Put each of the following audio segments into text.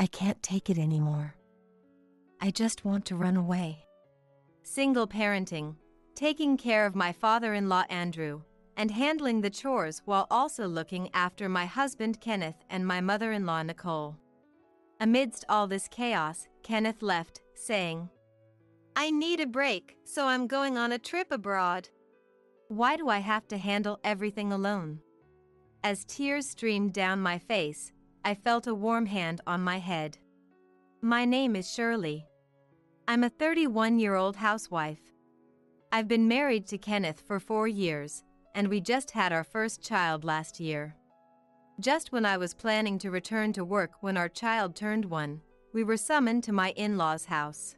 I can't take it anymore. I just want to run away. Single parenting, taking care of my father-in-law Andrew, and handling the chores while also looking after my husband Kenneth and my mother-in-law Nicole. Amidst all this chaos, Kenneth left, saying, "I need a break, so I'm going on a trip abroad. Why do I have to handle everything alone?" As tears streamed down my face, I felt a warm hand on my head. My name is Shirley. I'm a 31-year-old housewife. I've been married to Kenneth for 4 years, and we just had our first child last year. Just when I was planning to return to work when our child turned 1, we were summoned to my in-laws' house.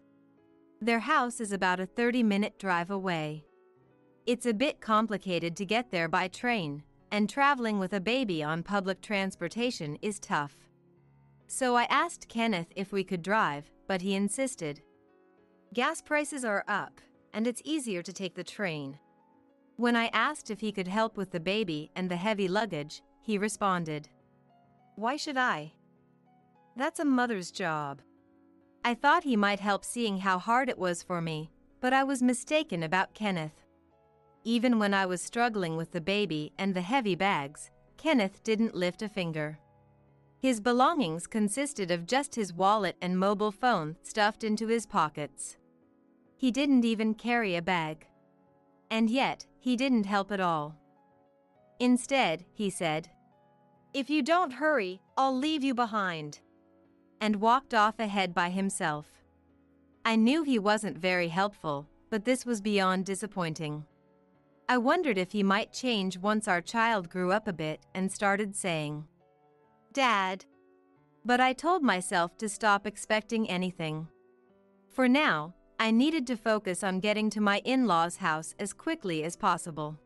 Their house is about a 30-minute drive away. It's a bit complicated to get there by train, and traveling with a baby on public transportation is tough. So I asked Kenneth if we could drive, but he insisted. Gas prices are up, and it's easier to take the train. When I asked if he could help with the baby and the heavy luggage, he responded, "Why should I? That's a mother's job." I thought he might help, seeing how hard it was for me, but I was mistaken about Kenneth. Even when I was struggling with the baby and the heavy bags, Kenneth didn't lift a finger. His belongings consisted of just his wallet and mobile phone stuffed into his pockets. He didn't even carry a bag. And yet, he didn't help at all. Instead, he said, "If you don't hurry, I'll leave you behind," and walked off ahead by himself. I knew he wasn't very helpful, but this was beyond disappointing. I wondered if he might change once our child grew up a bit and started saying, "Dad." But I told myself to stop expecting anything. For now, I needed to focus on getting to my in-laws' house as quickly as possible.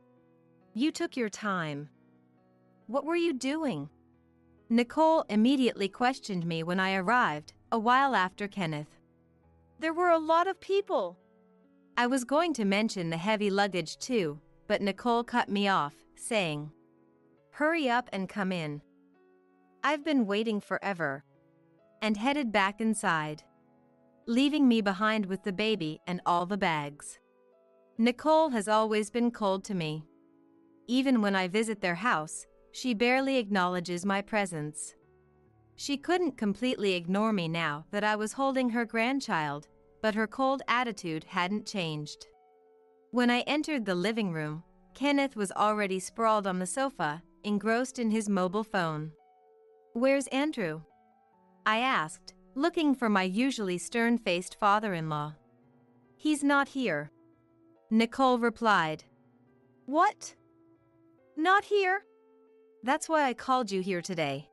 "You took your time. What were you doing?" Nicole immediately questioned me when I arrived, a while after Kenneth. "There were a lot of people." I was going to mention the heavy luggage too, but Nicole cut me off, saying, "Hurry up and come in. I've been waiting forever," and headed back inside, leaving me behind with the baby and all the bags. Nicole has always been cold to me. Even when I visit their house, she barely acknowledges my presence. She couldn't completely ignore me now that I was holding her grandchild, but her cold attitude hadn't changed. When I entered the living room, Kenneth was already sprawled on the sofa, engrossed in his mobile phone. "Where's Andrew?" I asked, looking for my usually stern-faced father-in-law. "He's not here," Nicole replied. "What? Not here? That's why I called you here today."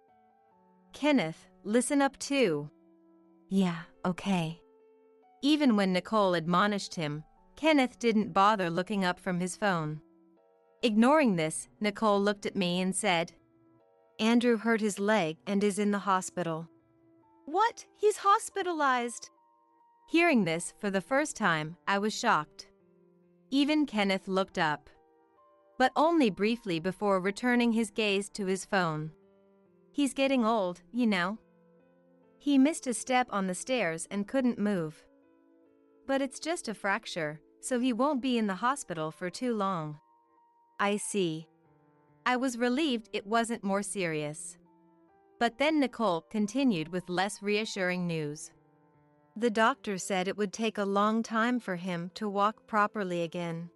"Kenneth, listen up too." Yeah, okay. Even when Nicole admonished him, Kenneth didn't bother looking up from his phone. Ignoring this, Nicole looked at me and said, "Andrew hurt his leg and is in the hospital." "What? He's hospitalized?" Hearing this for the first time, I was shocked. Even Kenneth looked up, but only briefly before returning his gaze to his phone. "He's getting old, you know. He missed a step on the stairs and couldn't move. But it's just a fracture, so he won't be in the hospital for too long." "I see." I was relieved it wasn't more serious. But then Nicole continued with less reassuring news. "The doctor said it would take a long time for him to walk properly again.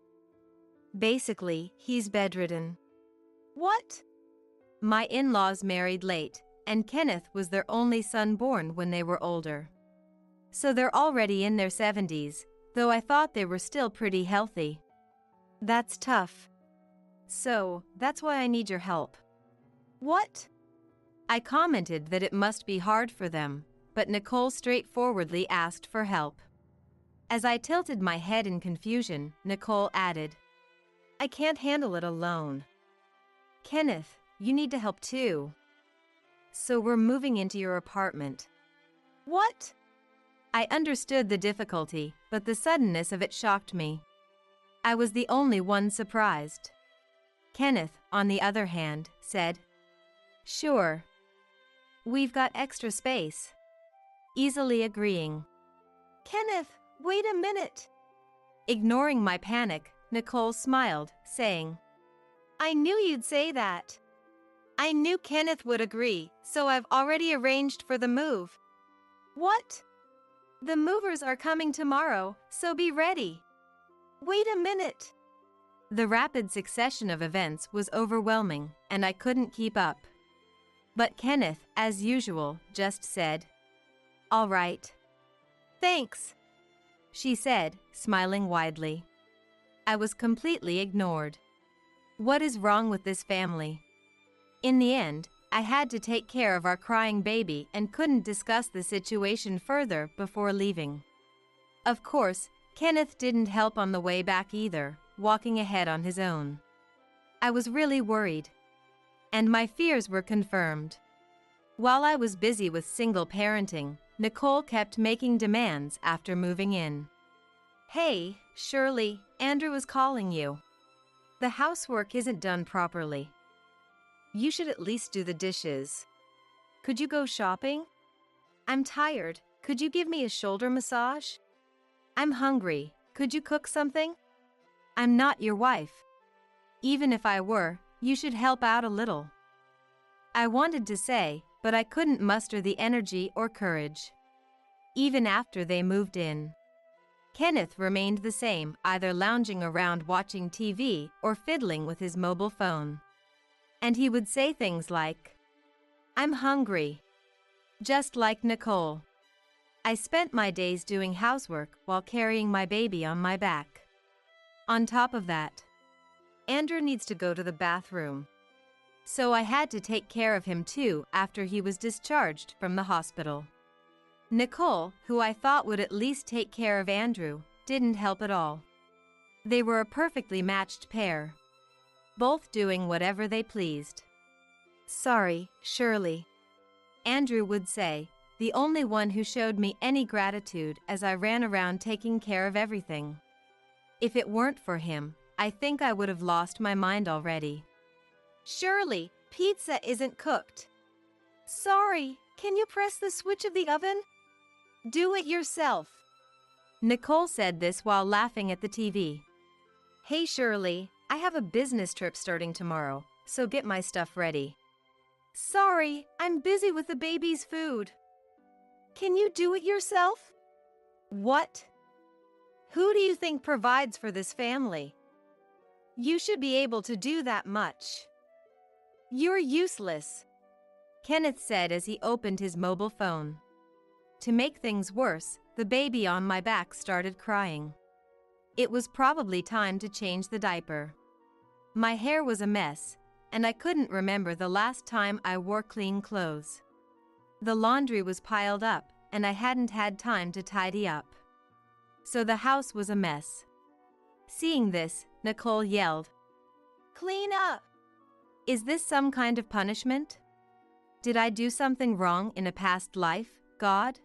Basically, he's bedridden." "What?" My in-laws married late, and Kenneth was their only son born when they were older. So they're already in their 70s, though I thought they were still pretty healthy. "That's tough. So, that's why I need your help." "What?" I commented that it must be hard for them, but Nicole straightforwardly asked for help. As I tilted my head in confusion, Nicole added, "I can't handle it alone. Kenneth, you need to help too. So we're moving into your apartment." "What?" I understood the difficulty, but the suddenness of it shocked me. I was the only one surprised. Kenneth, on the other hand, said, "Sure. We've got extra space." easily agreeing. "Kenneth, wait a minute." Ignoring my panic, Nicole smiled, saying, "I knew you'd say that. I knew Kenneth would agree, so I've already arranged for the move." "What?" "The movers are coming tomorrow, so be ready." "Wait a minute." The rapid succession of events was overwhelming, and I couldn't keep up. But Kenneth, as usual, just said, "All right." "Thanks," she said, smiling widely. I was completely ignored. What is wrong with this family? In the end, I had to take care of our crying baby and couldn't discuss the situation further before leaving. Of course, Kenneth didn't help on the way back either, walking ahead on his own. I was really worried. And my fears were confirmed. While I was busy with single parenting, Nicole kept making demands after moving in. "Hey, Shirley, Andrew is calling you. The housework isn't done properly. You should at least do the dishes. Could you go shopping? I'm tired. Could you give me a shoulder massage? I'm hungry. Could you cook something? I'm not your wife. Even if I were, you should help out a little." I wanted to say, but I couldn't muster the energy or courage. Even after they moved in, Kenneth remained the same, either lounging around watching TV or fiddling with his mobile phone. And he would say things like, "I'm hungry." Just like Nicole. I spent my days doing housework while carrying my baby on my back. On top of that, Andrew needs to go to the bathroom. So I had to take care of him too after he was discharged from the hospital. Nicole, who I thought would at least take care of Andrew, didn't help at all. They were a perfectly matched pair, both doing whatever they pleased. "Sorry, Shirley," Andrew would say, the only one who showed me any gratitude as I ran around taking care of everything. If it weren't for him, I think I would have lost my mind already. "Shirley, pizza isn't cooked." "Sorry, can you press the switch of the oven?" "Do it yourself." Nicole said this while laughing at the TV. "Hey Shirley, I have a business trip starting tomorrow, so get my stuff ready." "Sorry, I'm busy with the baby's food." "Can you do it yourself?" "What? Who do you think provides for this family? You should be able to do that much." "You're useless," Kenneth said as he opened his mobile phone. To make things worse, the baby on my back started crying. It was probably time to change the diaper. My hair was a mess, and I couldn't remember the last time I wore clean clothes. The laundry was piled up, and I hadn't had time to tidy up. So the house was a mess. Seeing this, Nicole yelled, "Clean up!" Is this some kind of punishment? Did I do something wrong in a past life, God?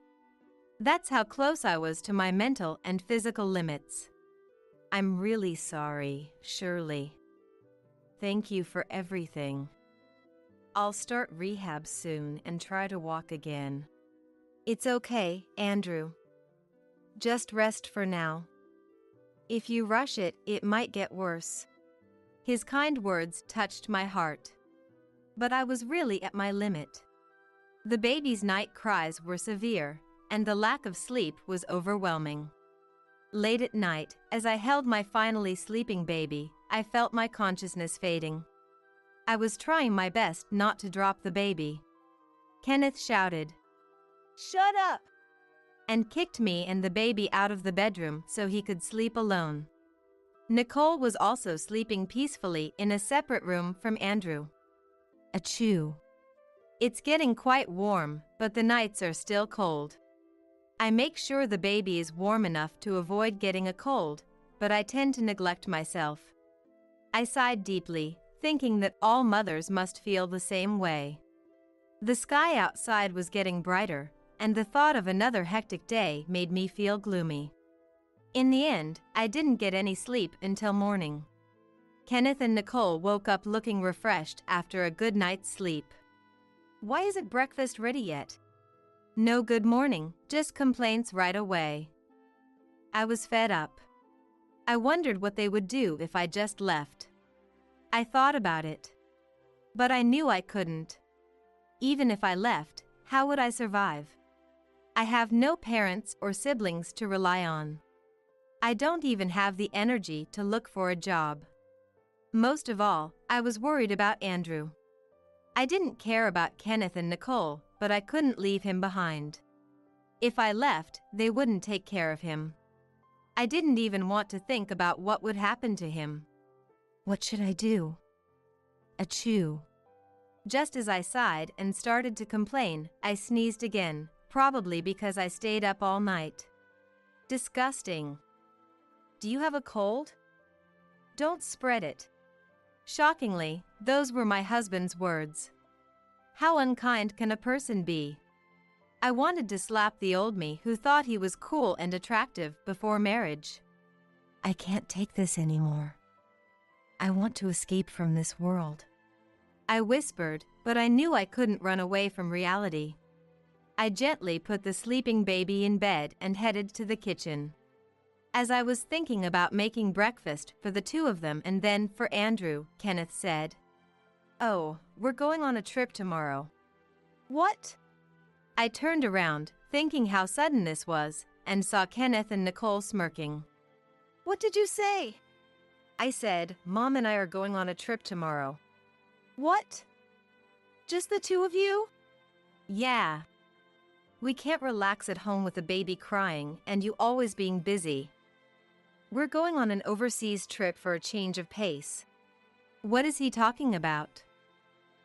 That's how close I was to my mental and physical limits. I'm really sorry, Shirley. Thank you for everything. I'll start rehab soon and try to walk again. It's okay, Andrew. Just rest for now. If you rush it, it might get worse. His kind words touched my heart. But I was really at my limit. The baby's night cries were severe, and the lack of sleep was overwhelming. Late at night, as I held my finally sleeping baby, I felt my consciousness fading. I was trying my best not to drop the baby. Kenneth shouted, "Shut up!" and kicked me and the baby out of the bedroom so he could sleep alone. Nicole was also sleeping peacefully in a separate room from Andrew. Achoo. It's getting quite warm, but the nights are still cold. I make sure the baby is warm enough to avoid getting a cold, but I tend to neglect myself. I sighed deeply, thinking that all mothers must feel the same way. The sky outside was getting brighter, and the thought of another hectic day made me feel gloomy. In the end, I didn't get any sleep until morning. Kenneth and Nicole woke up looking refreshed after a good night's sleep. "Why isn't breakfast ready yet?" No good morning, just complaints right away. I was fed up. I wondered what they would do if I just left. I thought about it. But I knew I couldn't. Even if I left, how would I survive? I have no parents or siblings to rely on. I don't even have the energy to look for a job. Most of all, I was worried about Andrew. I didn't care about Kenneth and Nicole, but I couldn't leave him behind. If I left, they wouldn't take care of him. I didn't even want to think about what would happen to him. What should I do? Achoo. Just as I sighed and started to complain, I sneezed again, probably because I stayed up all night. Disgusting. Do you have a cold? Don't spread it. Shockingly, those were my husband's words. How unkind can a person be? I wanted to slap the old me who thought he was cool and attractive before marriage. I can't take this anymore. I want to escape from this world. I whispered, but I knew I couldn't run away from reality. I gently put the sleeping baby in bed and headed to the kitchen. As I was thinking about making breakfast for the two of them and then for Andrew, Kenneth said, "Oh, we're going on a trip tomorrow." "What?" I turned around, thinking how sudden this was, and saw Kenneth and Nicole smirking. "What did you say?" I said, "Mom and I are going on a trip tomorrow." "What? Just the two of you?" "Yeah. We can't relax at home with the baby crying and you always being busy. We're going on an overseas trip for a change of pace." What is he talking about?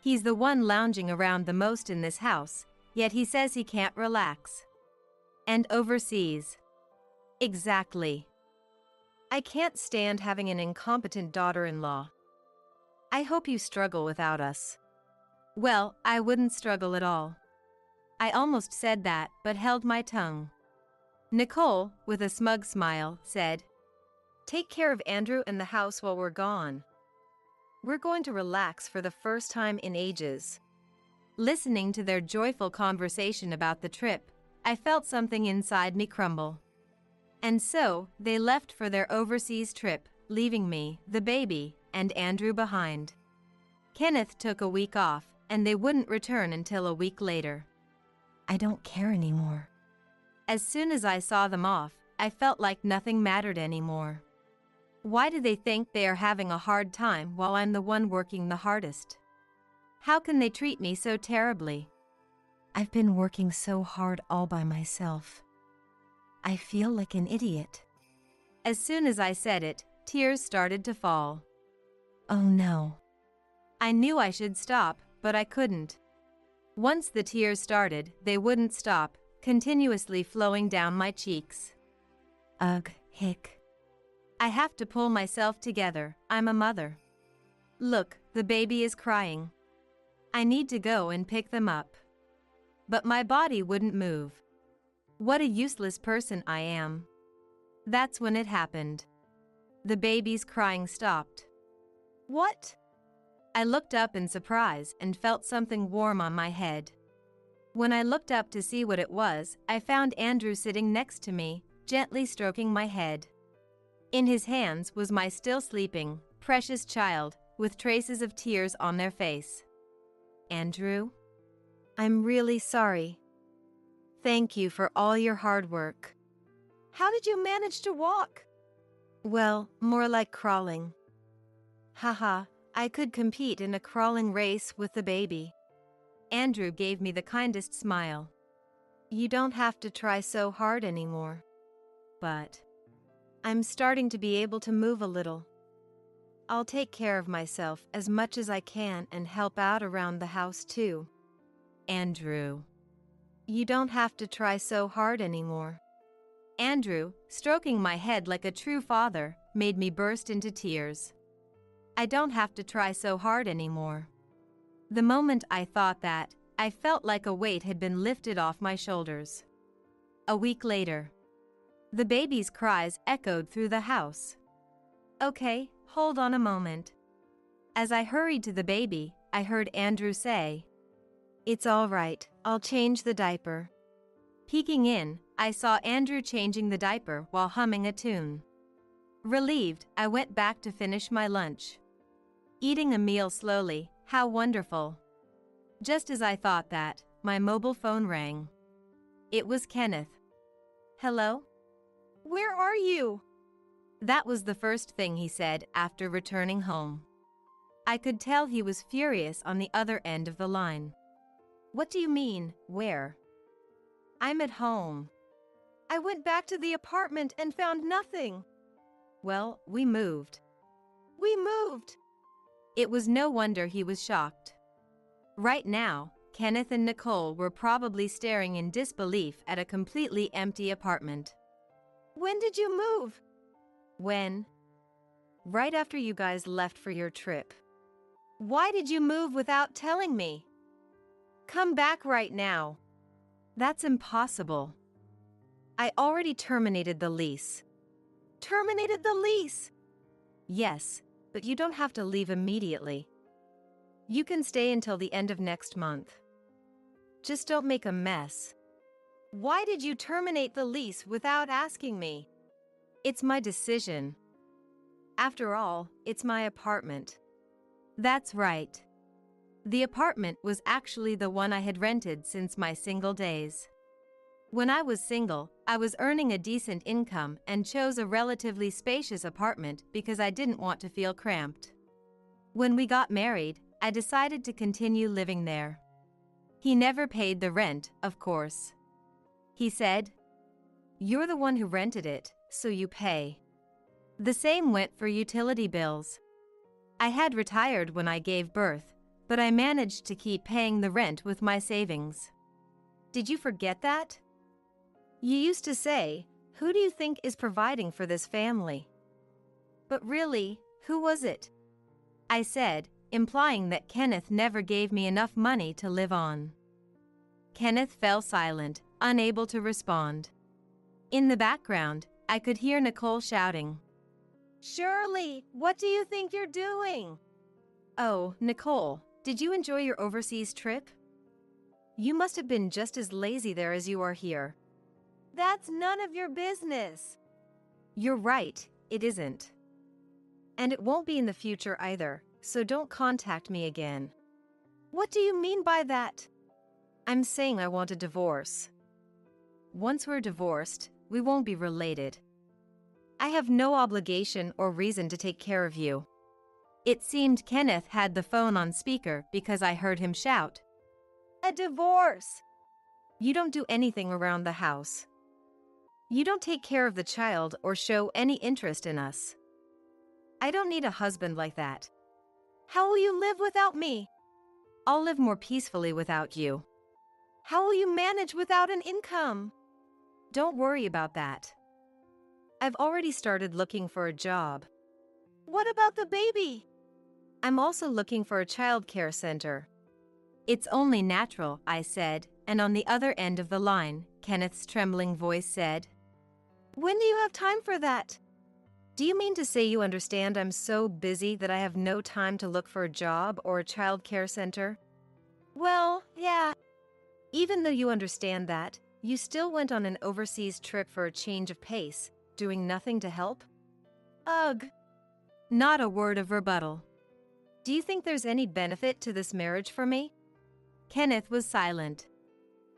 He's the one lounging around the most in this house, yet he says he can't relax. And overseas. Exactly. I can't stand having an incompetent daughter-in-law. I hope you struggle without us. Well, I wouldn't struggle at all. I almost said that, but held my tongue. Nicole, with a smug smile, said, "Take care of Andrew and the house while we're gone. We're going to relax for the first time in ages." Listening to their joyful conversation about the trip, I felt something inside me crumble. And so, they left for their overseas trip, leaving me, the baby, and Andrew behind. Kenneth took a week off, and they wouldn't return until a week later. I don't care anymore. As soon as I saw them off, I felt like nothing mattered anymore. Why do they think they are having a hard time while I'm the one working the hardest? How can they treat me so terribly? I've been working so hard all by myself. I feel like an idiot. As soon as I said it, tears started to fall. Oh no. I knew I should stop, but I couldn't. Once the tears started, they wouldn't stop, continuously flowing down my cheeks. Ugh, hick. I have to pull myself together, I'm a mother. Look, the baby is crying. I need to go and pick them up. But my body wouldn't move. What a useless person I am. That's when it happened. The baby's crying stopped. What? I looked up in surprise and felt something warm on my head. When I looked up to see what it was, I found Andrew sitting next to me, gently stroking my head. In his hands was my still sleeping, precious child, with traces of tears on their face. "Andrew, I'm really sorry. Thank you for all your hard work." "How did you manage to walk?" "Well, more like crawling." "Haha, I could compete in a crawling race with the baby." Andrew gave me the kindest smile. "You don't have to try so hard anymore." But I'm starting to be able to move a little. I'll take care of myself as much as I can and help out around the house too. Andrew, you don't have to try so hard anymore. Andrew, stroking my head like a true father, made me burst into tears. I don't have to try so hard anymore. The moment I thought that, I felt like a weight had been lifted off my shoulders. A week later, the baby's cries echoed through the house. "Okay, hold on a moment." As I hurried to the baby, I heard Andrew say, "It's all right, I'll change the diaper." Peeking in, I saw Andrew changing the diaper while humming a tune. Relieved, I went back to finish my lunch. Eating a meal slowly, how wonderful. Just as I thought that, my mobile phone rang. It was Kenneth. Hello? Where are you? That was the first thing he said after returning home. I could tell he was furious on the other end of the line. What do you mean, where? I'm at home. I went back to the apartment and found nothing. Well, we moved. We moved. It was no wonder he was shocked. Right now, Kenneth and Nicole were probably staring in disbelief at a completely empty apartment. When did you move? When? Right after you guys left for your trip. Why did you move without telling me? Come back right now. That's impossible. I already terminated the lease. Terminated the lease? Yes, but you don't have to leave immediately. You can stay until the end of next month. Just don't make a mess. Why did you terminate the lease without asking me? It's my decision. After all, it's my apartment. That's right. The apartment was actually the one I had rented since my single days. When I was single, I was earning a decent income and chose a relatively spacious apartment because I didn't want to feel cramped. When we got married, I decided to continue living there. He never paid the rent, of course. He said, "You're the one who rented it, so you pay." The same went for utility bills. I had retired when I gave birth, but I managed to keep paying the rent with my savings. Did you forget that? You used to say, "Who do you think is providing for this family?" But really, who was it? I said, implying that Kenneth never gave me enough money to live on. Kenneth fell silent, unable to respond. In the background, I could hear Nicole shouting, "Shirley, what do you think you're doing?" "Oh, Nicole, did you enjoy your overseas trip? You must have been just as lazy there as you are here." That's none of your business. You're right, it isn't. And it won't be in the future either, so don't contact me again. What do you mean by that? I'm saying I want a divorce. Once we're divorced, we won't be related. I have no obligation or reason to take care of you. It seemed Kenneth had the phone on speaker because I heard him shout, "A divorce!" "You don't do anything around the house. You don't take care of the child or show any interest in us. I don't need a husband like that. How will you live without me? I'll live more peacefully without you. How will you manage without an income? Don't worry about that. I've already started looking for a job. What about the baby? I'm also looking for a child care center." "It's only natural," I said, and on the other end of the line, Kenneth's trembling voice said, "When do you have time for that?" "Do you mean to say you understand I'm so busy that I have no time to look for a job or a child care center?" "Well, yeah." "Even though you understand that, you still went on an overseas trip for a change of pace, doing nothing to help?" Ugh. Not a word of rebuttal. "Do you think there's any benefit to this marriage for me?" Kenneth was silent.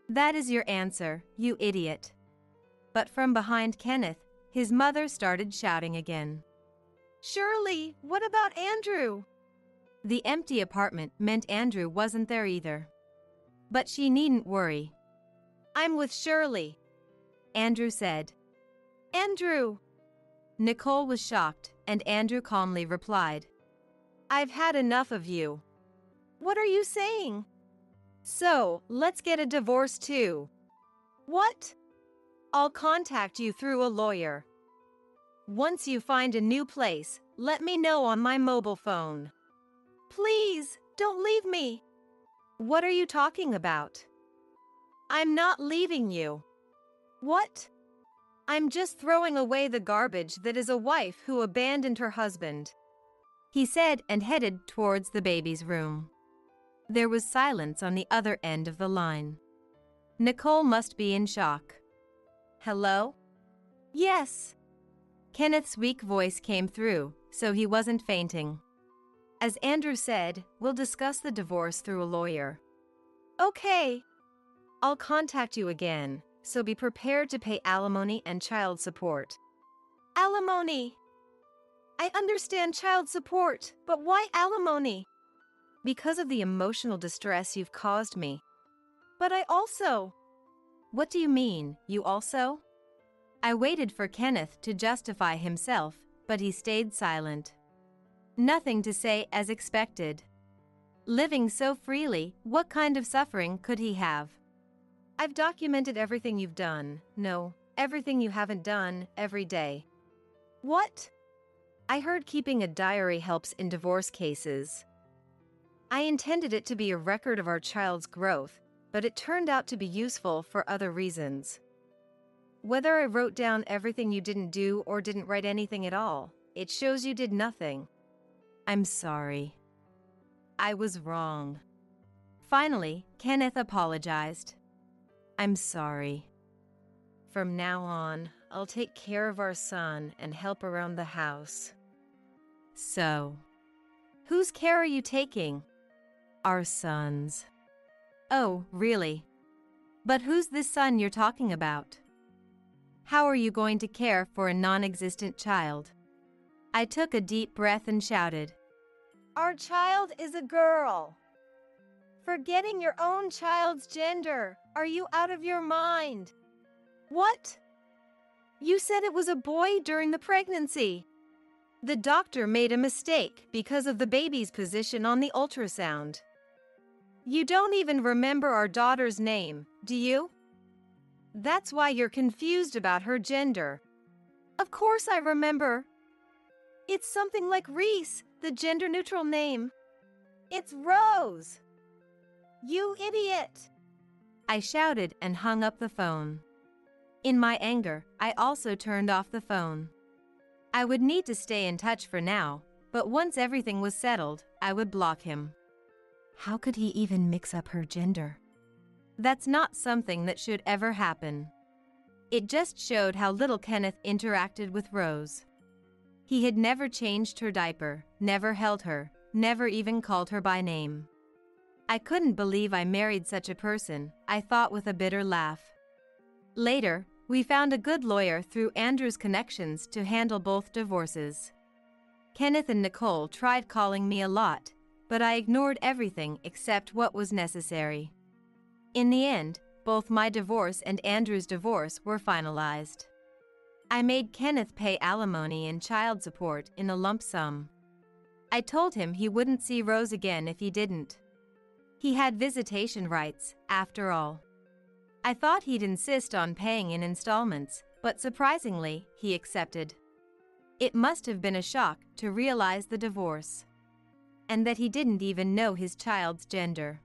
"That is your answer, you idiot." But from behind Kenneth, his mother started shouting again. "Shirley, what about Andrew?" The empty apartment meant Andrew wasn't there either. But she needn't worry. "I'm with Shirley," Andrew said. "Andrew." Nicole was shocked, and Andrew calmly replied, "I've had enough of you." "What are you saying?" "So, let's get a divorce too." "What?" "I'll contact you through a lawyer. Once you find a new place, let me know on my mobile phone." "Please, don't leave me." "What are you talking about?" "I'm not leaving you." "What?" "I'm just throwing away the garbage that is a wife who abandoned her husband," he said and headed towards the baby's room. There was silence on the other end of the line. Nicole must be in shock. Hello? Yes. Kenneth's weak voice came through, so he wasn't fainting. As Andrew said, we'll discuss the divorce through a lawyer. Okay. I'll contact you again, so be prepared to pay alimony and child support. Alimony. I understand child support, but why alimony? Because of the emotional distress you've caused me. But I also. What do you mean, you also? I waited for Kenneth to justify himself, but he stayed silent. Nothing to say as expected. Living so freely, what kind of suffering could he have? I've documented everything you've done, no, everything you haven't done, every day. What? I heard keeping a diary helps in divorce cases. I intended it to be a record of our child's growth, but it turned out to be useful for other reasons. Whether I wrote down everything you didn't do or didn't write anything at all, it shows you did nothing. I'm sorry. I was wrong. Finally, Kenneth apologized. I'm sorry. From now on, I'll take care of our son and help around the house. So, whose care are you taking? Our son's. Oh, really? But who's this son you're talking about? How are you going to care for a non-existent child? I took a deep breath and shouted. Our child is a girl. Forgetting your own child's gender. Are you out of your mind? What? You said it was a boy during the pregnancy. The doctor made a mistake because of the baby's position on the ultrasound. You don't even remember our daughter's name, do you? That's why you're confused about her gender. Of course I remember. It's something like Reese, the gender-neutral name. It's Rose. You idiot! I shouted and hung up the phone. In my anger, I also turned off the phone. I would need to stay in touch for now, but once everything was settled, I would block him. How could he even mix up her gender? That's not something that should ever happen. It just showed how little Kenneth interacted with Rose. He had never changed her diaper, never held her, never even called her by name. I couldn't believe I married such a person, I thought with a bitter laugh. Later, we found a good lawyer through Andrew's connections to handle both divorces. Kenneth and Nicole tried calling me a lot, but I ignored everything except what was necessary. In the end, both my divorce and Andrew's divorce were finalized. I made Kenneth pay alimony and child support in a lump sum. I told him he wouldn't see Rose again if he didn't. He had visitation rights, after all. I thought he'd insist on paying in installments, but surprisingly, he accepted. It must have been a shock to realize the divorce. And that he didn't even know his child's gender.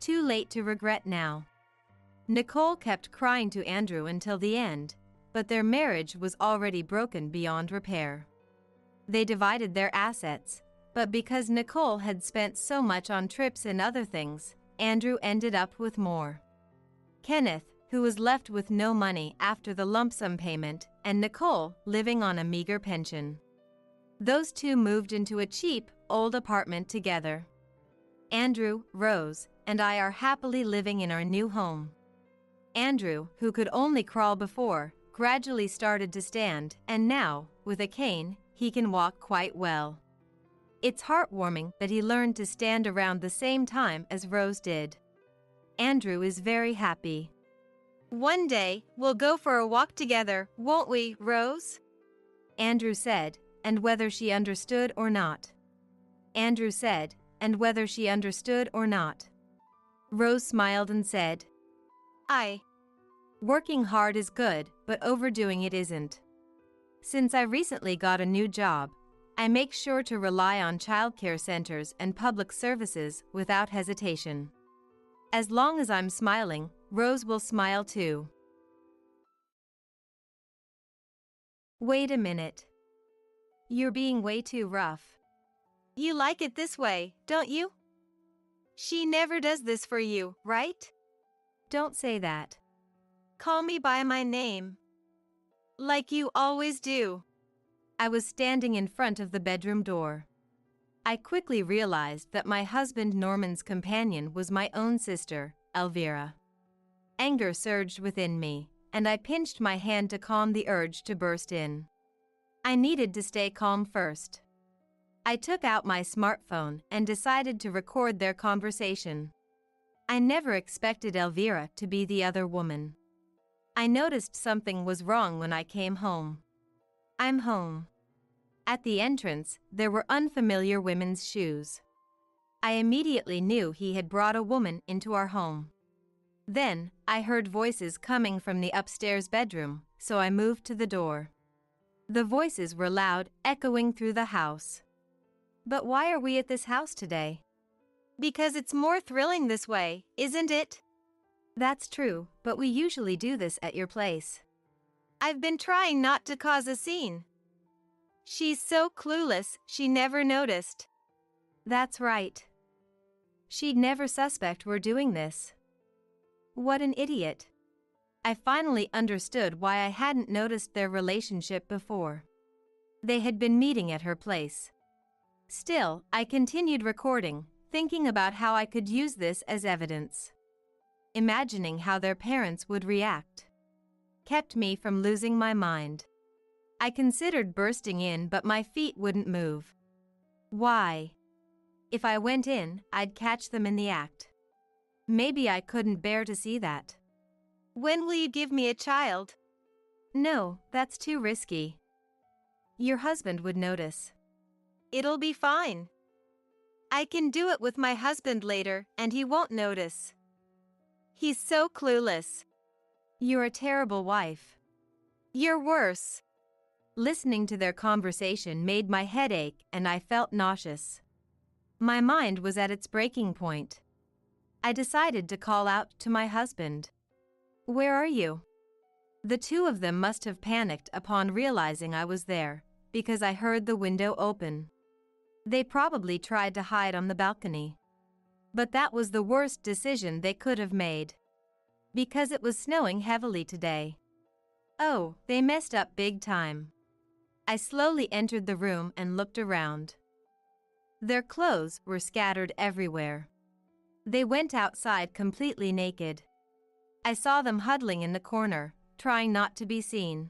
Too late to regret now. Nicole kept crying to Andrew until the end, but their marriage was already broken beyond repair. They divided their assets, but because Nicole had spent so much on trips and other things, Andrew ended up with more. Kenneth, who was left with no money after the lump sum payment, and Nicole living on a meager pension. Those two moved into a cheap, old apartment together. Andrew, Rose, and I are happily living in our new home. Andrew, who could only crawl before, gradually started to stand, and now, with a cane, he can walk quite well. It's heartwarming that he learned to stand around the same time as Rose did. Andrew is very happy. One day, we'll go for a walk together, won't we, Rose? Andrew said, and whether she understood or not. Andrew said, and whether she understood or not. Rose smiled and said, Working hard is good, but overdoing it isn't. Since I recently got a new job, I make sure to rely on childcare centers and public services without hesitation. As long as I'm smiling, Rose will smile too. Wait a minute. You're being way too rough. You like it this way, don't you? She never does this for you, right? Don't say that. Call me by my name. Like you always do. I was standing in front of the bedroom door. I quickly realized that my husband Norman's companion was my own sister, Elvira. Anger surged within me, and I pinched my hand to calm the urge to burst in. I needed to stay calm first. I took out my smartphone and decided to record their conversation. I never expected Elvira to be the other woman. I noticed something was wrong when I came home. I'm home. At the entrance, there were unfamiliar women's shoes. I immediately knew he had brought a woman into our home. Then, I heard voices coming from the upstairs bedroom, so I moved to the door. The voices were loud, echoing through the house. But why are we at this house today? Because it's more thrilling this way, isn't it? That's true, but we usually do this at your place. I've been trying not to cause a scene. She's so clueless, she never noticed. That's right. She'd never suspect we're doing this. What an idiot. I finally understood why I hadn't noticed their relationship before. They had been meeting at her place. Still, I continued recording, thinking about how I could use this as evidence. Imagining how their parents would react kept me from losing my mind. I considered bursting in, but my feet wouldn't move. Why? If I went in, I'd catch them in the act. Maybe I couldn't bear to see that. When will you give me a child? No, that's too risky. Your husband would notice. It'll be fine. I can do it with my husband later, and he won't notice. He's so clueless. You're a terrible wife. You're worse. Listening to their conversation made my head ache and I felt nauseous. My mind was at its breaking point. I decided to call out to my husband. Where are you? The two of them must have panicked upon realizing I was there, because I heard the window open. They probably tried to hide on the balcony. But that was the worst decision they could have made. Because it was snowing heavily today. Oh, they messed up big time. I slowly entered the room and looked around. Their clothes were scattered everywhere. They went outside completely naked. I saw them huddling in the corner, trying not to be seen.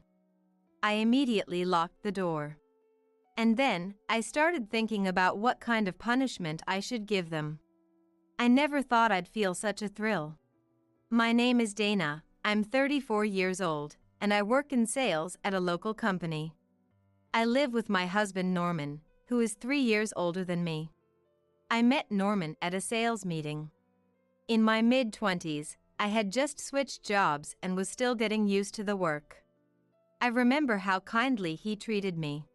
I immediately locked the door. And then, I started thinking about what kind of punishment I should give them. I never thought I'd feel such a thrill. My name is Dana, I'm 34 years old, and I work in sales at a local company. I live with my husband Norman, who is 3 years older than me. I met Norman at a sales meeting. In my mid-20s, I had just switched jobs and was still getting used to the work. I remember how kindly he treated me.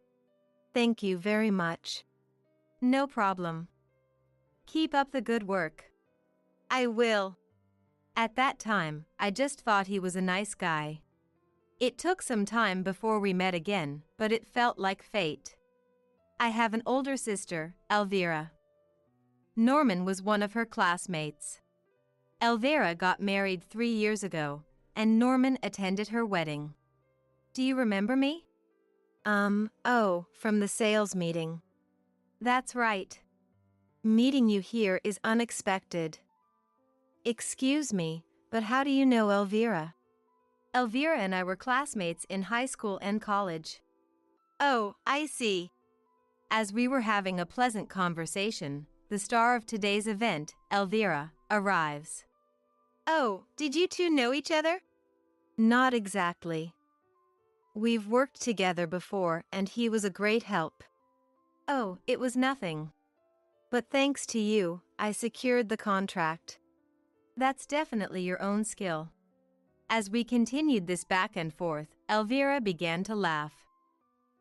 Thank you very much. No problem. Keep up the good work. I will. At that time, I just thought he was a nice guy. It took some time before we met again, but it felt like fate. I have an older sister, Elvira. Norman was one of her classmates. Elvira got married 3 years ago, and Norman attended her wedding. Do you remember me? From the sales meeting. That's right. Meeting you here is unexpected. Excuse me, but how do you know Elvira? Elvira and I were classmates in high school and college. Oh, I see. As we were having a pleasant conversation, the star of today's event, Elvira, arrives. Oh, did you two know each other? Not exactly. We've worked together before and he was a great help. Oh, it was nothing. But thanks to you, I secured the contract. That's definitely your own skill. As we continued this back and forth, Elvira began to laugh.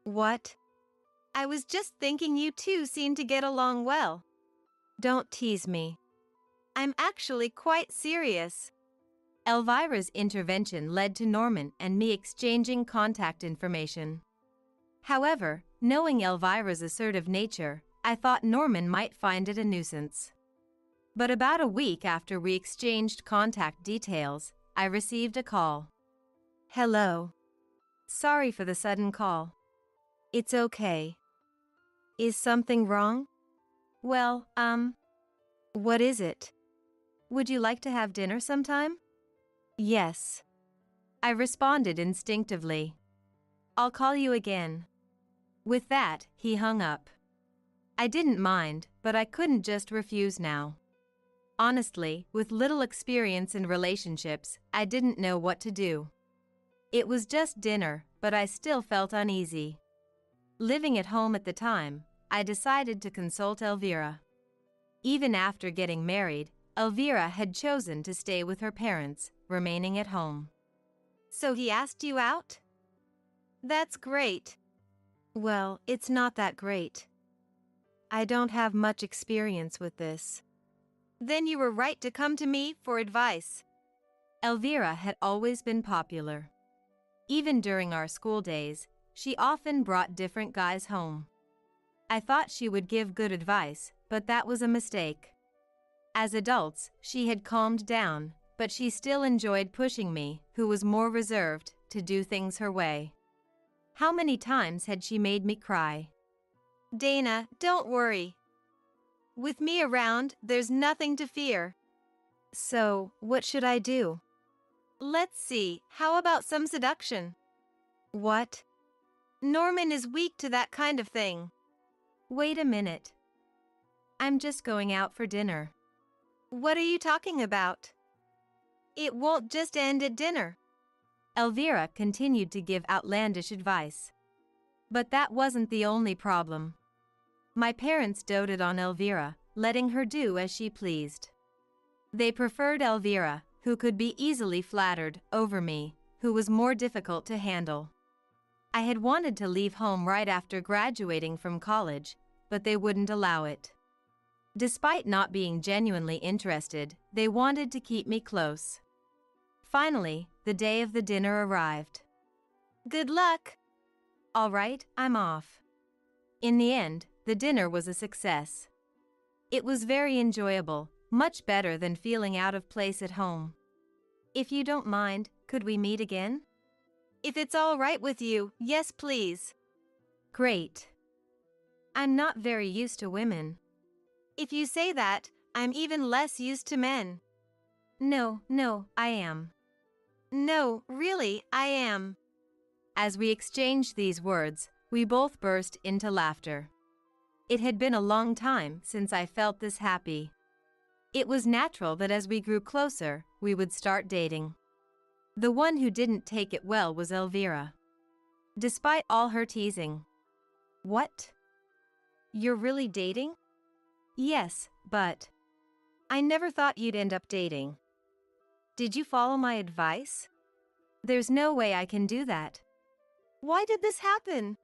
What? I was just thinking you two seem to get along well. Don't tease me. I'm actually quite serious. Elvira's intervention led to Norman and me exchanging contact information. However, knowing Elvira's assertive nature, I thought Norman might find it a nuisance. But about a week after we exchanged contact details, I received a call. Hello. Sorry for the sudden call. It's okay. Is something wrong? Well, What is it? would you like to have dinner sometime? Yes. I responded instinctively. I'll call you again. With that, he hung up. I didn't mind, but I couldn't just refuse now. Honestly, with little experience in relationships, I didn't know what to do. It was just dinner, but I still felt uneasy. Living at home at the time, I decided to consult Elvira. Even after getting married, Elvira had chosen to stay with her parents, remaining at home. So he asked you out? That's great. Well, it's not that great. I don't have much experience with this. Then you were right to come to me for advice. Elvira had always been popular. Even during our school days, she often brought different guys home. I thought she would give good advice, but that was a mistake. As adults, she had calmed down, but she still enjoyed pushing me, who was more reserved, to do things her way. How many times had she made me cry? Dana, don't worry. With me around, there's nothing to fear. So, what should I do? Let's see, how about some seduction? What? Norman is weak to that kind of thing. Wait a minute. I'm just going out for dinner. What are you talking about? It won't just end at dinner. Elvira continued to give outlandish advice. But that wasn't the only problem. My parents doted on Elvira, letting her do as she pleased. They preferred Elvira, who could be easily flattered, over me, who was more difficult to handle. I had wanted to leave home right after graduating from college, but they wouldn't allow it. Despite not being genuinely interested, they wanted to keep me close. Finally, the day of the dinner arrived. Good luck. All right, I'm off. In the end, the dinner was a success. It was very enjoyable, much better than feeling out of place at home. If you don't mind, could we meet again? If it's all right with you, yes please. Great. I'm not very used to women. If you say that, I'm even less used to men. No, I am. No, really, I am. As we exchanged these words, we both burst into laughter. It had been a long time since I felt this happy. It was natural that as we grew closer, we would start dating. The one who didn't take it well was Elvira. Despite all her teasing. What? You're really dating? Yes, but I never thought you'd end up dating. Did you follow my advice? there's no way I can do that. Why did this happen?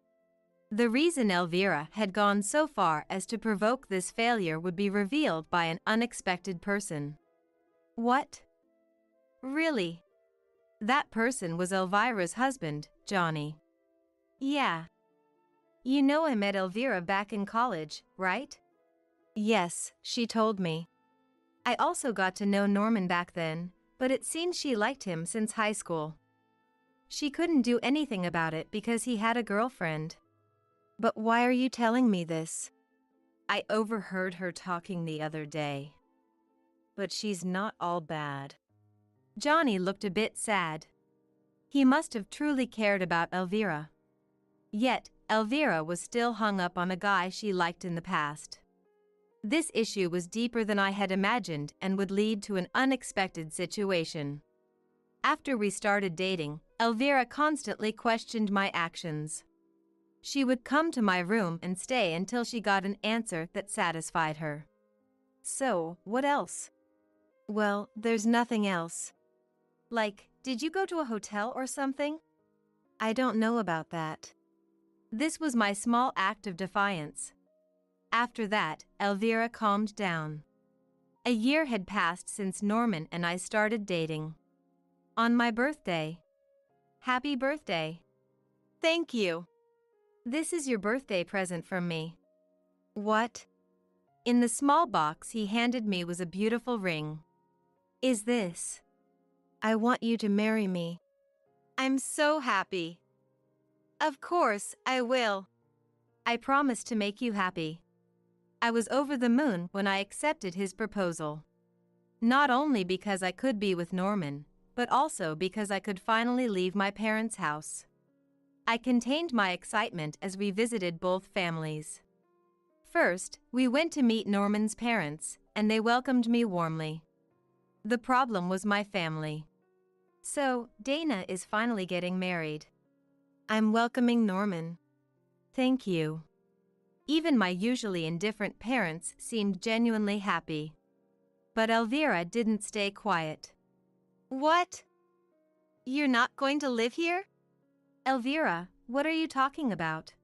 The reason Elvira had gone so far as to provoke this failure would be revealed by an unexpected person. What? Really? That person was Elvira's husband, Johnny. Yeah. You know I met Elvira back in college, right? Yes, she told me. I also got to know Norman back then, but it seems she liked him since high school. She couldn't do anything about it because he had a girlfriend. But why are you telling me this? I overheard her talking the other day. But she's not all bad. Johnny looked a bit sad. He must have truly cared about Elvira. Yet, Elvira was still hung up on a guy she liked in the past. This issue was deeper than I had imagined and would lead to an unexpected situation. After we started dating, Elvira constantly questioned my actions. She would come to my room and stay until she got an answer that satisfied her. So, what else? Well, there's nothing else. Like, did you go to a hotel or something? I don't know about that. This was my small act of defiance. After that, Elvira calmed down. A year had passed since Norman and I started dating. On my birthday. Happy birthday. Thank you. This is your birthday present from me. What? In the small box he handed me was a beautiful ring. Is this? I want you to marry me. I'm so happy. Of course, I will. I promise to make you happy. I was over the moon when I accepted his proposal. Not only because I could be with Norman, but also because I could finally leave my parents' house. I contained my excitement as we visited both families. First, we went to meet Norman's parents, and they welcomed me warmly. The problem was my family. So, Dana is finally getting married. I'm welcoming Norman. Thank you. Even my usually indifferent parents seemed genuinely happy. But Elvira didn't stay quiet. What? You're not going to live here? Elvira, what are you talking about?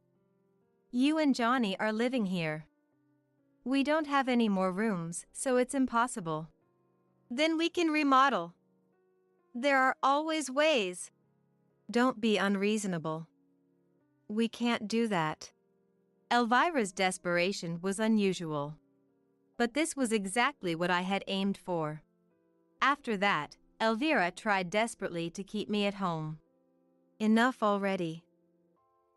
You and Johnny are living here. We don't have any more rooms, so it's impossible. Then we can remodel. There are always ways. Don't be unreasonable. We can't do that. Elvira's desperation was unusual. But this was exactly what I had aimed for. After that, Elvira tried desperately to keep me at home. Enough already.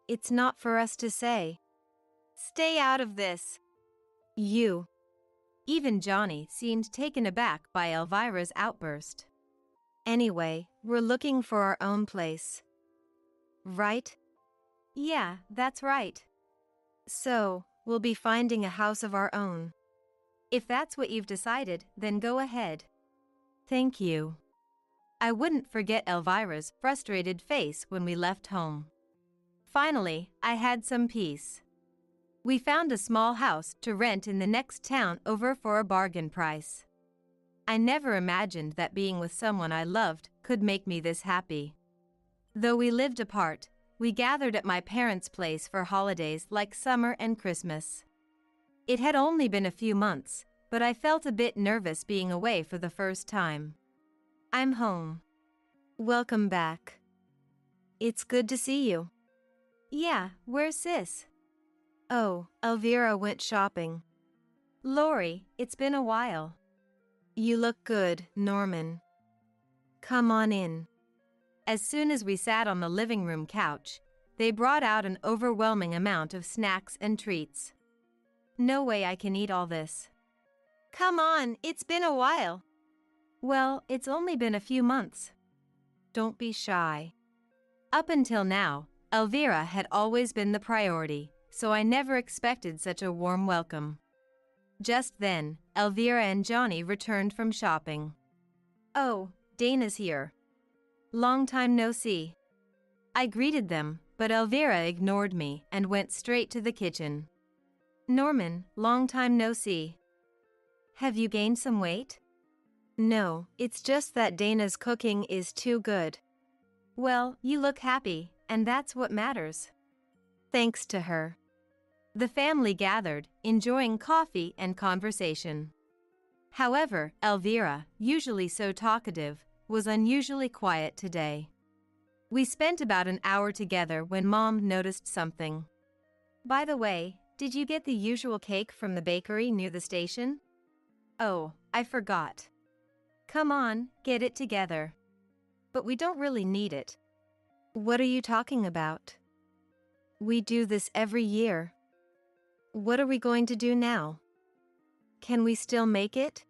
It's not for us to say. Stay out of this. You. Even Johnny seemed taken aback by Elvira's outburst. Anyway, we're looking for our own place. Right? Yeah, that's right. So, we'll be finding a house of our own. If that's what you've decided, then go ahead. Thank you. I wouldn't forget Elvira's frustrated face when we left home. Finally, I had some peace. We found a small house to rent in the next town over for a bargain price. I never imagined that being with someone I loved could make me this happy. Though we lived apart, we gathered at my parents' place for holidays like summer and Christmas. It had only been a few months, but I felt a bit nervous being away for the first time. I'm home. Welcome back. It's good to see you. Yeah, where's Sis? Oh, Elvira went shopping. Lori, it's been a while. You look good, Norman. Come on in. As soon as we sat on the living room couch, they brought out an overwhelming amount of snacks and treats. No way I can eat all this. Come on, it's been a while. Well, it's only been a few months. Don't be shy. Up until now, Elvira had always been the priority, so I never expected such a warm welcome. Just then, Elvira and Johnny returned from shopping. Oh, Dana's here. Long time no see. I greeted them, but Elvira ignored me and went straight to the kitchen. Norman, long time no see. Have you gained some weight? No, it's just that Dana's cooking is too good. Well, you look happy, and that's what matters. Thanks to her. The family gathered, enjoying coffee and conversation. However, Elvira, usually so talkative, was unusually quiet today. We spent about an hour together when Mom noticed something. By the way, did you get the usual cake from the bakery near the station? Oh, I forgot. Come on, get it together. But we don't really need it. What are you talking about? We do this every year. What are we going to do now? Can we still make it?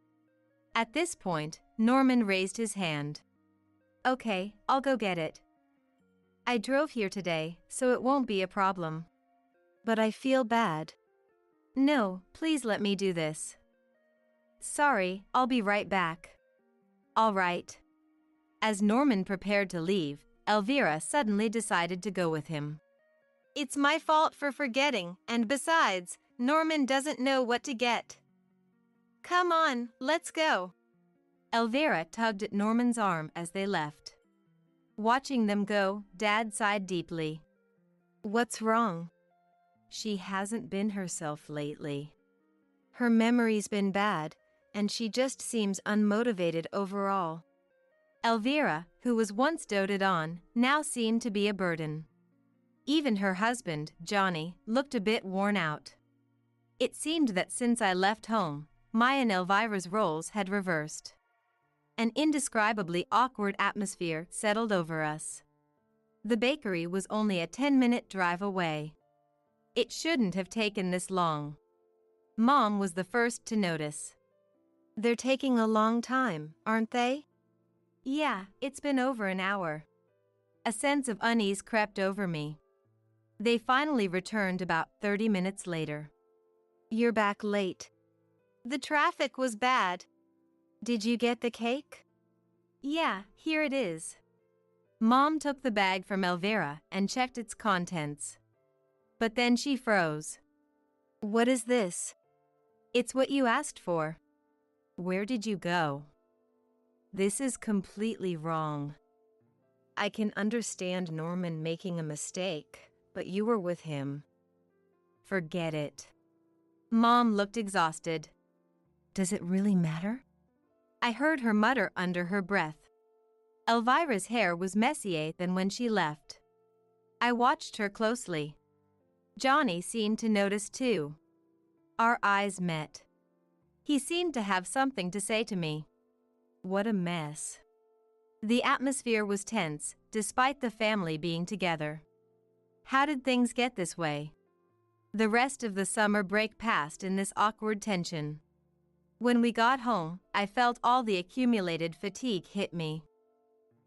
At this point, Norman raised his hand. Okay, I'll go get it. I drove here today, so it won't be a problem. But I feel bad. No, please let me do this. Sorry, I'll be right back. All right. As Norman prepared to leave, Elvira suddenly decided to go with him. It's my fault for forgetting, and besides, Norman doesn't know what to get. Come on, let's go. Elvira tugged at Norman's arm as they left. Watching them go, Dad sighed deeply. What's wrong? She hasn't been herself lately. Her memory's been bad, and she just seems unmotivated overall. Elvira, who was once doted on, now seemed to be a burden. Even her husband, Johnny, looked a bit worn out. It seemed that since I left home, my and Elvira's roles had reversed. An indescribably awkward atmosphere settled over us. The bakery was only a 10-minute drive away. It shouldn't have taken this long. Mom was the first to notice. They're taking a long time, aren't they? Yeah, it's been over an hour. A sense of unease crept over me. They finally returned about 30 minutes later. You're back late. The traffic was bad. Did you get the cake? Yeah, here it is. Mom took the bag from Elvira and checked its contents. But then she froze. What is this? It's what you asked for. Where did you go? This is completely wrong. I can understand Norman making a mistake, but you were with him. Forget it. Mom looked exhausted. Does it really matter? I heard her mutter under her breath. Elvira's hair was messier than when she left. I watched her closely. Johnny seemed to notice too. Our eyes met. He seemed to have something to say to me. What a mess. The atmosphere was tense, despite the family being together. How did things get this way? The rest of the summer break passed in this awkward tension. When we got home, I felt all the accumulated fatigue hit me.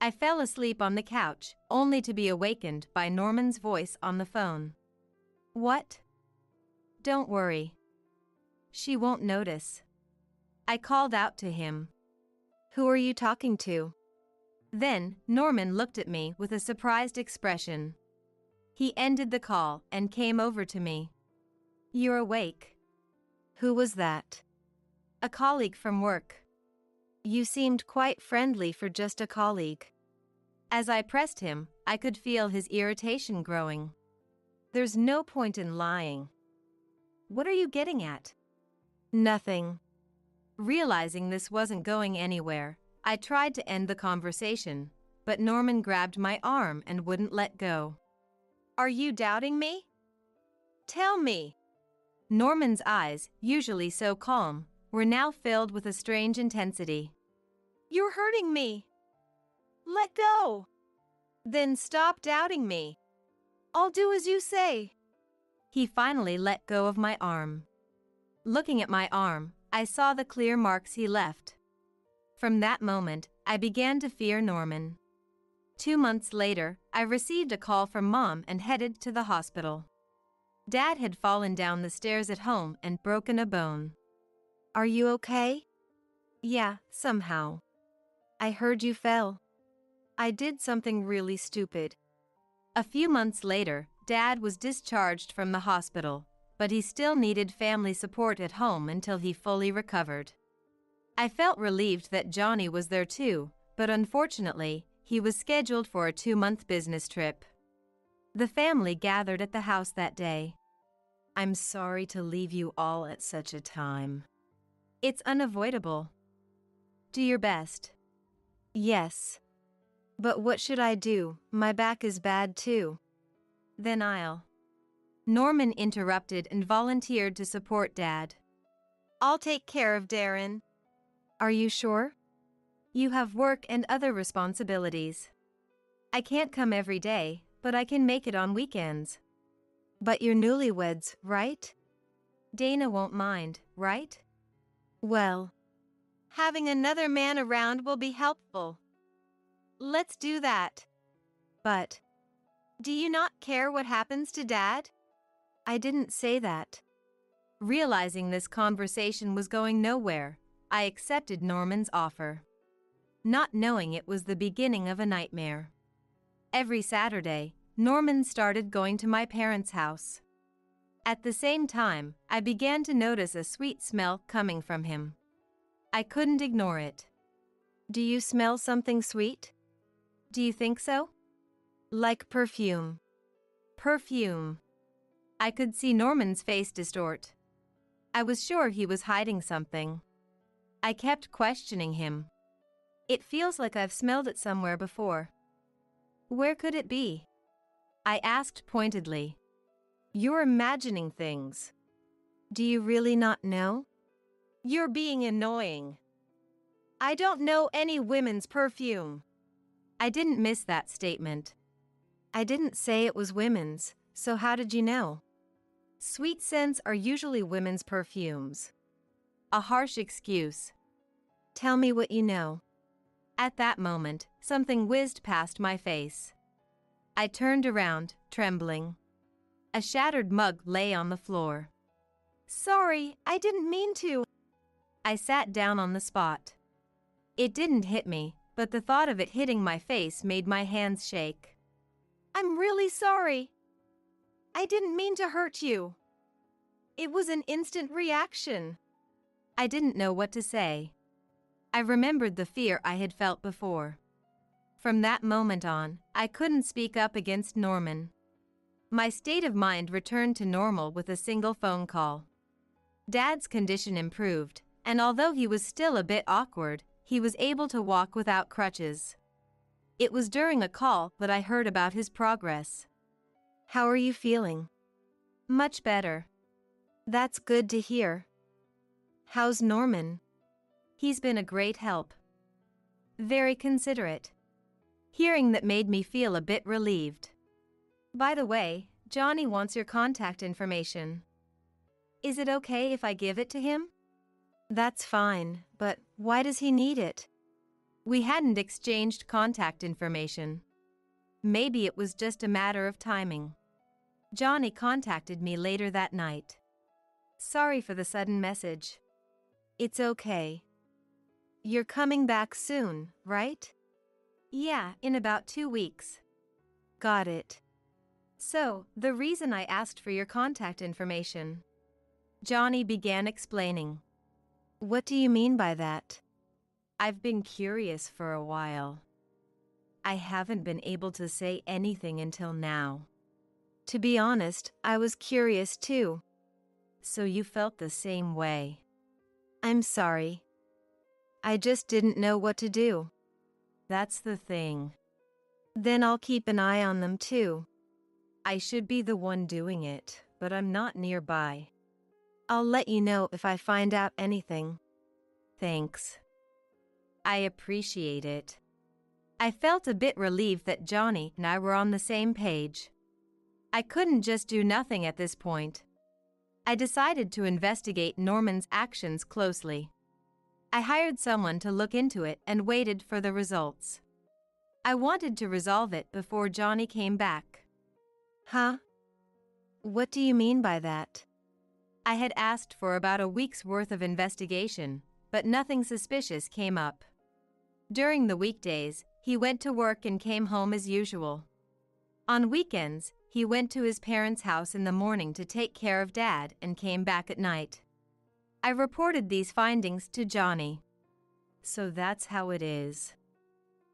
I fell asleep on the couch, only to be awakened by Norman's voice on the phone. What? Don't worry. She won't notice. I called out to him. Who are you talking to? Then, Norman looked at me with a surprised expression. He ended the call and came over to me. You're awake. Who was that? A colleague from work. You seemed quite friendly for just a colleague. As I pressed him, I could feel his irritation growing. There's no point in lying. What are you getting at? Nothing. Realizing this wasn't going anywhere, I tried to end the conversation, but Norman grabbed my arm and wouldn't let go. Are you doubting me? Tell me. Norman's eyes, usually so calm, were now filled with a strange intensity. You're hurting me. Let go. Then stop doubting me. I'll do as you say. He finally let go of my arm. Looking at my arm, I saw the clear marks he left. From that moment, I began to fear Norman. 2 months later, I received a call from Mom and headed to the hospital. Dad had fallen down the stairs at home and broken a bone. Are you okay? Yeah, somehow. I heard you fell. I did something really stupid. A few months later, Dad was discharged from the hospital, but he still needed family support at home until he fully recovered. I felt relieved that Johnny was there too, but unfortunately, he was scheduled for a 2-month business trip. The family gathered at the house that day. I'm sorry to leave you all at such a time. It's unavoidable. Do your best. Yes. But what should I do? My back is bad too. Then I'll. Norman interrupted and volunteered to support Dad. I'll take care of Darren. Are you sure? You have work and other responsibilities. I can't come every day, but I can make it on weekends. But you're newlyweds, right? Dana won't mind, right? Well, having another man around will be helpful. Let's do that. But, do you not care what happens to Dad? I didn't say that. Realizing this conversation was going nowhere, I accepted Norman's offer. Not knowing it was the beginning of a nightmare. Every Saturday, Norman started going to my parents' house. At the same time, I began to notice a sweet smell coming from him. I couldn't ignore it. Do you smell something sweet? Do you think so? Like perfume. Perfume. I could see Norman's face distort. I was sure he was hiding something. I kept questioning him. It feels like I've smelled it somewhere before. Where could it be? I asked pointedly. You're imagining things. Do you really not know? You're being annoying. I don't know any women's perfume. I didn't miss that statement. I didn't say it was women's, so how did you know? Sweet scents are usually women's perfumes. A harsh excuse. Tell me what you know. At that moment, something whizzed past my face. I turned around, trembling. A shattered mug lay on the floor. Sorry, I didn't mean to. I sat down on the spot. It didn't hit me, but the thought of it hitting my face made my hands shake. I'm really sorry. I didn't mean to hurt you. It was an instant reaction. I didn't know what to say. I remembered the fear I had felt before. From that moment on, I couldn't speak up against Norman. My state of mind returned to normal with a single phone call. Dad's condition improved, and although he was still a bit awkward, he was able to walk without crutches. It was during a call that I heard about his progress. How are you feeling? Much better. That's good to hear. How's Norman? He's been a great help. Very considerate. Hearing that made me feel a bit relieved. By the way, Johnny wants your contact information. Is it okay if I give it to him? That's fine, but why does he need it? We hadn't exchanged contact information. Maybe it was just a matter of timing. Johnny contacted me later that night. Sorry for the sudden message. It's okay. You're coming back soon, right? Yeah, in about 2 weeks. Got it. So, the reason I asked for your contact information. Johnny began explaining. What do you mean by that? I've been curious for a while. I haven't been able to say anything until now. To be honest, I was curious too. So you felt the same way. I'm sorry. I just didn't know what to do. That's the thing. Then I'll keep an eye on them too. I should be the one doing it, but I'm not nearby. I'll let you know if I find out anything. Thanks. I appreciate it. I felt a bit relieved that Johnny and I were on the same page. I couldn't just do nothing at this point. I decided to investigate Norman's actions closely. I hired someone to look into it and waited for the results. I wanted to resolve it before Johnny came back. Huh? What do you mean by that? I had asked for about a week's worth of investigation, but nothing suspicious came up. During the weekdays, he went to work and came home as usual. On weekends, he went to his parents' house in the morning to take care of Dad and came back at night. I reported these findings to Johnny. So that's how it is.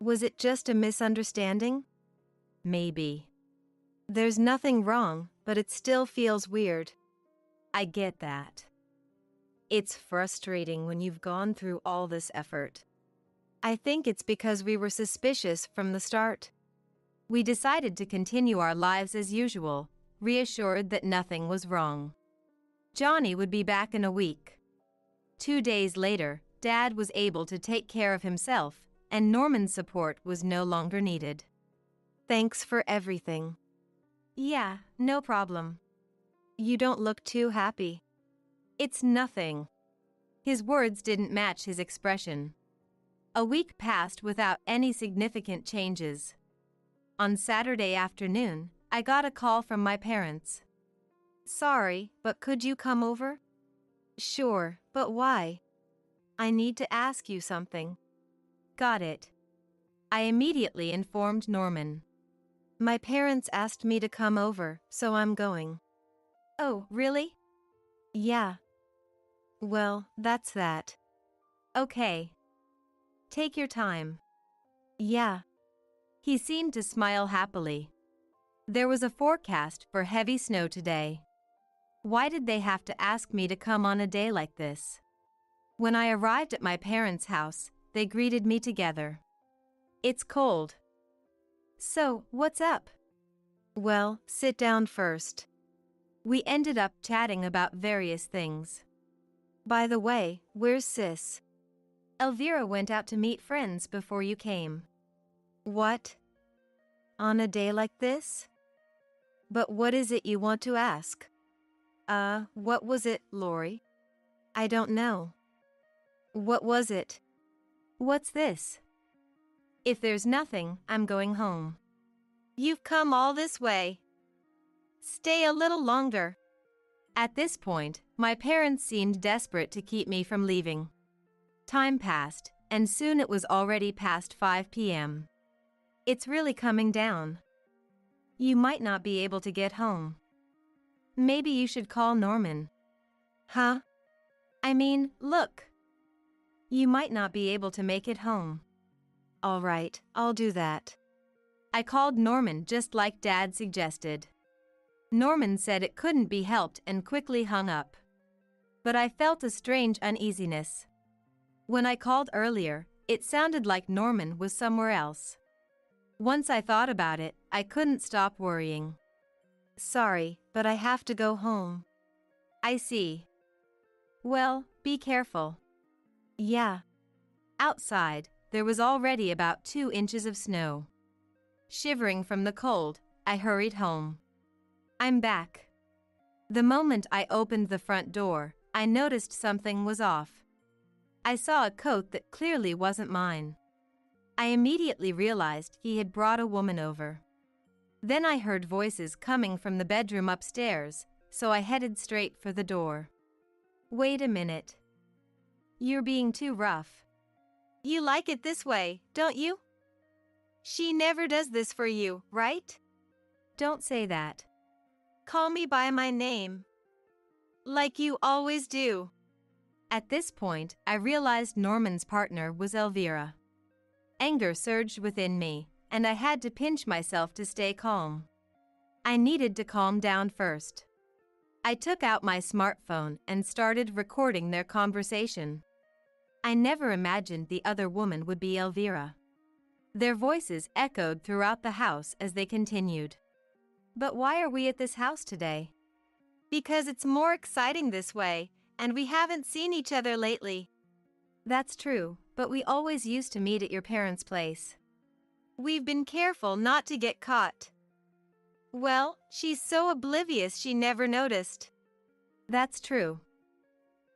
Was it just a misunderstanding? Maybe. There's nothing wrong, but it still feels weird. I get that. It's frustrating when you've gone through all this effort. I think it's because we were suspicious from the start. We decided to continue our lives as usual, reassured that nothing was wrong. Johnny would be back in a week. 2 days later, Dad was able to take care of himself, and Norman's support was no longer needed. Thanks for everything. Yeah, no problem. You don't look too happy. It's nothing. His words didn't match his expression. A week passed without any significant changes. On Saturday afternoon, I got a call from my parents. Sorry, but could you come over? Sure, but why? I need to ask you something. Got it. I immediately informed Norman. My parents asked me to come over, so I'm going. Oh, really? Yeah. Well, that's that. Okay. Take your time. Yeah. He seemed to smile happily. There was a forecast for heavy snow today. Why did they have to ask me to come on a day like this? When I arrived at my parents' house, they greeted me together. It's cold. So, what's up? Well, sit down first. We ended up chatting about various things. By the way, where's Sis? Elvira went out to meet friends before you came. What? On a day like this? But what is it you want to ask? What was it, Lori? I don't know. What was it? What's this? If there's nothing, I'm going home. You've come all this way. Stay a little longer. At this point, my parents seemed desperate to keep me from leaving. Time passed, and soon it was already past 5 p.m. It's really coming down. You might not be able to get home. Maybe you should call Norman. Huh? I mean, look. You might not be able to make it home. All right, I'll do that. I called Norman just like Dad suggested. Norman said it couldn't be helped and quickly hung up. But I felt a strange uneasiness. When I called earlier, it sounded like Norman was somewhere else. Once I thought about it, I couldn't stop worrying. Sorry, but I have to go home. I see. Well, be careful. Yeah. Outside, there was already about 2 inches of snow. Shivering from the cold, I hurried home. I'm back. The moment I opened the front door, I noticed something was off. I saw a coat that clearly wasn't mine. I immediately realized he had brought a woman over. Then I heard voices coming from the bedroom upstairs, so I headed straight for the door. Wait a minute. You're being too rough. You like it this way, don't you? She never does this for you, right? Don't say that. Call me by my name. Like you always do. At this point, I realized Norman's partner was Elvira. Anger surged within me, and I had to pinch myself to stay calm. I needed to calm down first. I took out my smartphone and started recording their conversation. I never imagined the other woman would be Elvira. Their voices echoed throughout the house as they continued. But why are we at this house today? Because it's more exciting this way, and we haven't seen each other lately. That's true, but we always used to meet at your parents' place. We've been careful not to get caught. Well, she's so oblivious she never noticed. That's true.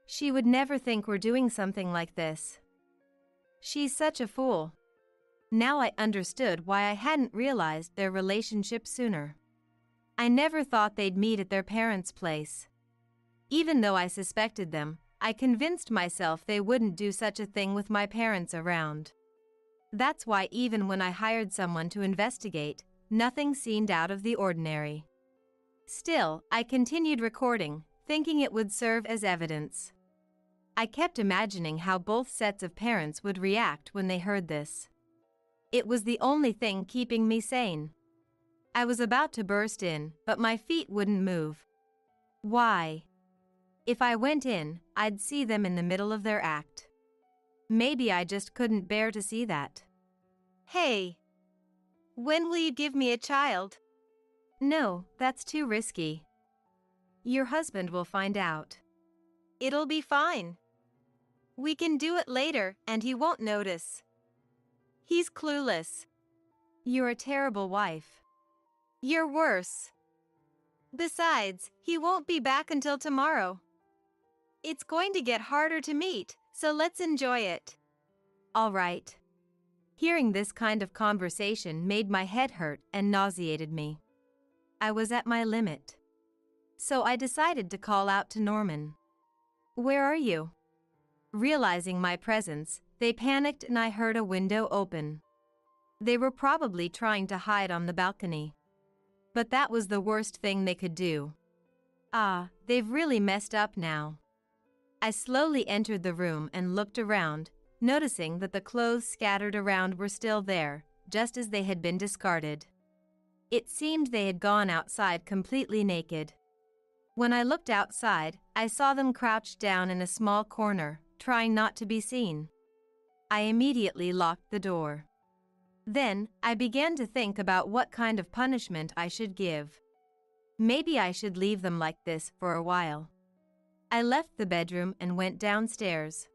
She would never think we're doing something like this. She's such a fool. Now I understood why I hadn't realized their relationship sooner. I never thought they'd meet at their parents' place. Even though I suspected them, I convinced myself they wouldn't do such a thing with my parents around. That's why even when I hired someone to investigate, nothing seemed out of the ordinary. Still, I continued recording, thinking it would serve as evidence. I kept imagining how both sets of parents would react when they heard this. It was the only thing keeping me sane. I was about to burst in, but my feet wouldn't move. Why? If I went in, I'd see them in the middle of their act. Maybe I just couldn't bear to see that. Hey! When will you give me a child? No, that's too risky. Your husband will find out. It'll be fine. We can do it later and he won't notice. He's clueless. You're a terrible wife. You're worse. Besides, he won't be back until tomorrow. It's going to get harder to meet, so let's enjoy it. All right. Hearing this kind of conversation made my head hurt and nauseated me. I was at my limit. So I decided to call out to Norman. Where are you? Realizing my presence, they panicked and I heard a window open. They were probably trying to hide on the balcony. But that was the worst thing they could do. They've really messed up now. I slowly entered the room and looked around, noticing that the clothes scattered around were still there, just as they had been discarded. It seemed they had gone outside completely naked. When I looked outside, I saw them crouched down in a small corner, trying not to be seen. I immediately locked the door. Then, I began to think about what kind of punishment I should give. Maybe I should leave them like this for a while. I left the bedroom and went downstairs.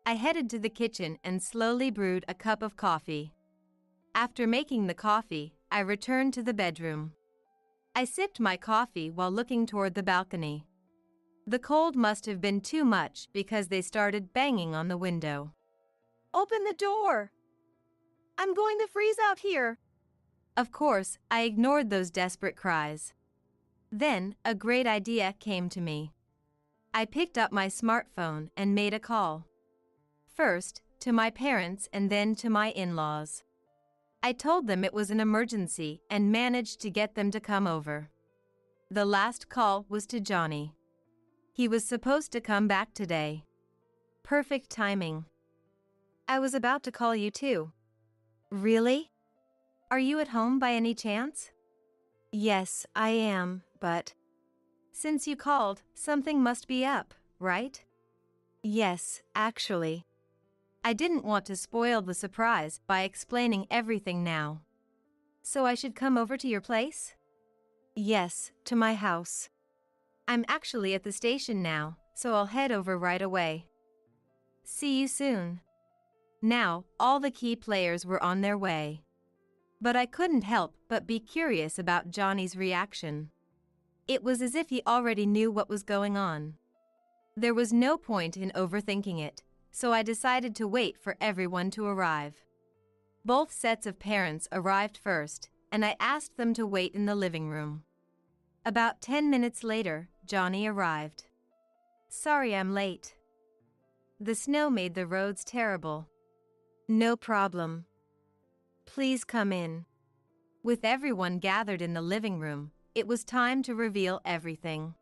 I headed to the kitchen and slowly brewed a cup of coffee. After making the coffee, I returned to the bedroom. I sipped my coffee while looking toward the balcony. The cold must have been too much because they started banging on the window. Open the door! I'm going to freeze out here! Of course, I ignored those desperate cries. Then, a great idea came to me. I picked up my smartphone and made a call. First, to my parents and then to my in-laws. I told them it was an emergency and managed to get them to come over. The last call was to Johnny. He was supposed to come back today. Perfect timing. I was about to call you too. Really? Are you at home by any chance? Yes, I am, but... Since you called, something must be up, right? Yes, actually. I didn't want to spoil the surprise by explaining everything now. So I should come over to your place? Yes, to my house. I'm actually at the station now, so I'll head over right away. See you soon. Now, all the key players were on their way. But I couldn't help but be curious about Johnny's reaction. It was as if he already knew what was going on. There was no point in overthinking it, so I decided to wait for everyone to arrive. Both sets of parents arrived first, and I asked them to wait in the living room. About 10 minutes later, Johnny arrived. Sorry I'm late. The snow made the roads terrible. No problem. Please come in. With everyone gathered in the living room, it was time to reveal everything.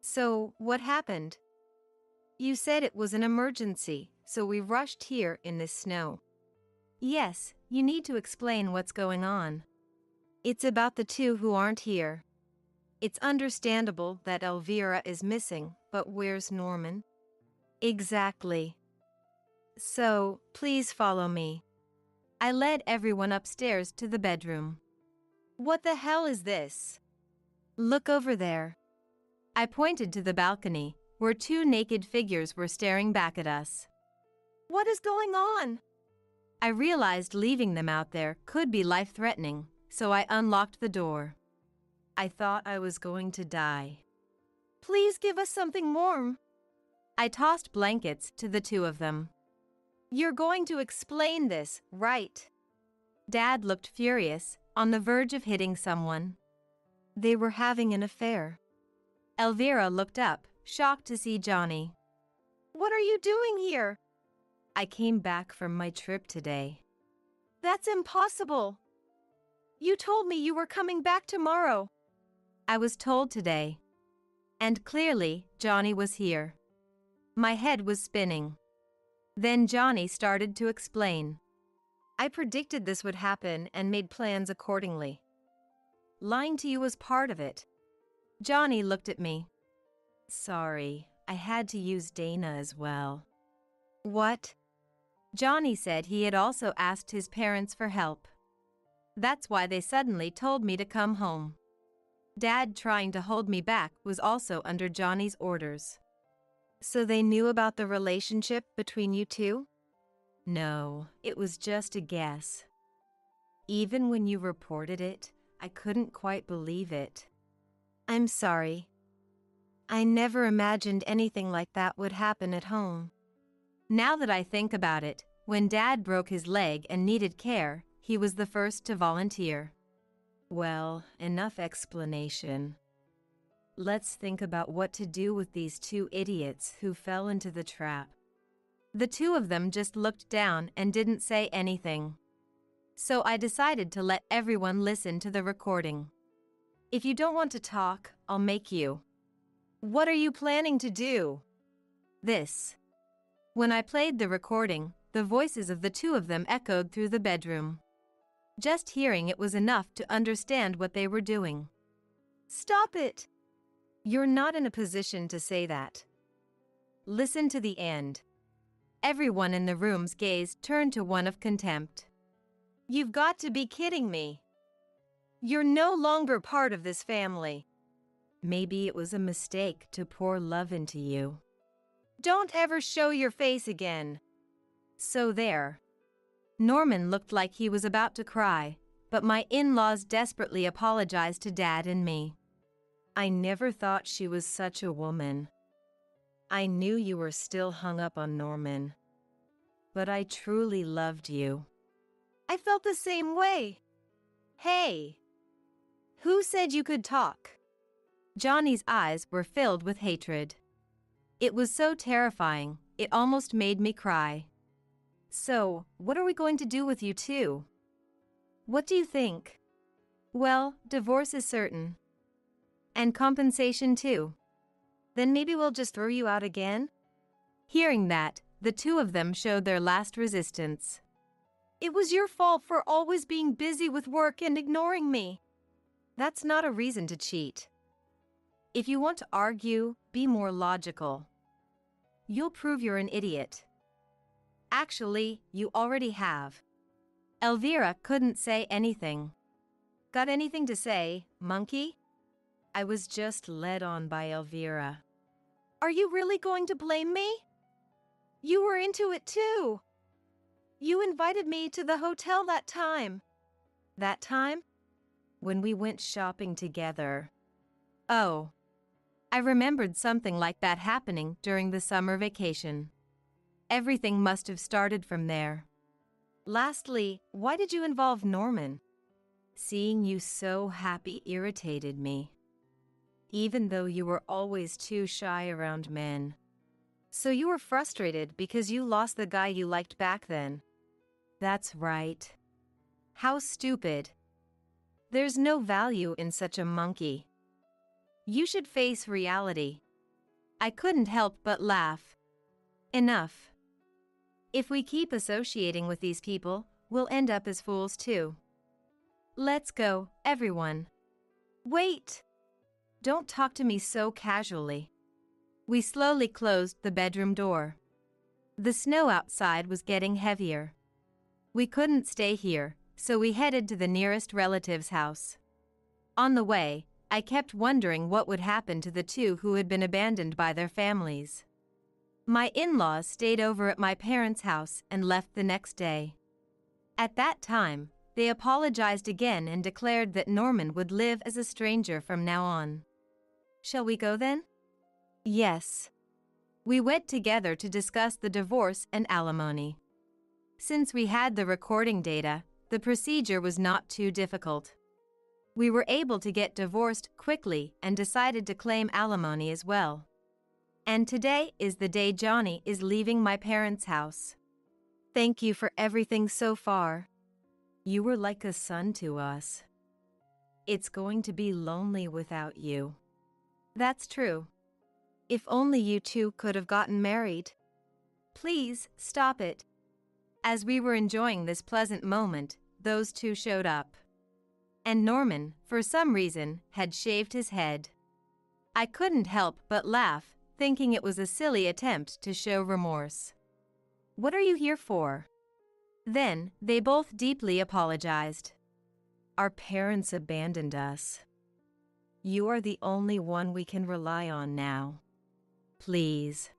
So, what happened? You said it was an emergency, so we rushed here in this snow. Yes, you need to explain what's going on. It's about the two who aren't here. It's understandable that Elvira is missing, but where's Norman? Exactly. So, please follow me. I led everyone upstairs to the bedroom. What the hell is this? Look over there. I pointed to the balcony, where two naked figures were staring back at us. What is going on? I realized leaving them out there could be life-threatening, so I unlocked the door. I thought I was going to die. Please give us something warm. I tossed blankets to the two of them. You're going to explain this, right? Dad looked furious, on the verge of hitting someone. They were having an affair. Elvira looked up, shocked to see Johnny. What are you doing here? I came back from my trip today. That's impossible. You told me you were coming back tomorrow. I was told today. And clearly, Johnny was here. My head was spinning. Then Johnny started to explain. I predicted this would happen and made plans accordingly. Lying to you was part of it. Johnny looked at me. Sorry, I had to use Dana as well. What? Johnny said he had also asked his parents for help. That's why they suddenly told me to come home. Dad trying to hold me back was also under Johnny's orders. So they knew about the relationship between you two? No, it was just a guess. Even when you reported it, I couldn't quite believe it. I'm sorry. I never imagined anything like that would happen at home. Now that I think about it, when Dad broke his leg and needed care, he was the first to volunteer. Well, enough explanation. Let's think about what to do with these two idiots who fell into the trap. The two of them just looked down and didn't say anything. So I decided to let everyone listen to the recording. If you don't want to talk, I'll make you. What are you planning to do? This. When I played the recording, the voices of the two of them echoed through the bedroom. Just hearing it was enough to understand what they were doing. Stop it! You're not in a position to say that. Listen to the end. Everyone in the room's gaze turned to one of contempt. You've got to be kidding me. You're no longer part of this family. Maybe it was a mistake to pour love into you. Don't ever show your face again. So there. Norman looked like he was about to cry, but my in-laws desperately apologized to Dad and me. I never thought she was such a woman. I knew you were still hung up on Norman. But I truly loved you. I felt the same way. Hey, who said you could talk? Johnny's eyes were filled with hatred. It was so terrifying, it almost made me cry. So, what are we going to do with you two? What do you think? Well, divorce is certain. And compensation too. Then maybe we'll just throw you out again? Hearing that, the two of them showed their last resistance. It was your fault for always being busy with work and ignoring me. That's not a reason to cheat. If you want to argue, be more logical. You'll prove you're an idiot. Actually, you already have. Elvira couldn't say anything. Got anything to say, monkey? I was just led on by Elvira. Are you really going to blame me? You were into it too. You invited me to the hotel that time. That time? When we went shopping together. Oh. I remembered something like that happening during the summer vacation. Everything must have started from there. Lastly, why did you involve Norman? Seeing you so happy irritated me. Even though you were always too shy around men. So you were frustrated because you lost the guy you liked back then. That's right. How stupid. There's no value in such a monkey. You should face reality. I couldn't help but laugh. Enough. If we keep associating with these people, we'll end up as fools too. Let's go, everyone. Wait! Don't talk to me so casually. We slowly closed the bedroom door. The snow outside was getting heavier. We couldn't stay here, so we headed to the nearest relative's house. On the way, I kept wondering what would happen to the two who had been abandoned by their families. My in-laws stayed over at my parents' house and left the next day. At that time, they apologized again and declared that Norman would live as a stranger from now on. Shall we go then? Yes. We went together to discuss the divorce and alimony. Since we had the recording data, the procedure was not too difficult. We were able to get divorced quickly and decided to claim alimony as well. And today is the day Johnny is leaving my parents' house. Thank you for everything so far. You were like a son to us. It's going to be lonely without you. That's true. If only you two could have gotten married. Please, stop it. As we were enjoying this pleasant moment, those two showed up. And Norman, for some reason, had shaved his head. I couldn't help but laugh, thinking it was a silly attempt to show remorse. What are you here for? Then, they both deeply apologized. Our parents abandoned us. You are the only one we can rely on now. Please.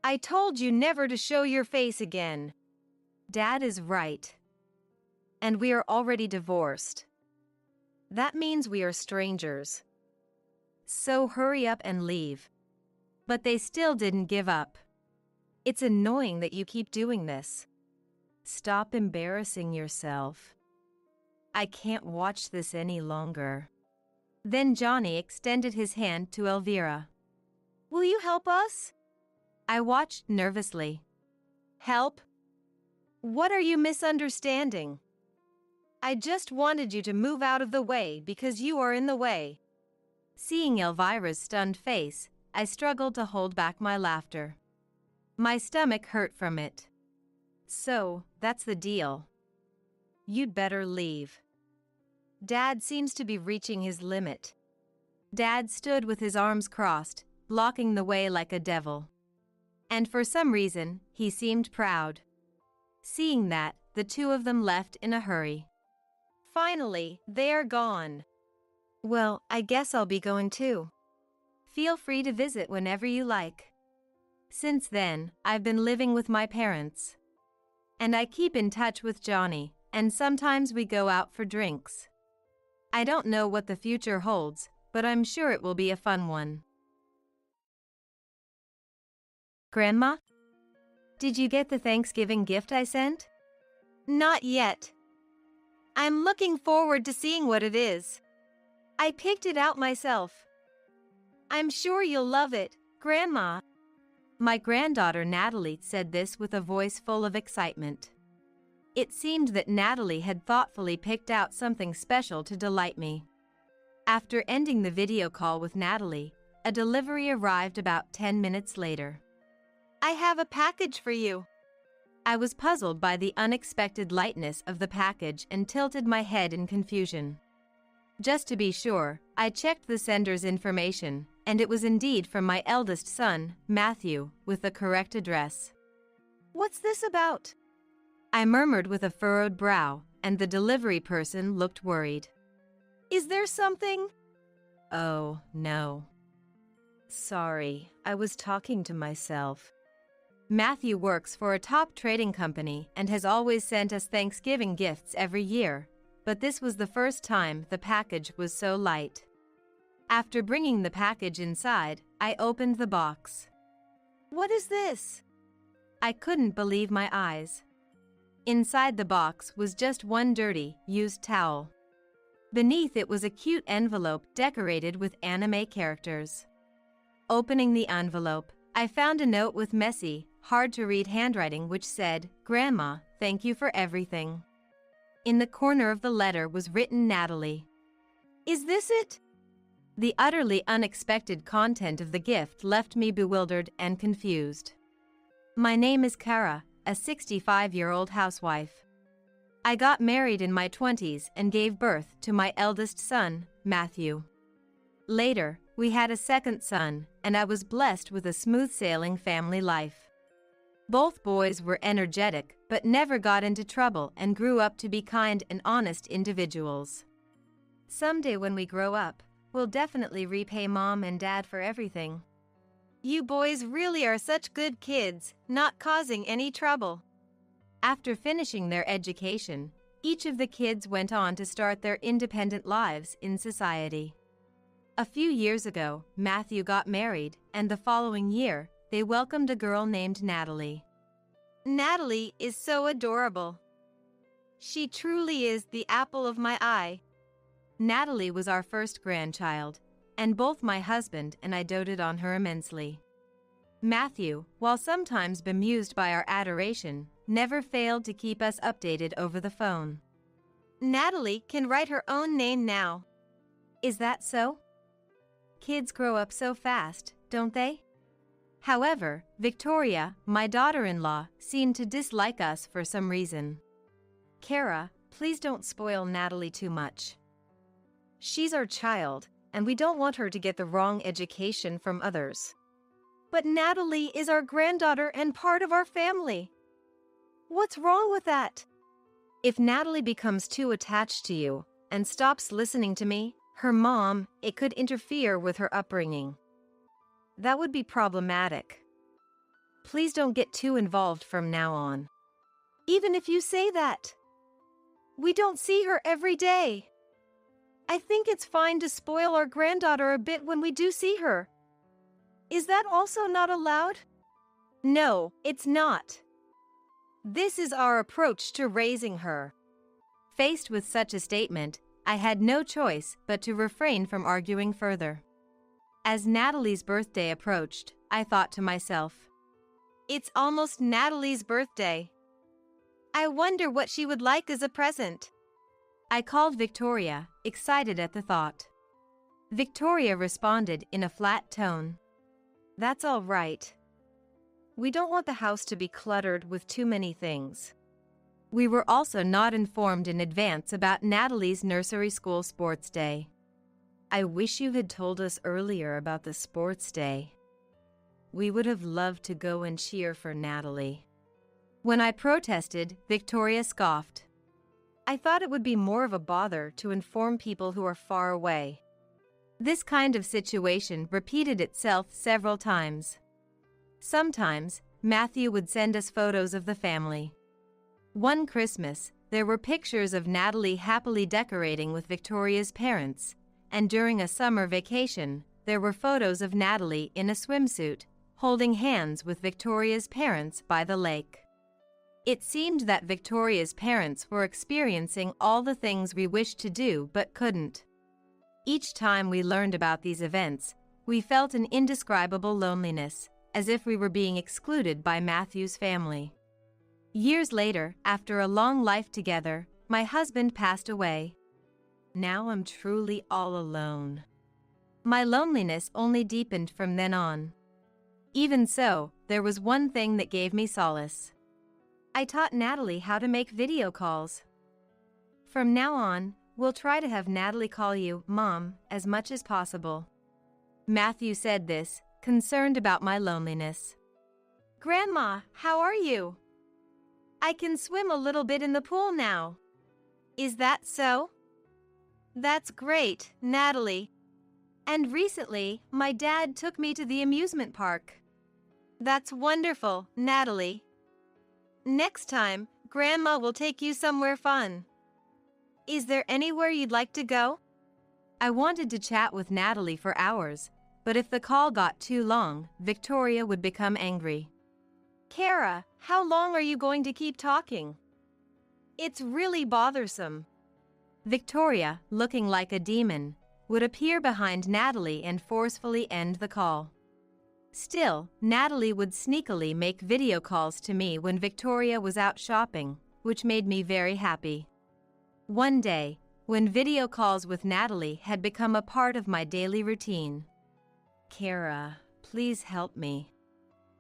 I told you never to show your face again. Dad is right. And we are already divorced. That means we are strangers. So hurry up and leave. But they still didn't give up. It's annoying that you keep doing this. Stop embarrassing yourself. I can't watch this any longer. Then Johnny extended his hand to Elvira. Will you help us? I watched nervously. Help? What are you misunderstanding? I just wanted you to move out of the way because you are in the way. Seeing Elvira's stunned face, I struggled to hold back my laughter. My stomach hurt from it. So, that's the deal. You'd better leave. Dad seems to be reaching his limit. Dad stood with his arms crossed, blocking the way like a devil. And for some reason, he seemed proud. Seeing that, the two of them left in a hurry. Finally, they're gone. Well, I guess I'll be going too. Feel free to visit whenever you like. Since then, I've been living with my parents. And I keep in touch with Johnny, and sometimes we go out for drinks. I don't know what the future holds, but I'm sure it will be a fun one. Grandma? Did you get the Thanksgiving gift I sent? Not yet. I'm looking forward to seeing what it is. I picked it out myself. I'm sure you'll love it, Grandma. My granddaughter Natalie said this with a voice full of excitement. It seemed that Natalie had thoughtfully picked out something special to delight me. After ending the video call with Natalie, a delivery arrived about 10 minutes later. I have a package for you. I was puzzled by the unexpected lightness of the package and tilted my head in confusion. Just to be sure, I checked the sender's information, and it was indeed from my eldest son, Matthew, with the correct address. What's this about? I murmured with a furrowed brow, and the delivery person looked worried. Is there something? Oh, no. Sorry, I was talking to myself. Matthew works for a top trading company and has always sent us Thanksgiving gifts every year, but this was the first time the package was so light. After bringing the package inside, I opened the box. What is this? I couldn't believe my eyes. Inside the box was just one dirty, used towel. Beneath it was a cute envelope decorated with anime characters. Opening the envelope, I found a note with messy, hard-to-read handwriting which said, "Grandma, thank you for everything." In the corner of the letter was written Natalie. Is this it? The utterly unexpected content of the gift left me bewildered and confused. My name is Kara, a 65-year-old housewife. I got married in my 20s and gave birth to my eldest son, Matthew. Later, we had a second son, and I was blessed with a smooth-sailing family life. Both boys were energetic but never got into trouble and grew up to be kind and honest individuals. Someday when we grow up, we'll definitely repay Mom and Dad for everything. You boys really are such good kids, not causing any trouble. After finishing their education, each of the kids went on to start their independent lives in society. A few years ago, Matthew got married, and the following year, they welcomed a girl named Natalie. Natalie is so adorable. She truly is the apple of my eye. Natalie was our first grandchild, and both my husband and I doted on her immensely. Matthew, while sometimes bemused by our adoration, never failed to keep us updated over the phone. Natalie can write her own name now. Is that so? Kids grow up so fast, don't they? However, Victoria, my daughter-in-law, seemed to dislike us for some reason. Kara, please don't spoil Natalie too much. She's our child, and we don't want her to get the wrong education from others. But Natalie is our granddaughter and part of our family. What's wrong with that? If Natalie becomes too attached to you and stops listening to me, her mom, it could interfere with her upbringing. That would be problematic. Please don't get too involved from now on. Even if you say that. We don't see her every day. I think it's fine to spoil our granddaughter a bit when we do see her. Is that also not allowed? No, it's not. This is our approach to raising her. Faced with such a statement, I had no choice but to refrain from arguing further. As Natalie's birthday approached, I thought to myself, it's almost Natalie's birthday. I wonder what she would like as a present. I called Victoria, excited at the thought. Victoria responded in a flat tone. That's all right. We don't want the house to be cluttered with too many things. We were also not informed in advance about Natalie's nursery school sports day. I wish you had told us earlier about the sports day. We would have loved to go and cheer for Natalie. When I protested, Victoria scoffed. I thought it would be more of a bother to inform people who are far away. This kind of situation repeated itself several times. Sometimes, Matthew would send us photos of the family. One Christmas, there were pictures of Natalie happily decorating with Victoria's parents, and during a summer vacation, there were photos of Natalie in a swimsuit, holding hands with Victoria's parents by the lake. It seemed that Victoria's parents were experiencing all the things we wished to do but couldn't. Each time we learned about these events, we felt an indescribable loneliness, as if we were being excluded by Matthew's family. Years later, after a long life together, my husband passed away. Now I'm truly all alone. My loneliness only deepened from then on. Even so, there was one thing that gave me solace. I taught Natalie how to make video calls. From now on, we'll try to have Natalie call you Mom as much as possible. Matthew said this, concerned about my loneliness. Grandma, how are you? I can swim a little bit in the pool now. Is that so? That's great, Natalie. And recently, my dad took me to the amusement park. That's wonderful, Natalie. Next time, Grandma will take you somewhere fun. Is there anywhere you'd like to go? I wanted to chat with Natalie for hours, but if the call got too long, Victoria would become angry. Kara, how long are you going to keep talking? It's really bothersome. Victoria, looking like a demon, would appear behind Natalie and forcefully end the call. Still, Natalie would sneakily make video calls to me when Victoria was out shopping, which made me very happy. One day, when video calls with Natalie had become a part of my daily routine. Kara, please help me.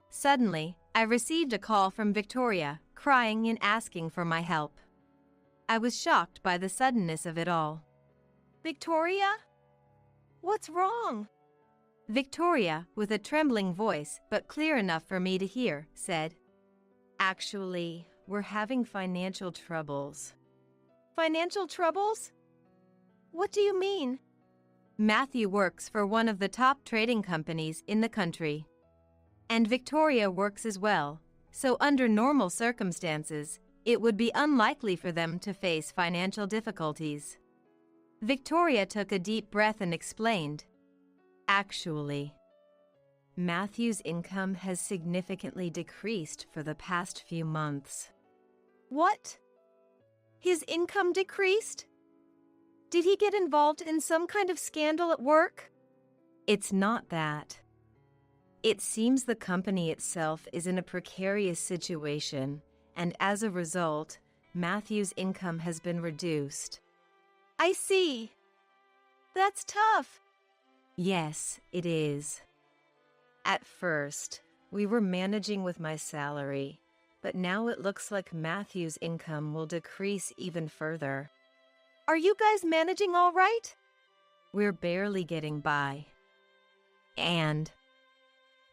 Suddenly, I received a call from Victoria, crying and asking for my help. I was shocked by the suddenness of it all. Victoria? What's wrong? Victoria, with a trembling voice but clear enough for me to hear, said, Actually, we're having financial troubles. Financial troubles? What do you mean? Matthew works for one of the top trading companies in the country. And Victoria works as well, so under normal circumstances, it would be unlikely for them to face financial difficulties. Victoria took a deep breath and explained, Actually, Matthew's income has significantly decreased for the past few months. What? His income decreased? Did he get involved in some kind of scandal at work? It's not that. It seems the company itself is in a precarious situation, and as a result, Matthew's income has been reduced. I see. That's tough. Yes, it is. At first, we were managing with my salary, but now it looks like Matthew's income will decrease even further. Are you guys managing all right? We're barely getting by. And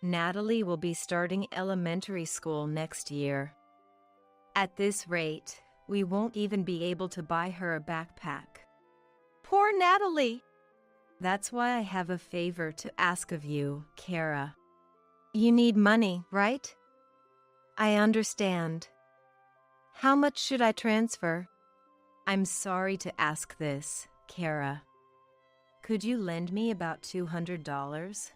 Natalie will be starting elementary school next year. At this rate, we won't even be able to buy her a backpack. Poor Natalie. That's why I have a favor to ask of you, Kara. You need money, right? I understand. How much should I transfer? I'm sorry to ask this, Kara. Could you lend me about $200?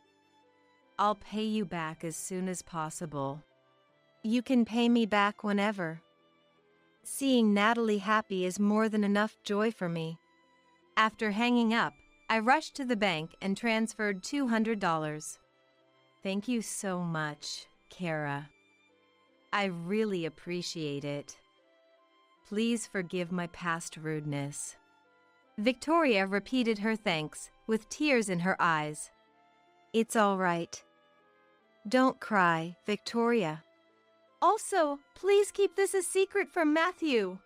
I'll pay you back as soon as possible. You can pay me back whenever. Seeing Natalie happy is more than enough joy for me. After hanging up, I rushed to the bank and transferred $200. Thank you so much, Kara. I really appreciate it. Please forgive my past rudeness. Victoria repeated her thanks with tears in her eyes. It's all right. Don't cry, Victoria. Also, please keep this a secret from Matthew.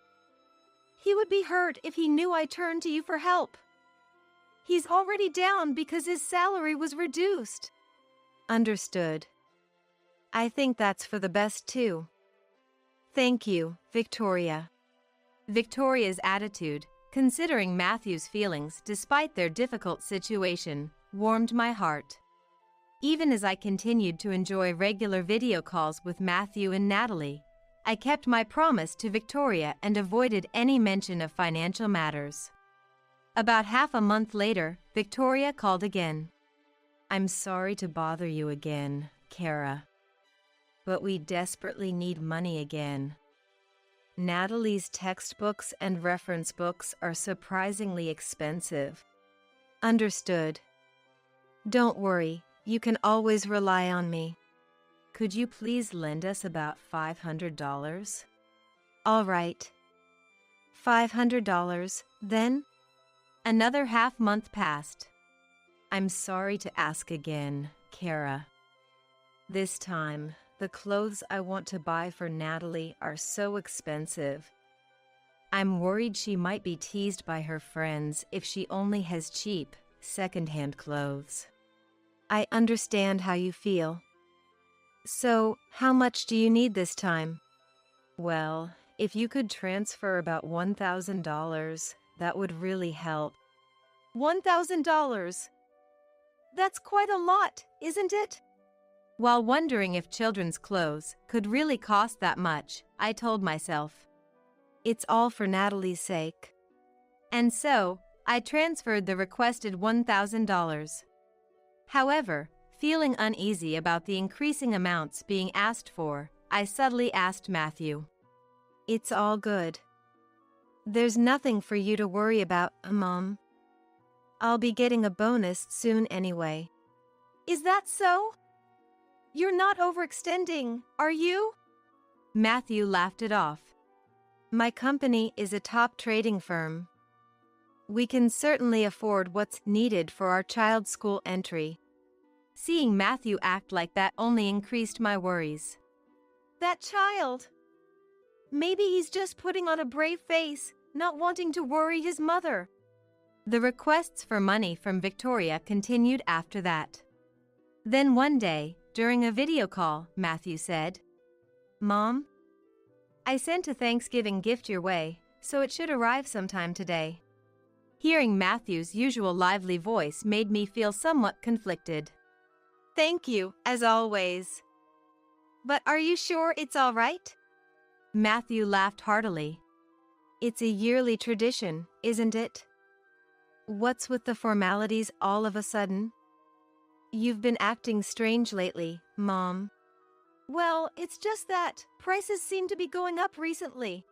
He would be hurt if he knew I turned to you for help. He's already down because his salary was reduced. Understood. I think that's for the best too. Thank you, Victoria. Victoria's attitude, considering Matthew's feelings despite their difficult situation, warmed my heart. Even as I continued to enjoy regular video calls with Matthew and Natalie, I kept my promise to Victoria and avoided any mention of financial matters. About half a month later, Victoria called again. "I'm sorry to bother you again, Kara, but we desperately need money again. Natalie's textbooks and reference books are surprisingly expensive." Understood. Don't worry, you can always rely on me. Could you please lend us about $500? All right. $500, then? Another half-month passed. "I'm sorry to ask again, Kara. This time, the clothes I want to buy for Natalie are so expensive. I'm worried she might be teased by her friends if she only has cheap, second-hand clothes." I understand how you feel. So, how much do you need this time? Well, if you could transfer about $1,000, that would really help. $1,000? That's quite a lot, isn't it? While wondering if children's clothes could really cost that much, I told myself, it's all for Natalie's sake. And so, I transferred the requested $1,000. However, feeling uneasy about the increasing amounts being asked for, I subtly asked Matthew, "It's all good. There's nothing for you to worry about, Mom. I'll be getting a bonus soon anyway." Is that so? You're not overextending, are you? Matthew laughed it off. My company is a top trading firm. We can certainly afford what's needed for our child's school entry. Seeing Matthew act like that only increased my worries. That child! Maybe he's just putting on a brave face, not wanting to worry his mother. The requests for money from Victoria continued after that. Then one day, during a video call, Matthew said, "Mom, I sent a Thanksgiving gift your way, so it should arrive sometime today." Hearing Matthew's usual lively voice made me feel somewhat conflicted. Thank you, as always. But are you sure it's all right? Matthew laughed heartily. It's a yearly tradition, isn't it? What's with the formalities all of a sudden? You've been acting strange lately, Mom. Well, it's just that prices seem to be going up recently.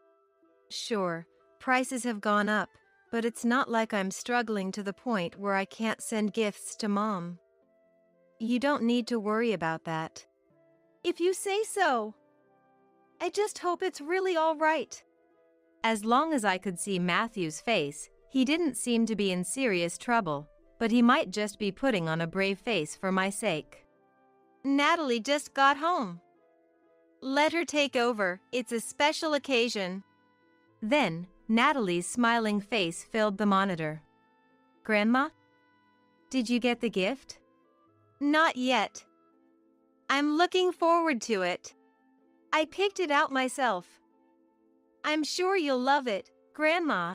Sure, prices have gone up, but it's not like I'm struggling to the point where I can't send gifts to Mom. You don't need to worry about that. If you say so. I just hope it's really all right. As long as I could see Matthew's face, he didn't seem to be in serious trouble, but he might just be putting on a brave face for my sake. Natalie just got home. Let her take over, it's a special occasion. Then, Natalie's smiling face filled the monitor. "Grandma? Did you get the gift?" Not yet. I'm looking forward to it. I picked it out myself. I'm sure you'll love it, Grandma.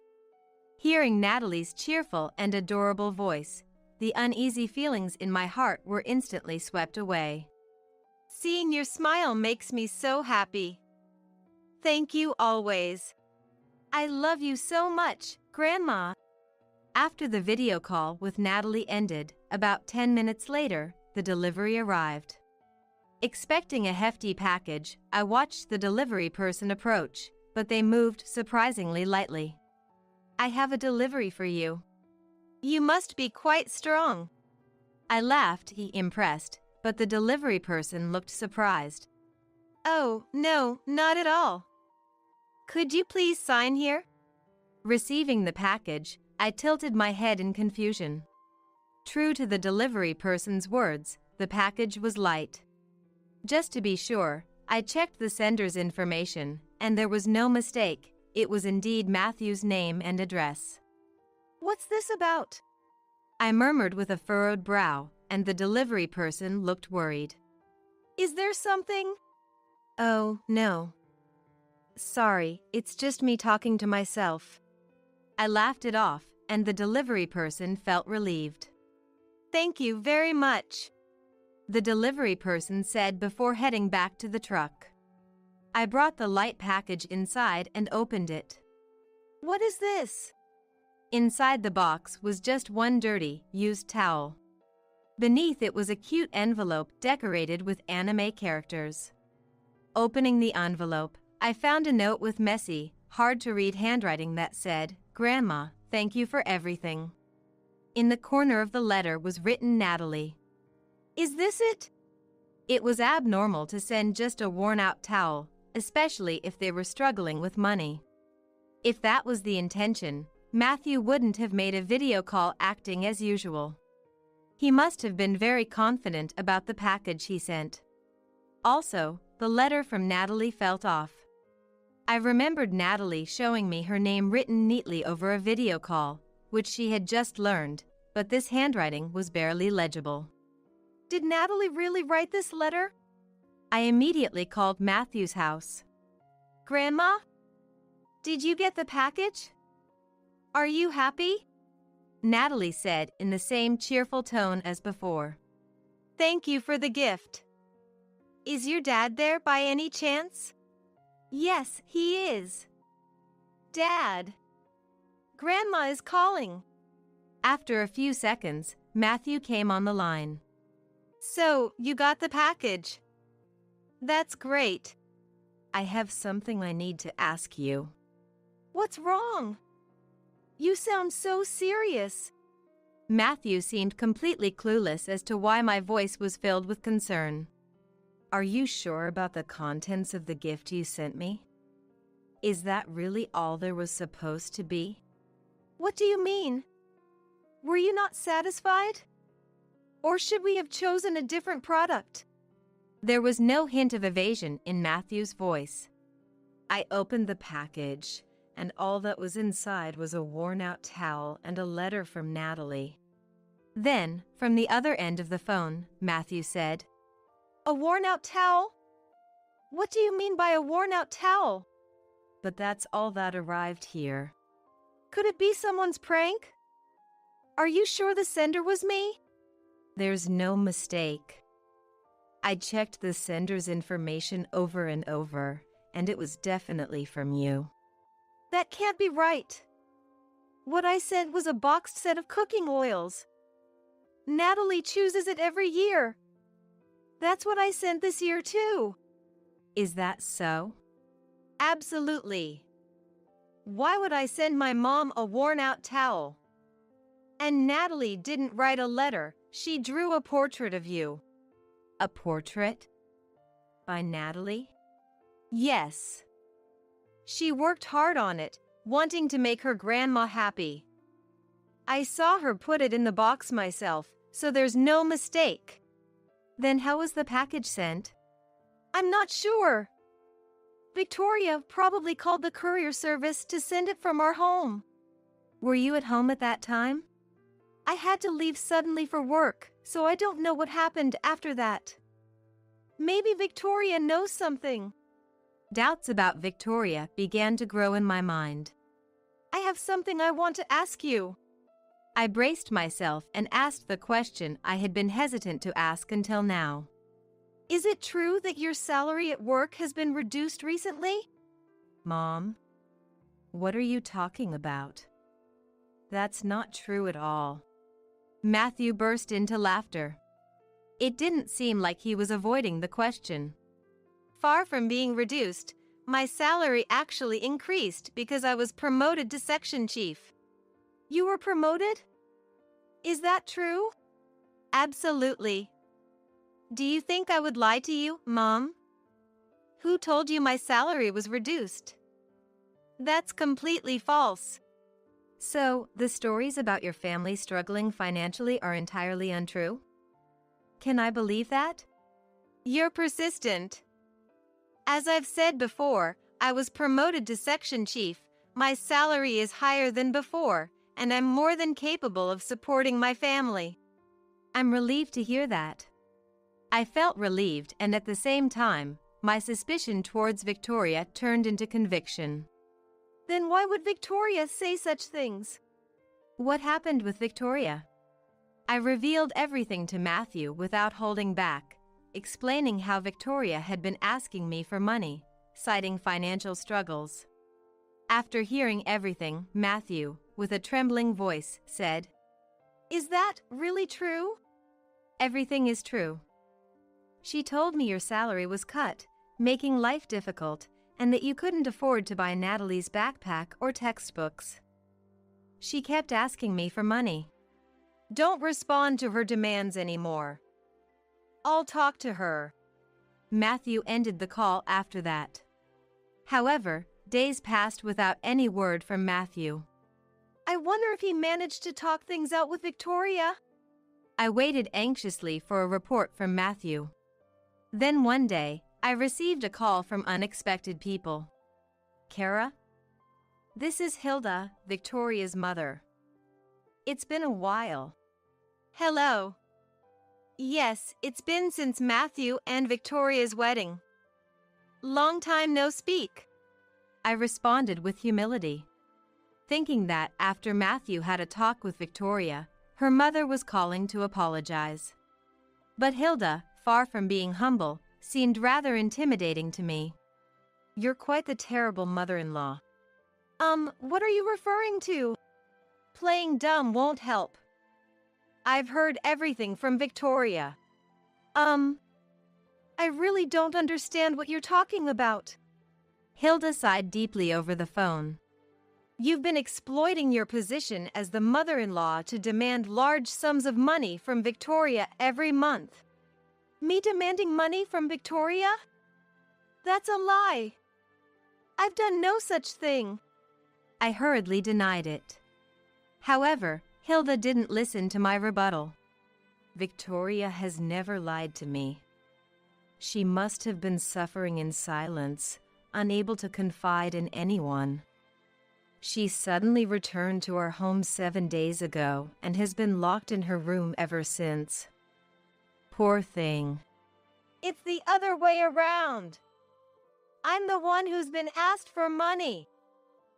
Hearing Natalie's cheerful and adorable voice, the uneasy feelings in my heart were instantly swept away. Seeing your smile makes me so happy. Thank you always. I love you so much, Grandma. After the video call with Natalie ended, about 10 minutes later, the delivery arrived. Expecting a hefty package, I watched the delivery person approach, but they moved surprisingly lightly. "I have a delivery for you." You must be quite strong. I laughed, impressed, but the delivery person looked surprised. Oh, no, not at all. Could you please sign here? Receiving the package, I tilted my head in confusion. True to the delivery person's words, the package was light. Just to be sure, I checked the sender's information, and there was no mistake. It was indeed Matthew's name and address. What's this about? I murmured with a furrowed brow, and the delivery person looked worried. Is there something? Oh, no. Sorry, it's just me talking to myself. I laughed it off, and the delivery person felt relieved. Thank you very much, the delivery person said before heading back to the truck. I brought the light package inside and opened it. What is this? Inside the box was just one dirty, used towel. Beneath it was a cute envelope decorated with anime characters. Opening the envelope, I found a note with messy, hard-to-read handwriting that said, "Grandma, thank you for everything." In the corner of the letter was written Natalie. Is this it? It was abnormal to send just a worn-out towel, especially if they were struggling with money. If that was the intention, Matthew wouldn't have made a video call acting as usual. He must have been very confident about the package he sent. Also, the letter from Natalie felt off. I remembered Natalie showing me her name written neatly over a video call, which she had just learned, but this handwriting was barely legible. Did Natalie really write this letter? I immediately called Matthew's house. Grandma? Did you get the package? Are you happy? Natalie said in the same cheerful tone as before. Thank you for the gift. Is your dad there by any chance? Yes, he is. Dad. Grandma is calling. After a few seconds, Matthew came on the line. So, you got the package. That's great. I have something I need to ask you. What's wrong? You sound so serious. Matthew seemed completely clueless as to why my voice was filled with concern. Are you sure about the contents of the gift you sent me? Is that really all there was supposed to be? What do you mean? Were you not satisfied? Or should we have chosen a different product? There was no hint of evasion in Matthew's voice. I opened the package, and all that was inside was a worn-out towel and a letter from Natalie. Then, from the other end of the phone, Matthew said, A worn-out towel? What do you mean by a worn-out towel? But that's all that arrived here. Could it be someone's prank? Are you sure the sender was me? There's no mistake. I checked the sender's information over and over, and it was definitely from you. That can't be right. What I sent was a boxed set of cooking oils. Natalie chooses it every year. That's what I sent this year too. Is that so? Absolutely. Why would I send my mom a worn-out towel? And Natalie didn't write a letter, she drew a portrait of you. A portrait? By Natalie? Yes. She worked hard on it, wanting to make her grandma happy. I saw her put it in the box myself, so there's no mistake. Then how was the package sent? I'm not sure. Victoria probably called the courier service to send it from our home. Were you at home at that time? I had to leave suddenly for work, so I don't know what happened after that. Maybe Victoria knows something. Doubts about Victoria began to grow in my mind. I have something I want to ask you. I braced myself and asked the question I had been hesitant to ask until now. Is it true that your salary at work has been reduced recently? Mom, what are you talking about? That's not true at all. Matthew burst into laughter. It didn't seem like he was avoiding the question. Far from being reduced, my salary actually increased because I was promoted to section chief. You were promoted? Is that true? Absolutely. Do you think I would lie to you, Mom? Who told you my salary was reduced? That's completely false. So, the stories about your family struggling financially are entirely untrue? Can I believe that? You're persistent. As I've said before, I was promoted to section chief, my salary is higher than before, and I'm more than capable of supporting my family. I'm relieved to hear that. I felt relieved, and at the same time, my suspicion towards Victoria turned into conviction. Then why would Victoria say such things? What happened with Victoria? I revealed everything to Matthew without holding back, explaining how Victoria had been asking me for money, citing financial struggles. After hearing everything, Matthew, with a trembling voice, said, "Is that really true?" "Everything is true. She told me your salary was cut, making life difficult, and that you couldn't afford to buy Natalie's backpack or textbooks. She kept asking me for money." "Don't respond to her demands anymore. I'll talk to her." Matthew ended the call after that. However, days passed without any word from Matthew. I wonder if he managed to talk things out with Victoria. I waited anxiously for a report from Matthew. Then one day, I received a call from unexpected people. "Kara? This is Hilda, Victoria's mother. It's been a while." "Hello. Yes, it's been since Matthew and Victoria's wedding. Long time no speak." I responded with humility, thinking that after Matthew had a talk with Victoria, her mother was calling to apologize. But Hilda, far from being humble, seemed rather intimidating to me. "You're quite the terrible mother-in-law." What are you referring to?" "Playing dumb won't help. I've heard everything from Victoria." I really don't understand what you're talking about." Hilda sighed deeply over the phone. "You've been exploiting your position as the mother-in-law to demand large sums of money from Victoria every month." "Me demanding money from Victoria? That's a lie. I've done no such thing." I hurriedly denied it. However, Hilda didn't listen to my rebuttal. "Victoria has never lied to me. She must have been suffering in silence, unable to confide in anyone. She suddenly returned to our home 7 days ago and has been locked in her room ever since. Poor thing." "It's the other way around. I'm the one who's been asked for money."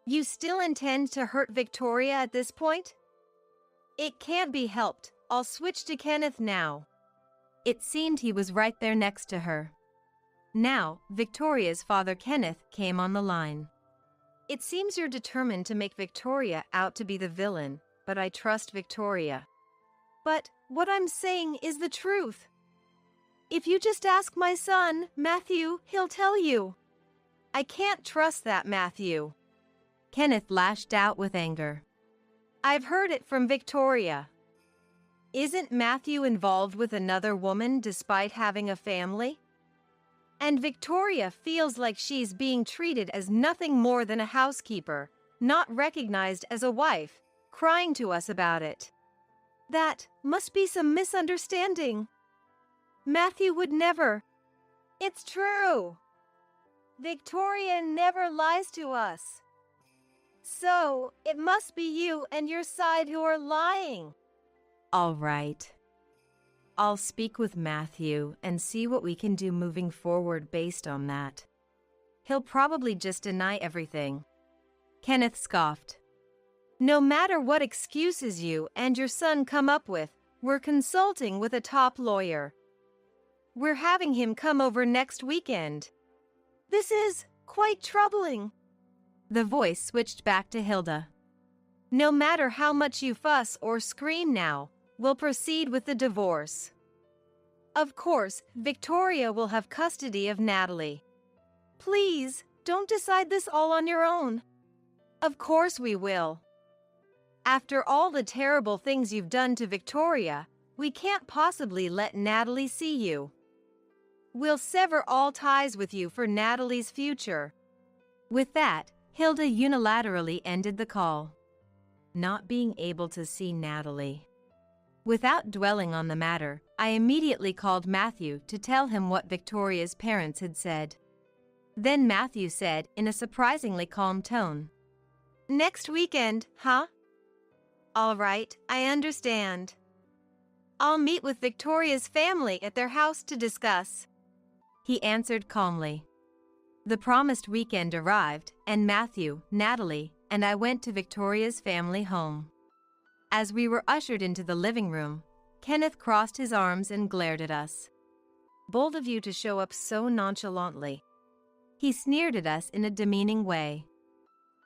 "You still intend to hurt Victoria at this point?" "It can't be helped. I'll switch to Kenneth now." It seemed he was right there next to her. Now, Victoria's father Kenneth came on the line. "It seems you're determined to make Victoria out to be the villain, but I trust Victoria." "But what I'm saying is the truth. If you just ask my son, Matthew, he'll tell you." "I can't trust that, Matthew." Kenneth lashed out with anger. "I've heard it from Victoria. Isn't Matthew involved with another woman despite having a family? And Victoria feels like she's being treated as nothing more than a housekeeper, not recognized as a wife, crying to us about it. That must be some misunderstanding. Matthew would never." "It's true. Victoria never lies to us. So, it must be you and your side who are lying." All right. I'll speak with Matthew and see what we can do moving forward based on that. He'll probably just deny everything." Kenneth scoffed. "No matter what excuses you and your son come up with, we're consulting with a top lawyer. We're having him come over next weekend. This is quite troubling." The voice switched back to Hilda. "No matter how much you fuss or scream now, we'll proceed with the divorce. Of course, Victoria will have custody of Natalie. Please, don't decide this all on your own." "Of course we will. After all the terrible things you've done to Victoria, we can't possibly let Natalie see you. We'll sever all ties with you for Natalie's future." With that, Hilda unilaterally ended the call. Not being able to see Natalie. Without dwelling on the matter, I immediately called Matthew to tell him what Victoria's parents had said. Then Matthew said in a surprisingly calm tone, "Next weekend, huh? All right, I understand. I'll meet with Victoria's family at their house to discuss." He answered calmly. The promised weekend arrived, and Matthew, Natalie, and I went to Victoria's family home. As we were ushered into the living room, Kenneth crossed his arms and glared at us. Bold of you to show up so nonchalantly. He sneered at us in a demeaning way.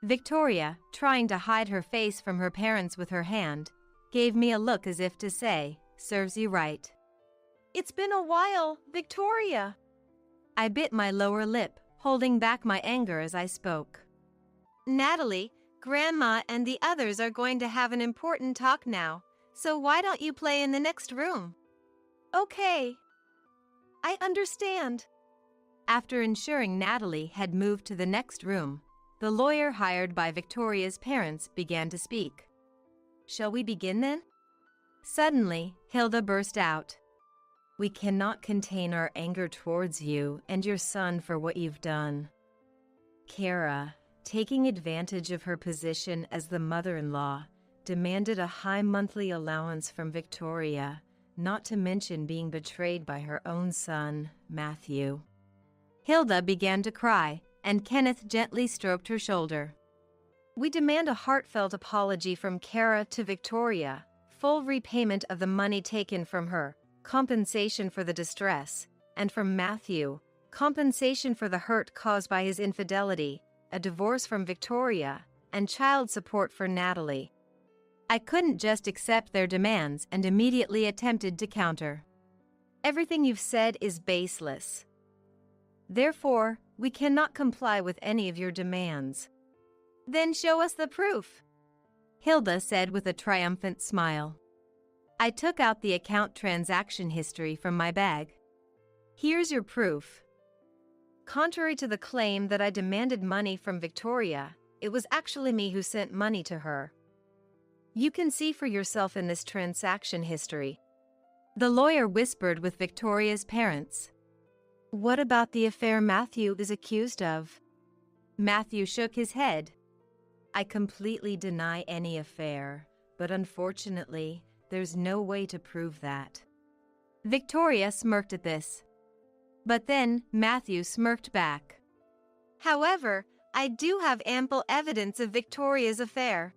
Victoria, trying to hide her face from her parents with her hand, gave me a look as if to say, "Serves you right." It's been a while, Victoria. I bit my lower lip, holding back my anger as I spoke. Natalie, Grandma and the others are going to have an important talk now, so why don't you play in the next room? Okay. I understand. After ensuring Natalie had moved to the next room, the lawyer hired by Victoria's parents began to speak. "Shall we begin then?" Suddenly, Hilda burst out. "We cannot contain our anger towards you and your son for what you've done. Kara, taking advantage of her position as the mother-in-law, demanded a high monthly allowance from Victoria, not to mention being betrayed by her own son, Matthew." Hilda began to cry, and Kenneth gently stroked her shoulder. "We demand a heartfelt apology from Kara to Victoria, full repayment of the money taken from her, compensation for the distress, and from Matthew, compensation for the hurt caused by his infidelity, a divorce from Victoria, and child support for Natalie." I couldn't just accept their demands and immediately attempted to counter. "Everything you've said is baseless. Therefore, we cannot comply with any of your demands." "Then show us the proof," Hilda said with a triumphant smile. I took out the account transaction history from my bag. "Here's your proof." Contrary to the claim that I demanded money from Victoria, it was actually me who sent money to her. You can see for yourself in this transaction history. The lawyer whispered with Victoria's parents. "What about the affair Matthew is accused of?" Matthew shook his head. "I completely deny any affair, but unfortunately, there's no way to prove that." Victoria smirked at this. But then Matthew smirked back. "However, I do have ample evidence of Victoria's affair."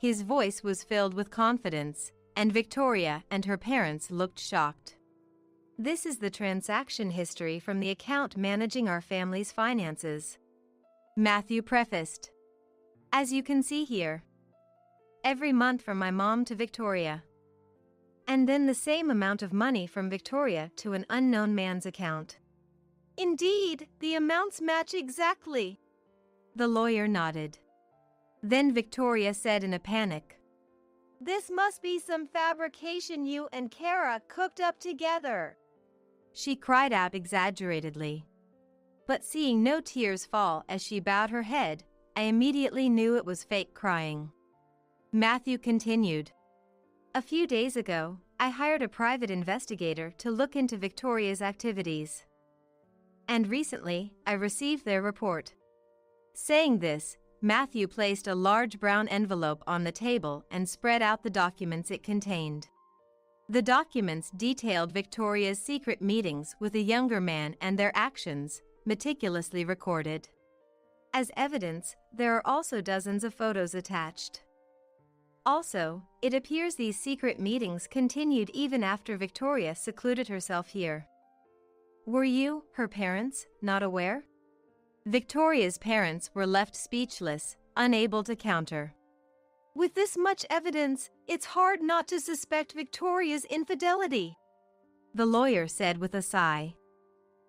His voice was filled with confidence, and Victoria and her parents looked shocked. "This is the transaction history from the account managing our family's finances," Matthew prefaced. "As you can see here. Every month from my mom to Victoria. And then the same amount of money from Victoria to an unknown man's account." "Indeed, the amounts match exactly." The lawyer nodded. Then Victoria said in a panic, "This must be some fabrication you and Kara cooked up together." She cried out exaggeratedly. But seeing no tears fall as she bowed her head, I immediately knew it was fake crying. Matthew continued. "A few days ago, I hired a private investigator to look into Victoria's activities. And recently, I received their report." Saying this, Matthew placed a large brown envelope on the table and spread out the documents it contained. The documents detailed Victoria's secret meetings with a younger man and their actions, meticulously recorded. As evidence, there are also dozens of photos attached. Also, it appears these secret meetings continued even after Victoria secluded herself here. Were you, her parents, not aware? Victoria's parents were left speechless, unable to counter. "With this much evidence, it's hard not to suspect Victoria's infidelity," the lawyer said with a sigh.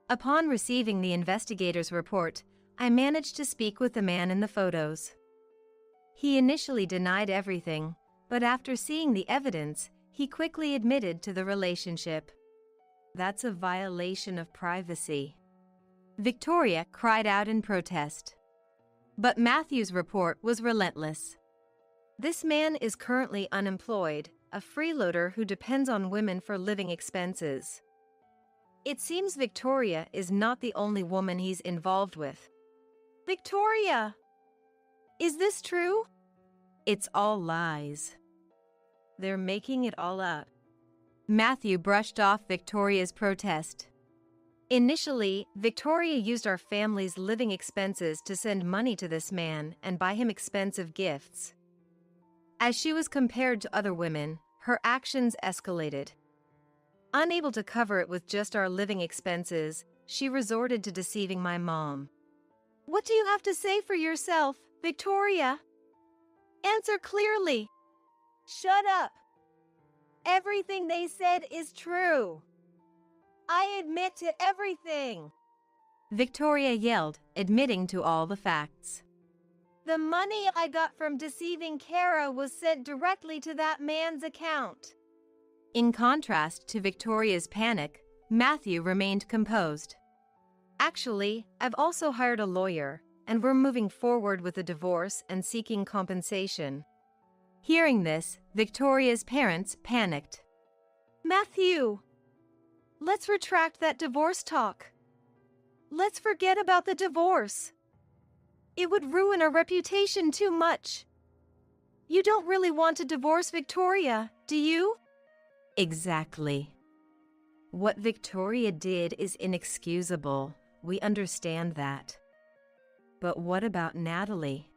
Upon receiving the investigator's report, I managed to speak with the man in the photos. He initially denied everything, but after seeing the evidence, he quickly admitted to the relationship. "That's a violation of privacy," Victoria cried out in protest. But Matthew's report was relentless. "This man is currently unemployed, a freeloader who depends on women for living expenses. It seems Victoria is not the only woman he's involved with." "Victoria! Is this true?" "It's all lies. They're making it all up." Matthew brushed off Victoria's protest. "Initially, Victoria used our family's living expenses to send money to this man and buy him expensive gifts. As she was compared to other women, her actions escalated. Unable to cover it with just our living expenses, she resorted to deceiving my mom. What do you have to say for yourself, Victoria? Answer clearly. Shut up. Everything they said is true. I admit to everything. Victoria yelled, admitting to all the facts. The money I got from deceiving Kara was sent directly to that man's account. In contrast to Victoria's panic, Matthew remained composed. Actually, I've also hired a lawyer, and we're moving forward with a divorce and seeking compensation. Hearing this, Victoria's parents panicked. Matthew, let's retract that divorce talk. Let's forget about the divorce. It would ruin our reputation too much. You don't really want to divorce Victoria, do you? Exactly. What Victoria did is inexcusable. We understand that. But what about Natalie?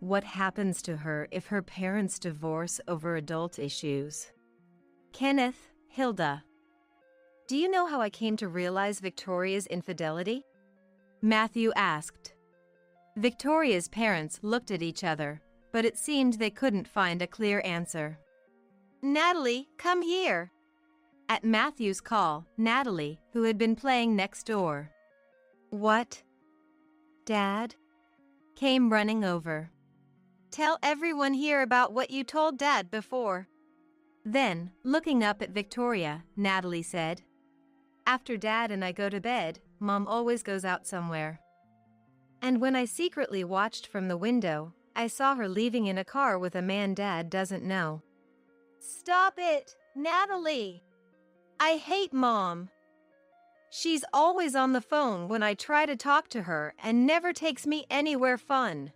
What happens to her if her parents divorce over adult issues? Kenneth, Hilda, do you know how I came to realize Victoria's infidelity? Matthew asked. Victoria's parents looked at each other, but it seemed they couldn't find a clear answer. Natalie, come here. At Matthew's call, Natalie, who had been playing next door. What? Dad? Came running over. Tell everyone here about what you told Dad before. Then, looking up at Victoria, Natalie said, After Dad and I go to bed, Mom always goes out somewhere. And when I secretly watched from the window, I saw her leaving in a car with a man Dad doesn't know. Stop it, Natalie! I hate Mom. She's always on the phone when I try to talk to her and never takes me anywhere fun.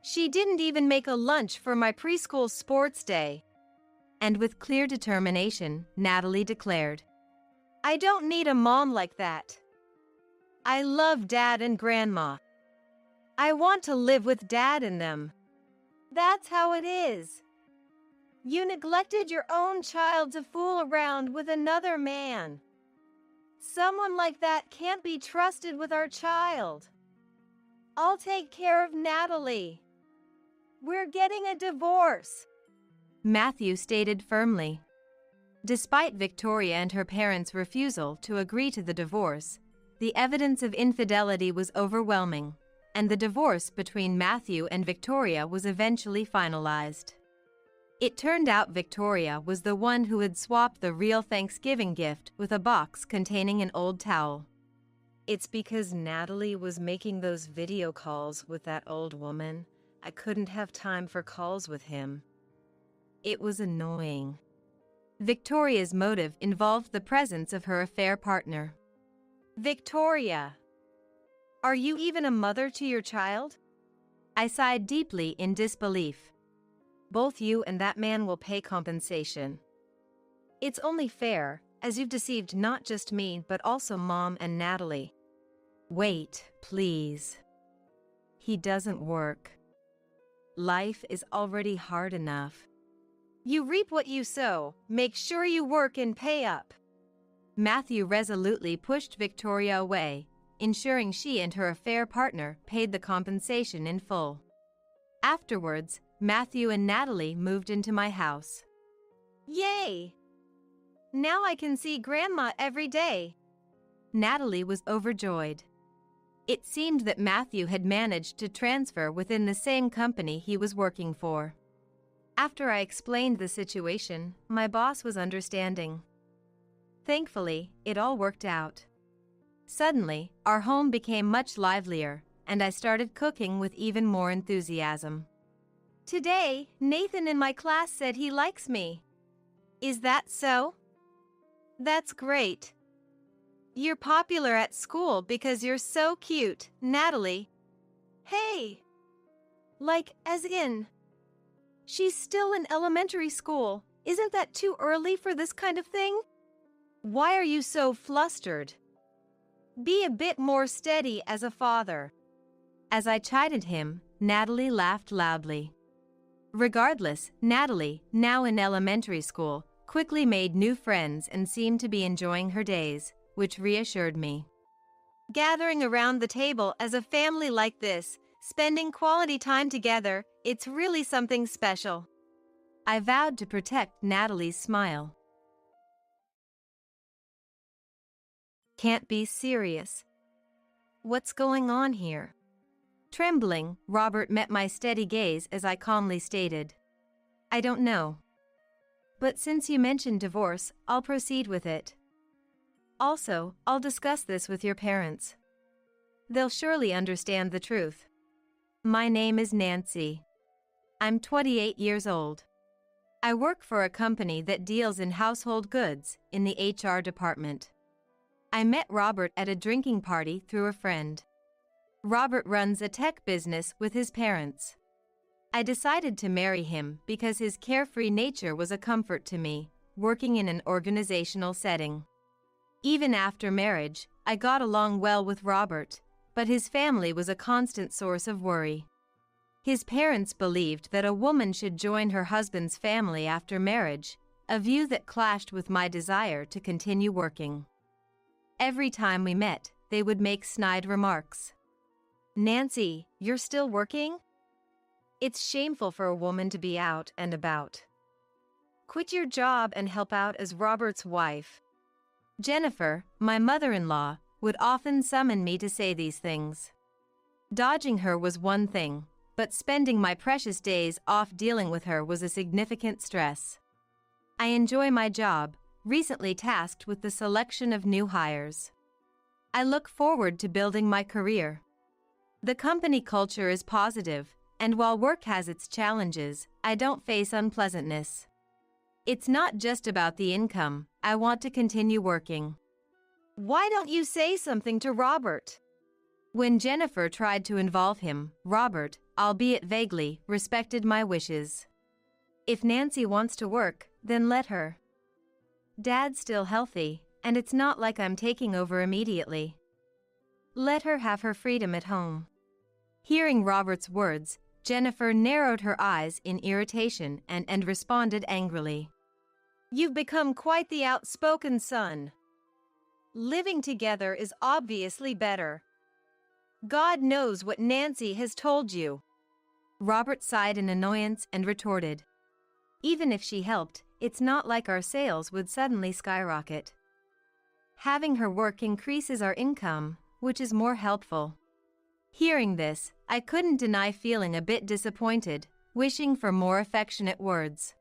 She didn't even make a lunch for my preschool sports day. And with clear determination, Natalie declared, I don't need a mom like that. I love Dad and Grandma. I want to live with Dad and them. That's how it is. You neglected your own child to fool around with another man. Someone like that can't be trusted with our child. I'll take care of Natalie. We're getting a divorce. Matthew stated firmly. Despite Victoria and her parents' refusal to agree to the divorce, the evidence of infidelity was overwhelming, and the divorce between Matthew and Victoria was eventually finalized. It turned out Victoria was the one who had swapped the real Thanksgiving gift with a box containing an old towel. It's because Natalie was making those video calls with that old woman. I couldn't have time for calls with him. It was annoying. Victoria's motive involved the presence of her affair partner. Victoria, are you even a mother to your child? I sighed deeply in disbelief. Both you and that man will pay compensation. It's only fair, as you've deceived not just me but also Mom and Natalie. Wait, please. He doesn't work. Life is already hard enough. You reap what you sow. Make sure you work and pay up. Matthew resolutely pushed Victoria away, ensuring she and her affair partner paid the compensation in full. Afterwards, Matthew and Natalie moved into my house. Yay! Now I can see Grandma every day. Natalie was overjoyed. It seemed that Matthew had managed to transfer within the same company he was working for. After I explained the situation, my boss was understanding. Thankfully, it all worked out. Suddenly, our home became much livelier, and I started cooking with even more enthusiasm. Today, Nathan in my class said he likes me. Is that so? That's great. You're popular at school because you're so cute, Natalie. Hey! Like, as in... She's still in elementary school. Isn't that too early for this kind of thing? Why are you so flustered? Be a bit more steady as a father. As I chided him, Natalie laughed loudly. Regardless, Natalie, now in elementary school, quickly made new friends and seemed to be enjoying her days, which reassured me. Gathering around the table as a family like this, spending quality time together, it's really something special. I vowed to protect Natalie's smile. Can't be serious. What's going on here? Trembling, Robert met my steady gaze as I calmly stated, I don't know. But since you mentioned divorce, I'll proceed with it. Also, I'll discuss this with your parents. They'll surely understand the truth. My name is Nancy. I'm 28 years old. I work for a company that deals in household goods in the HR department. I met Robert at a drinking party through a friend. Robert runs a tech business with his parents. I decided to marry him because his carefree nature was a comfort to me, working in an organizational setting. Even after marriage, I got along well with Robert, but his family was a constant source of worry. His parents believed that a woman should join her husband's family after marriage, a view that clashed with my desire to continue working. Every time we met, they would make snide remarks. Nancy, you're still working? It's shameful for a woman to be out and about. Quit your job and help out as Robert's wife. Jennifer, my mother-in-law, would often summon me to say these things. Dodging her was one thing, but spending my precious days off dealing with her was a significant stress. I enjoy my job, recently tasked with the selection of new hires. I look forward to building my career. The company culture is positive, and while work has its challenges, I don't face unpleasantness. It's not just about the income. I want to continue working. Why don't you say something to Robert? When Jennifer tried to involve him, Robert, albeit vaguely, respected my wishes. If Nancy wants to work, then let her. Dad's still healthy, and it's not like I'm taking over immediately. Let her have her freedom at home. Hearing Robert's words, Jennifer narrowed her eyes in irritation and responded angrily. You've become quite the outspoken son. Living together is obviously better. God knows what Nancy has told you. Robert sighed in annoyance and retorted, even if she helped, it's not like our sales would suddenly skyrocket. Having her work increases our income, which is more helpful. Hearing this, I couldn't deny feeling a bit disappointed, wishing for more affectionate words.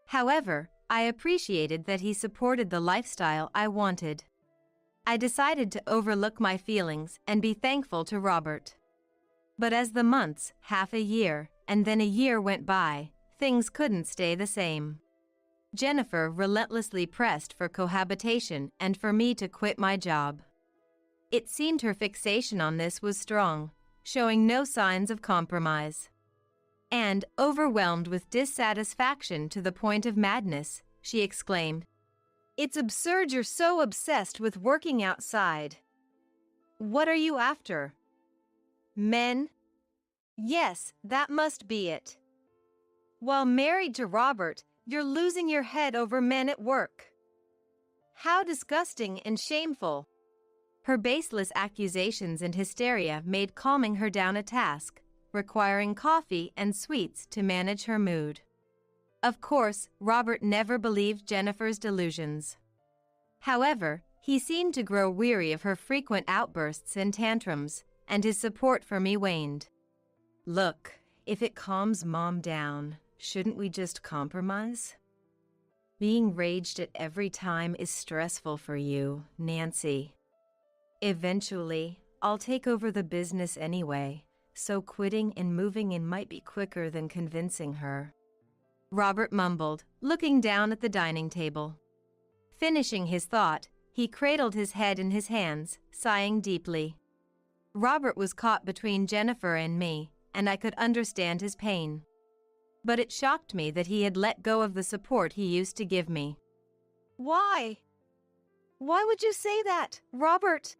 However, I appreciated that he supported the lifestyle I wanted. I decided to overlook my feelings and be thankful to Robert. But as the months, half a year, and then a year went by, things couldn't stay the same. Jennifer relentlessly pressed for cohabitation and for me to quit my job. It seemed her fixation on this was strong, showing no signs of compromise. And, overwhelmed with dissatisfaction to the point of madness, she exclaimed, It's absurd you're so obsessed with working outside. What are you after? Men? Yes, that must be it. While married to Robert, you're losing your head over men at work. How disgusting and shameful. Her baseless accusations and hysteria made calming her down a task, requiring coffee and sweets to manage her mood. Of course, Robert never believed Jennifer's delusions. However, he seemed to grow weary of her frequent outbursts and tantrums, and his support for me waned. Look, if it calms Mom down, shouldn't we just compromise? Being raged at every time is stressful for you, Nancy. Eventually, I'll take over the business anyway, so quitting and moving in might be quicker than convincing her. Robert mumbled, looking down at the dining table. Finishing his thought, he cradled his head in his hands, sighing deeply. Robert was caught between Jennifer and me, and I could understand his pain. But it shocked me that he had let go of the support he used to give me. Why? Why would you say that, Robert?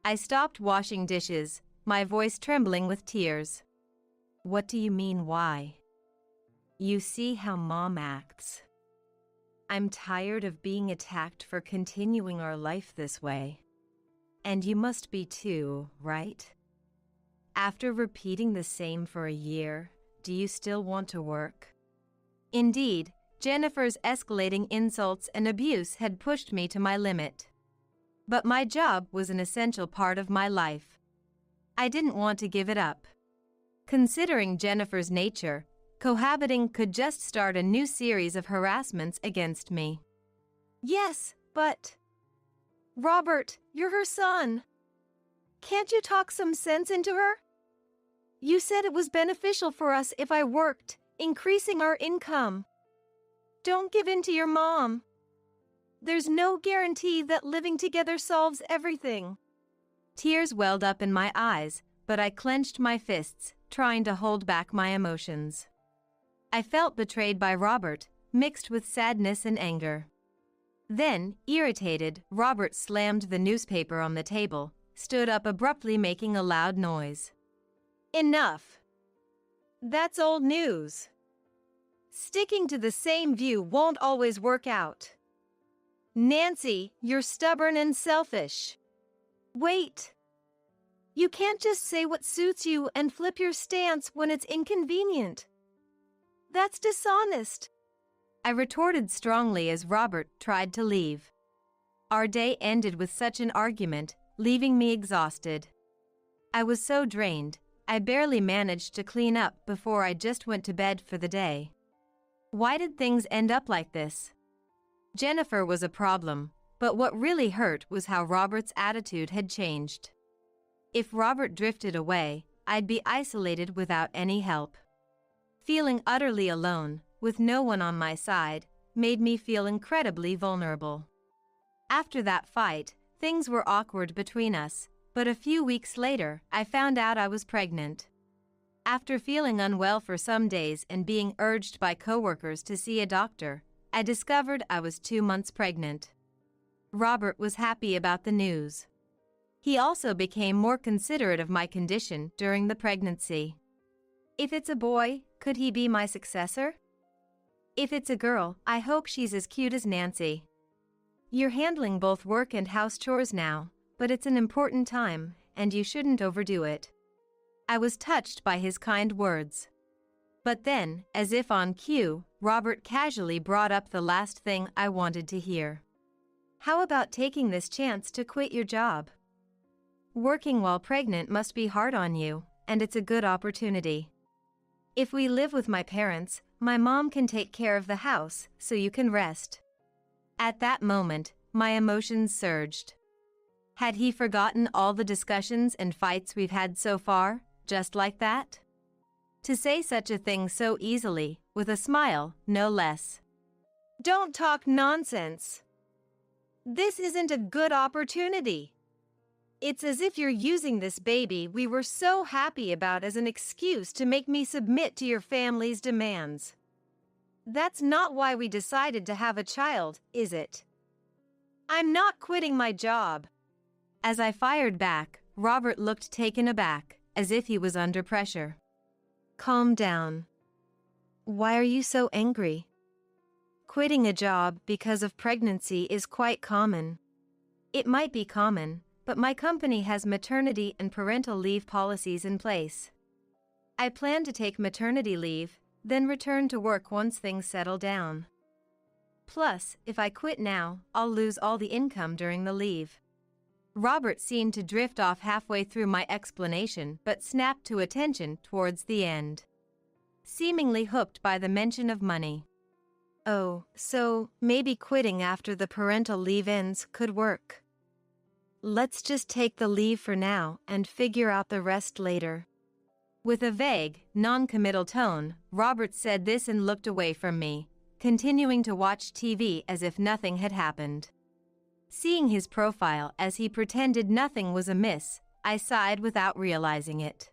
I stopped washing dishes, my voice trembling with tears. What do you mean, why? You see how Mom acts. I'm tired of being attacked for continuing our life this way. And you must be too, right? After repeating the same for a year, do you still want to work? Indeed, Jennifer's escalating insults and abuse had pushed me to my limit. But my job was an essential part of my life. I didn't want to give it up. Considering Jennifer's nature, cohabiting could just start a new series of harassments against me. Yes, but... Robert, you're her son. Can't you talk some sense into her? You said it was beneficial for us if I worked, increasing our income. Don't give in to your mom. There's no guarantee that living together solves everything. Tears welled up in my eyes, but I clenched my fists, trying to hold back my emotions. I felt betrayed by Robert, mixed with sadness and anger. Then, irritated, Robert slammed the newspaper on the table, stood up abruptly, making a loud noise. Enough. That's old news. Sticking to the same view won't always work out. Nancy, you're stubborn and selfish. Wait. You can't just say what suits you and flip your stance when it's inconvenient. That's dishonest. I retorted strongly as Robert tried to leave. Our day ended with such an argument, leaving me exhausted. I was so drained, I barely managed to clean up before I just went to bed for the day. Why did things end up like this? Jennifer was a problem, but what really hurt was how Robert's attitude had changed. If Robert drifted away, I'd be isolated without any help. Feeling utterly alone, with no one on my side, made me feel incredibly vulnerable. After that fight, things were awkward between us, but a few weeks later, I found out I was pregnant. After feeling unwell for some days and being urged by coworkers to see a doctor, I discovered I was 2 months pregnant. Robert was happy about the news. He also became more considerate of my condition during the pregnancy. If it's a boy, could he be my successor? If it's a girl, I hope she's as cute as Nancy. You're handling both work and house chores now, but it's an important time, and you shouldn't overdo it. I was touched by his kind words. But then, as if on cue, Robert casually brought up the last thing I wanted to hear. How about taking this chance to quit your job? Working while pregnant must be hard on you, and it's a good opportunity. If we live with my parents, my mom can take care of the house, so you can rest. At that moment, my emotions surged. Had he forgotten all the discussions and fights we've had so far, just like that? To say such a thing so easily, with a smile, no less. Don't talk nonsense. This isn't a good opportunity. It's as if you're using this baby we were so happy about as an excuse to make me submit to your family's demands. That's not why we decided to have a child, is it? I'm not quitting my job. As I fired back, Robert looked taken aback, as if he was under pressure. Calm down. Why are you so angry? Quitting a job because of pregnancy is quite common. It might be common, but my company has maternity and parental leave policies in place. I plan to take maternity leave, then return to work once things settle down. Plus, if I quit now, I'll lose all the income during the leave. Robert seemed to drift off halfway through my explanation but snapped to attention towards the end. Seemingly hooked by the mention of money. Oh, so maybe quitting after the parental leave ends could work. Let's just take the leave for now and figure out the rest later. With a vague, non-committal tone, Robert said this and looked away from me, continuing to watch TV as if nothing had happened. Seeing his profile as he pretended nothing was amiss, I sighed without realizing it.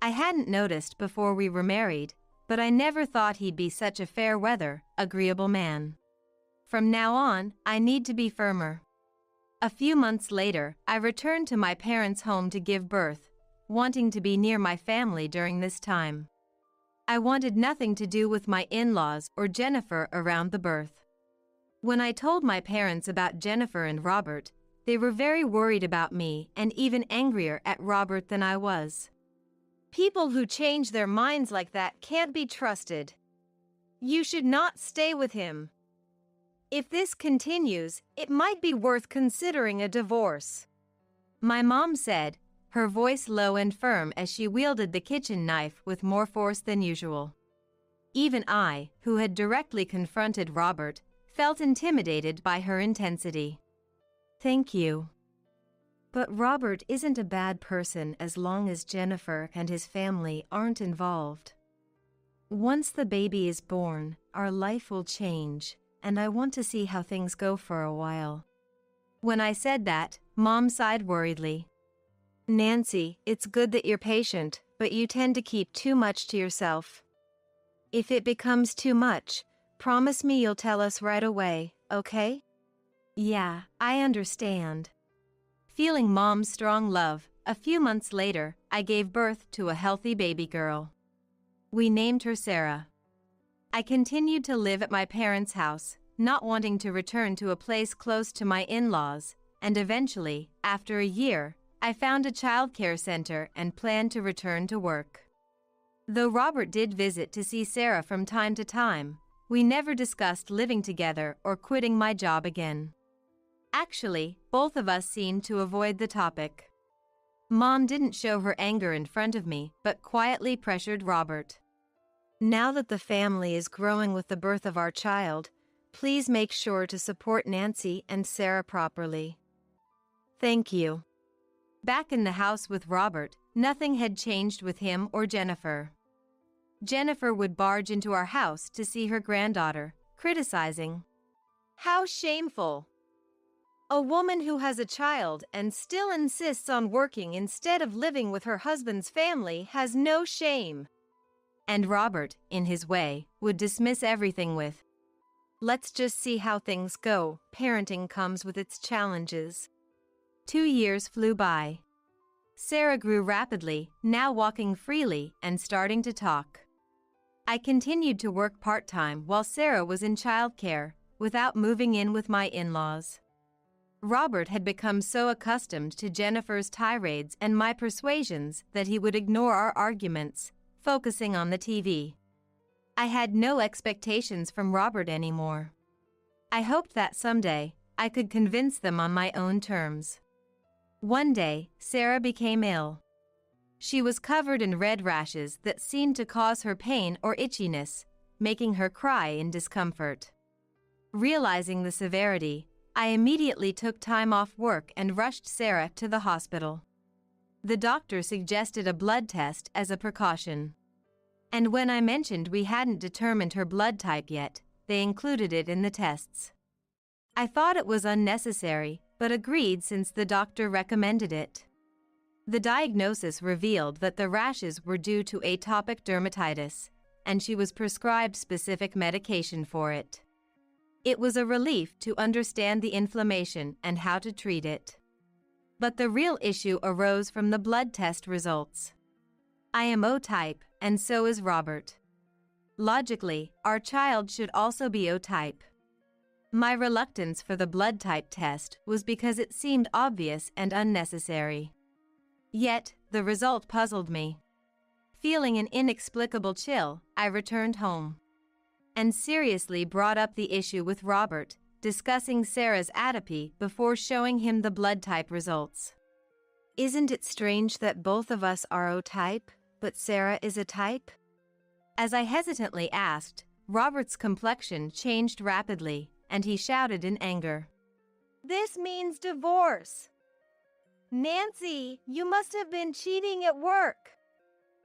I hadn't noticed before we were married, but I never thought he'd be such a fair-weather, agreeable man. From now on, I need to be firmer. A few months later, I returned to my parents' home to give birth, wanting to be near my family during this time. I wanted nothing to do with my in-laws or Jennifer around the birth. When I told my parents about Jennifer and Robert, they were very worried about me and even angrier at Robert than I was. People who change their minds like that can't be trusted. You should not stay with him. If this continues, it might be worth considering a divorce. My mom said, her voice low and firm as she wielded the kitchen knife with more force than usual. Even I, who had directly confronted Robert, felt intimidated by her intensity. Thank you. But Robert isn't a bad person as long as Jennifer and his family aren't involved. Once the baby is born, our life will change, and I want to see how things go for a while. When I said that, Mom sighed worriedly. Nancy, it's good that you're patient, but you tend to keep too much to yourself. If it becomes too much, promise me you'll tell us right away, okay? Yeah, I understand. Feeling Mom's strong love, a few months later, I gave birth to a healthy baby girl. We named her Sarah. I continued to live at my parents' house, not wanting to return to a place close to my in-laws, and eventually, after a year, I found a childcare center and planned to return to work. Though Robert did visit to see Sarah from time to time, we never discussed living together or quitting my job again. Actually, both of us seemed to avoid the topic. Mom didn't show her anger in front of me, but quietly pressured Robert. Now that the family is growing with the birth of our child, please make sure to support Nancy and Sarah properly. Thank you. Back in the house with Robert, nothing had changed with him or Jennifer. Jennifer would barge into our house to see her granddaughter, criticizing. How shameful! A woman who has a child and still insists on working instead of living with her husband's family has no shame. And Robert, in his way, would dismiss everything with, let's just see how things go. Parenting comes with its challenges. 2 years flew by. Sarah grew rapidly, now walking freely and starting to talk. I continued to work part-time while Sarah was in childcare, without moving in with my in-laws. Robert had become so accustomed to Jennifer's tirades and my persuasions that he would ignore our arguments, focusing on the TV. I had no expectations from Robert anymore. I hoped that someday I could convince them on my own terms. One day, Sarah became ill. She was covered in red rashes that seemed to cause her pain or itchiness, making her cry in discomfort. Realizing the severity, I immediately took time off work and rushed Sarah to the hospital. The doctor suggested a blood test as a precaution. And when I mentioned we hadn't determined her blood type yet, they included it in the tests. I thought it was unnecessary, but agreed since the doctor recommended it. The diagnosis revealed that the rashes were due to atopic dermatitis, and she was prescribed specific medication for it. It was a relief to understand the inflammation and how to treat it. But the real issue arose from the blood test results. I am O-type, and so is Robert. Logically, our child should also be O-type. My reluctance for the blood type test was because it seemed obvious and unnecessary. Yet, the result puzzled me. Feeling an inexplicable chill, I returned home and seriously brought up the issue with Robert, discussing Sarah's atopy before showing him the blood type results. Isn't it strange that both of us are O-type, but Sarah is a type? As I hesitantly asked, Robert's complexion changed rapidly, and he shouted in anger. This means divorce! Nancy, you must have been cheating at work!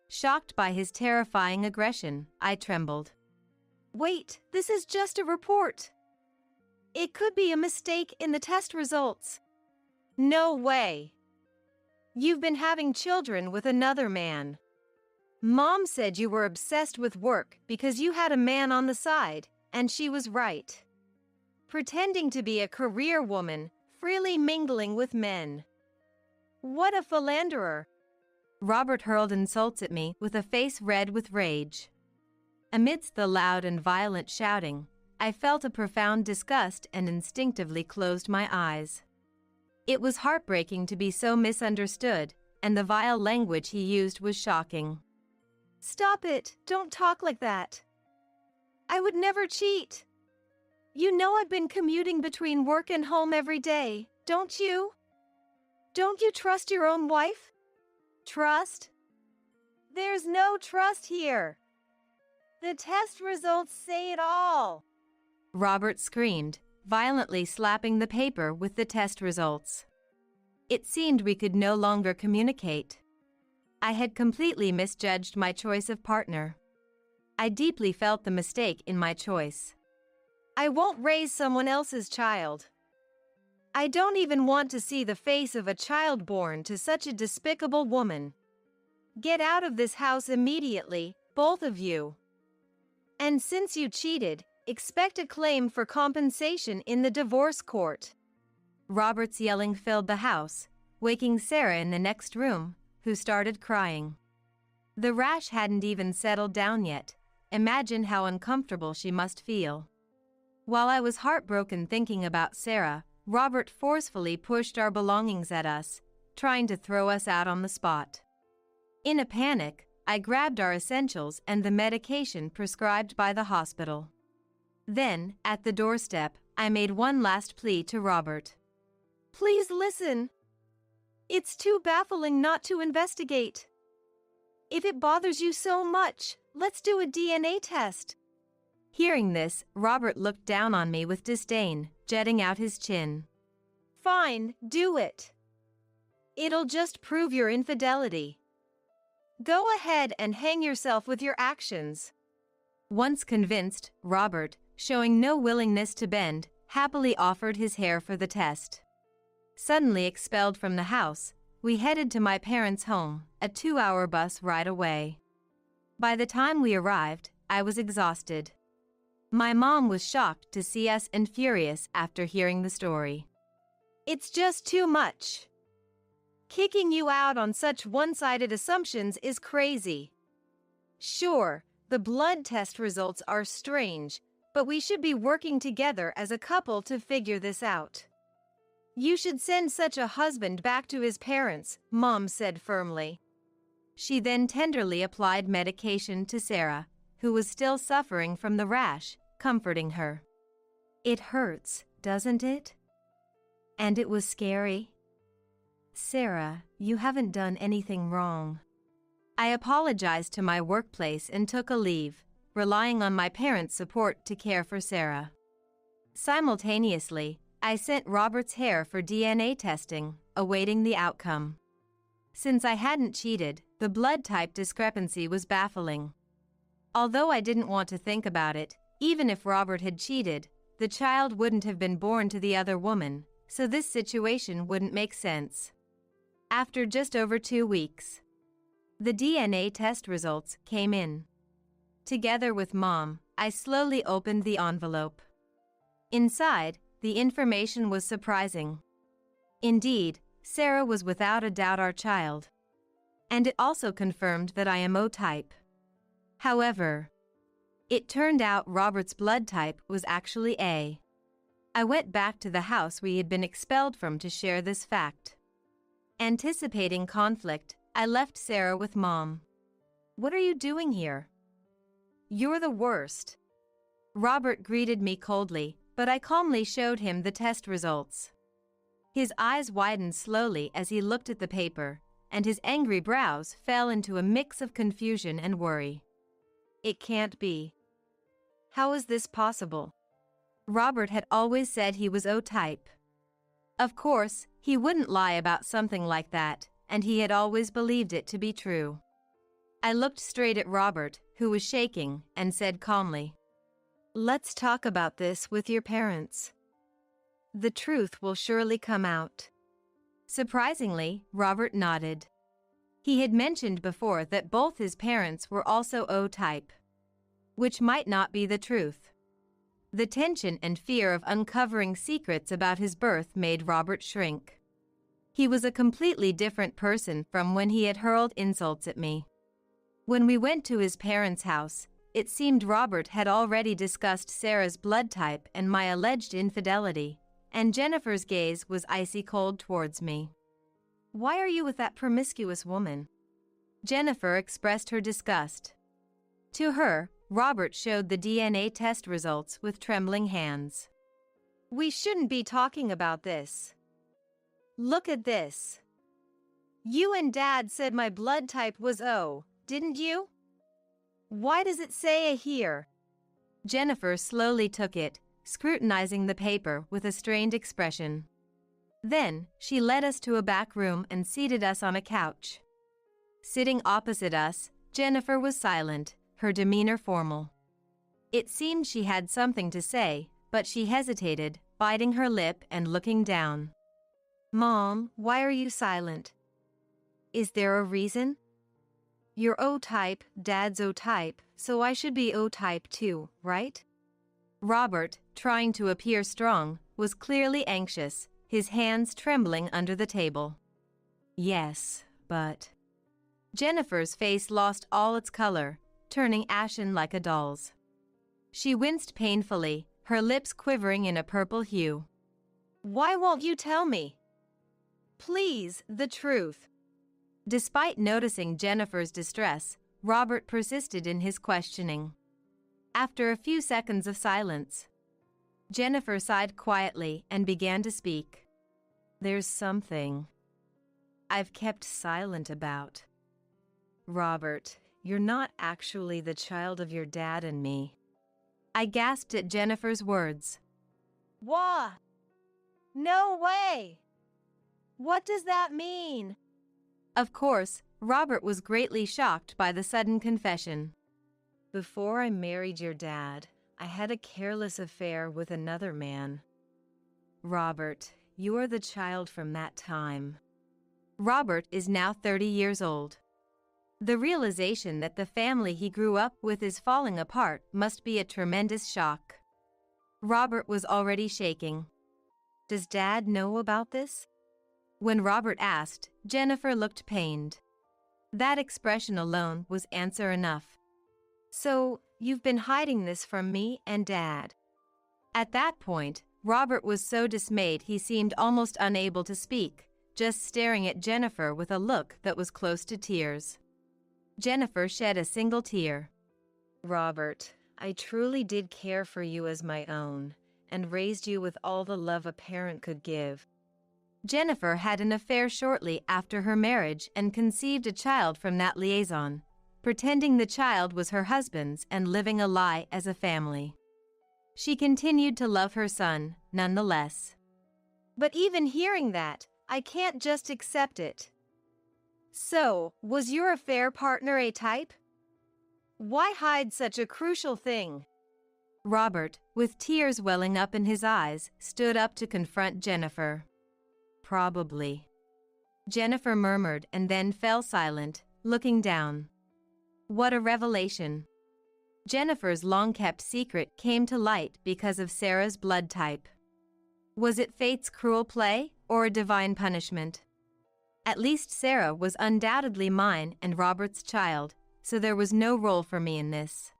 Shocked by his terrifying aggression, I trembled. Wait, this is just a report. It could be a mistake in the test results. No way. You've been having children with another man. Mom said you were obsessed with work because you had a man on the side, and she was right. Pretending to be a career woman, freely mingling with men. What a philanderer. Robert hurled insults at me with a face red with rage. Amidst the loud and violent shouting, I felt a profound disgust and instinctively closed my eyes. It was heartbreaking to be so misunderstood, and the vile language he used was shocking. Stop it! Don't talk like that. I would never cheat. You know I've been commuting between work and home every day, don't you? Don't you trust your own wife? Trust? There's no trust here. The test results say it all. Robert screamed, violently slapping the paper with the test results. It seemed we could no longer communicate. I had completely misjudged my choice of partner. I deeply felt the mistake in my choice. I won't raise someone else's child. I don't even want to see the face of a child born to such a despicable woman. Get out of this house immediately, both of you. And since you cheated, expect a claim for compensation in the divorce court. Robert's yelling filled the house, waking Sarah in the next room, who started crying. The rash hadn't even settled down yet. Imagine how uncomfortable she must feel. While I was heartbroken thinking about Sarah, Robert forcefully pushed our belongings at us, trying to throw us out on the spot. In a panic, I grabbed our essentials and the medication prescribed by the hospital. Then, at the doorstep, I made one last plea to Robert. Please listen. It's too baffling not to investigate. If it bothers you so much, let's do a DNA test. Hearing this, Robert looked down on me with disdain, jetting out his chin. Fine, do it. It'll just prove your infidelity. Go ahead and hang yourself with your actions. Once convinced, Robert, showing no willingness to bend, happily offered his hair for the test. Suddenly expelled from the house, we headed to my parents' home, a 2-hour bus ride away. By the time we arrived, I was exhausted. My mom was shocked to see us and furious after hearing the story. It's just too much. Kicking you out on such one-sided assumptions is crazy. Sure, the blood test results are strange, but we should be working together as a couple to figure this out. You should send such a husband back to his parents, Mom said firmly. She then tenderly applied medication to Sarah, who was still suffering from the rash, comforting her. It hurts, doesn't it? And it was scary. Sarah, you haven't done anything wrong. I apologized to my workplace and took a leave, relying on my parents' support to care for Sarah. Simultaneously, I sent Robert's hair for DNA testing, awaiting the outcome. Since I hadn't cheated, the blood type discrepancy was baffling. Although I didn't want to think about it, even if Robert had cheated, the child wouldn't have been born to the other woman, so this situation wouldn't make sense. After just over 2 weeks, the DNA test results came in. Together with Mom, I slowly opened the envelope. Inside, the information was surprising. Indeed, Sarah was without a doubt our child. And it also confirmed that I am O-type. However, it turned out Robert's blood type was actually A. I went back to the house we had been expelled from to share this fact. Anticipating conflict, I left Sarah with Mom. What are you doing here? You're the worst. Robert greeted me coldly, but I calmly showed him the test results. His eyes widened slowly as he looked at the paper, and his angry brows fell into a mix of confusion and worry. It can't be. How is this possible? Robert had always said he was O-type. Of course, he wouldn't lie about something like that, and he had always believed it to be true. I looked straight at Robert, who was shaking, and said calmly, "Let's talk about this with your parents. The truth will surely come out." Surprisingly, Robert nodded. He had mentioned before that both his parents were also O-type, which might not be the truth. The tension and fear of uncovering secrets about his birth made Robert shrink. He was a completely different person from when he had hurled insults at me. When we went to his parents' house, It seemed Robert had already discussed Sarah's blood type and my alleged infidelity, and Jennifer's gaze was icy cold towards me. "Why are you with that promiscuous woman?" Jennifer expressed her disgust. To her, Robert showed the DNA test results with trembling hands. "We shouldn't be talking about this. Look at this. You and Dad said my blood type was O, didn't you? Why does it say A here?" Jennifer slowly took it, scrutinizing the paper with a strained expression. Then, she led us to a back room and seated us on a couch. Sitting opposite us, Jennifer was silent, her demeanor formal. It seemed she had something to say, but she hesitated, biting her lip and looking down. "Mom, why are you silent? Is there a reason? You're O-type, Dad's O-type, so I should be O-type too, right?" Robert, trying to appear strong, was clearly anxious, his hands trembling under the table. "Yes, but..." Jennifer's face lost all its color, turning ashen like a doll's. She winced painfully, her lips quivering in a purple hue. "Why won't you tell me? Please, the truth." Despite noticing Jennifer's distress, Robert persisted in his questioning. After a few seconds of silence, Jennifer sighed quietly and began to speak. "There's something I've kept silent about. Robert, you're not actually the child of your dad and me." I gasped at Jennifer's words. "What? No way! What does that mean?" Of course, Robert was greatly shocked by the sudden confession. "Before I married your dad, I had a careless affair with another man. Robert, you are the child from that time." Robert is now 30 years old. The realization that the family he grew up with is falling apart must be a tremendous shock. Robert was already shaking. "Does Dad know about this?" When Robert asked, Jennifer looked pained. That expression alone was answer enough. "So, you've been hiding this from me and Dad?" At that point, Robert was so dismayed he seemed almost unable to speak, just staring at Jennifer with a look that was close to tears. Jennifer shed a single tear. "Robert, I truly did care for you as my own, and raised you with all the love a parent could give." Jennifer had an affair shortly after her marriage and conceived a child from that liaison, pretending the child was her husband's and living a lie as a family. She continued to love her son, nonetheless. "But even hearing that, I can't just accept it. So, was your affair partner A-type? Why hide such a crucial thing?" Robert, with tears welling up in his eyes, stood up to confront Jennifer. "Probably," Jennifer murmured and then fell silent, looking down. What a revelation. Jennifer's long-kept secret came to light because of Sarah's blood type. Was it fate's cruel play or a divine punishment? At least Sarah was undoubtedly mine and Robert's child, so there was no role for me in this.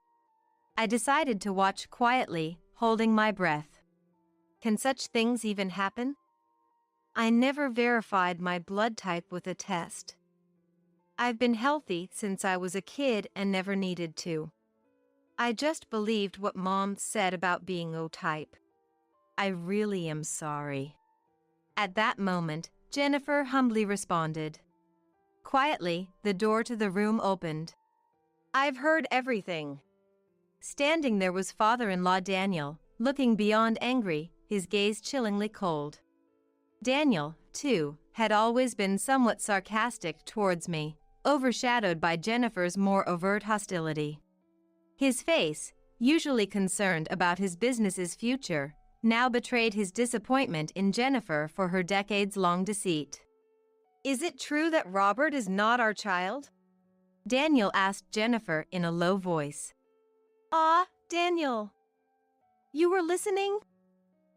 I decided to watch quietly, holding my breath. Can such things even happen? I never verified my blood type with a test. I've been healthy since I was a kid and never needed to. I just believed what Mom said about being O-type. I really am sorry." At that moment, Jennifer humbly responded. Quietly, the door to the room opened. "I've heard everything." Standing there was father-in-law Daniel, looking beyond angry, his gaze chillingly cold. Daniel, too, had always been somewhat sarcastic towards me, overshadowed by Jennifer's more overt hostility. His face, usually concerned about his business's future, now betrayed his disappointment in Jennifer for her decades-long deceit. "Is it true that Robert is not our child?" Daniel asked Jennifer in a low voice. Daniel. You were listening?"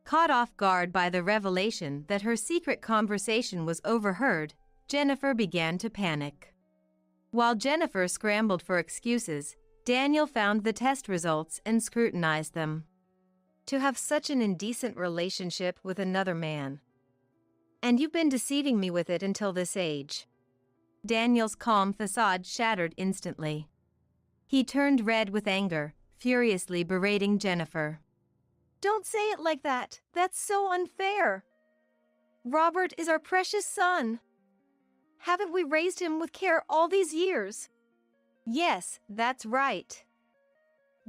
Caught off guard by the revelation that her secret conversation was overheard, Jennifer began to panic. While Jennifer scrambled for excuses, Daniel found the test results and scrutinized them. To have such an indecent relationship with another man. And you've been deceiving me with it until this age. Daniel's calm facade shattered instantly. He turned red with anger, furiously berating Jennifer. Don't say it like that. That's so unfair. Robert is our precious son. Haven't we raised him with care all these years? Yes, that's right.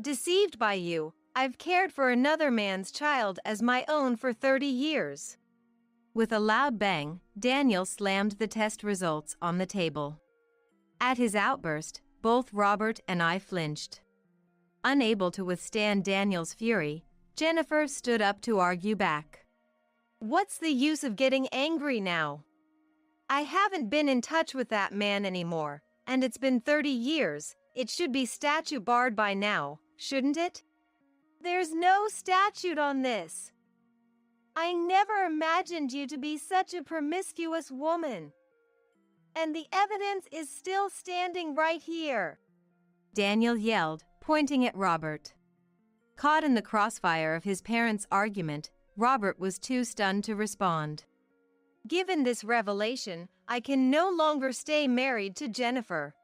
Deceived by you, I've cared for another man's child as my own for 30 years. With a loud bang, Daniel slammed the test results on the table. At his outburst, both Robert and I flinched. Unable to withstand Daniel's fury, Jennifer stood up to argue back. What's the use of getting angry now? I haven't been in touch with that man anymore, and it's been 30 years. It should be statute barred by now, shouldn't it? There's no statute on this. I never imagined you to be such a promiscuous woman. And the evidence is still standing right here. Daniel yelled, pointing at Robert. Caught in the crossfire of his parents' argument, Robert was too stunned to respond. Given this revelation, I can no longer stay married to Jennifer.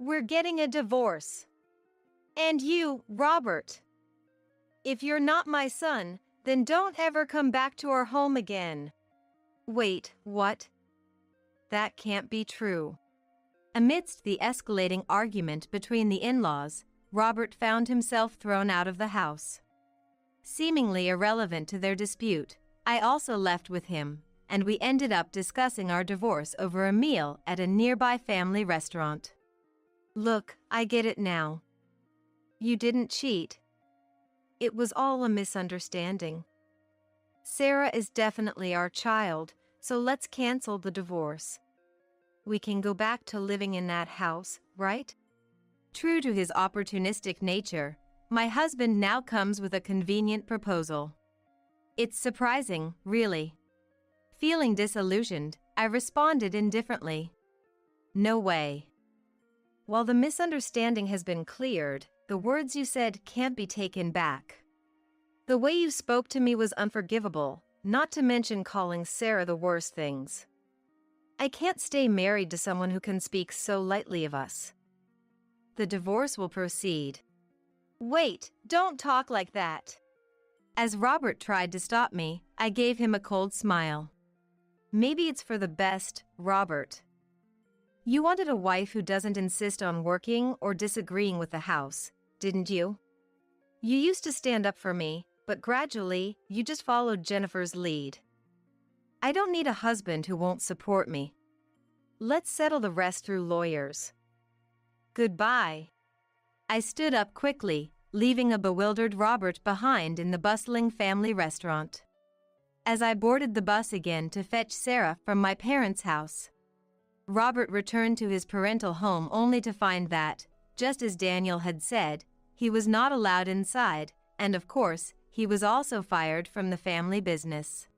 We're getting a divorce. And you, Robert. If you're not my son, then don't ever come back to our home again. Wait, what? That can't be true. Amidst the escalating argument between the in-laws, Robert found himself thrown out of the house. Seemingly irrelevant to their dispute, I also left with him, and we ended up discussing our divorce over a meal at a nearby family restaurant. Look, I get it now. You didn't cheat. It was all a misunderstanding. Sarah is definitely our child, so let's cancel the divorce. We can go back to living in that house, right? True to his opportunistic nature, my husband now comes with a convenient proposal. It's surprising, really. Feeling disillusioned, I responded indifferently. No way. While the misunderstanding has been cleared, the words you said can't be taken back. The way you spoke to me was unforgivable, not to mention calling Sarah the worst things. I can't stay married to someone who can speak so lightly of us. The divorce will proceed. Wait, don't talk like that. As Robert tried to stop me, I gave him a cold smile. Maybe it's for the best, Robert. You wanted a wife who doesn't insist on working or disagreeing with the house, didn't you? You used to stand up for me, but gradually, you just followed Jennifer's lead. I don't need a husband who won't support me. Let's settle the rest through lawyers. Goodbye. I stood up quickly, leaving a bewildered Robert behind in the bustling family restaurant. As I boarded the bus again to fetch Sarah from my parents' house, Robert returned to his parental home only to find that, just as Daniel had said, he was not allowed inside, and of course, he was also fired from the family business.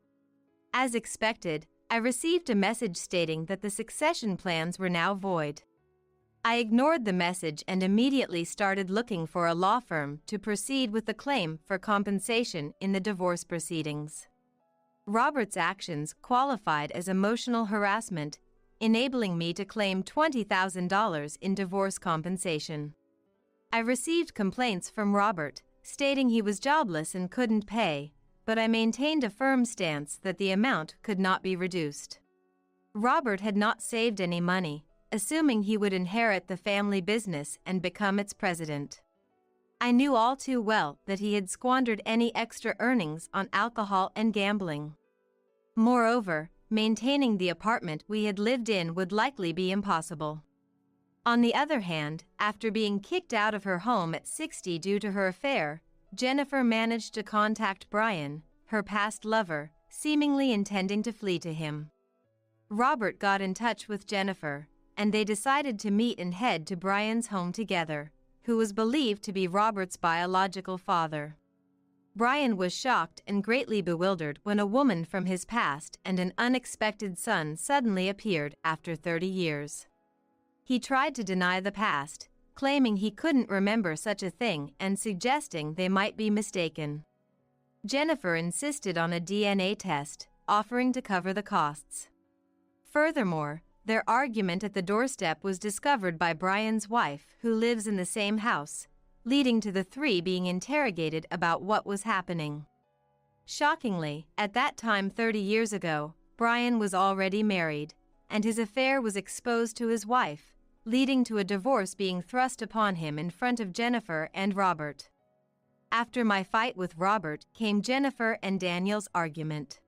As expected, I received a message stating that the succession plans were now void. I ignored the message and immediately started looking for a law firm to proceed with the claim for compensation in the divorce proceedings. Robert's actions qualified as emotional harassment, enabling me to claim $20,000 in divorce compensation. I received complaints from Robert, stating he was jobless and couldn't pay, but I maintained a firm stance that the amount could not be reduced. Robert had not saved any money, assuming he would inherit the family business and become its president. I knew all too well that he had squandered any extra earnings on alcohol and gambling. Moreover, maintaining the apartment we had lived in would likely be impossible. On the other hand, after being kicked out of her home at 60 due to her affair, Jennifer managed to contact Brian, her past lover, seemingly intending to flee to him. Robert got in touch with Jennifer, and they decided to meet and head to Brian's home together, who was believed to be Robert's biological father. Brian was shocked and greatly bewildered when a woman from his past and an unexpected son suddenly appeared after 30 years. He tried to deny the past, claiming he couldn't remember such a thing and suggesting they might be mistaken. Jennifer insisted on a DNA test, offering to cover the costs. Furthermore, their argument at the doorstep was discovered by Brian's wife, who lives in the same house, leading to the three being interrogated about what was happening. Shockingly, at that time 30 years ago, Brian was already married, and his affair was exposed to his wife, leading to a divorce being thrust upon him in front of Jennifer and Robert. After my fight with Robert came Jennifer and Daniel's argument.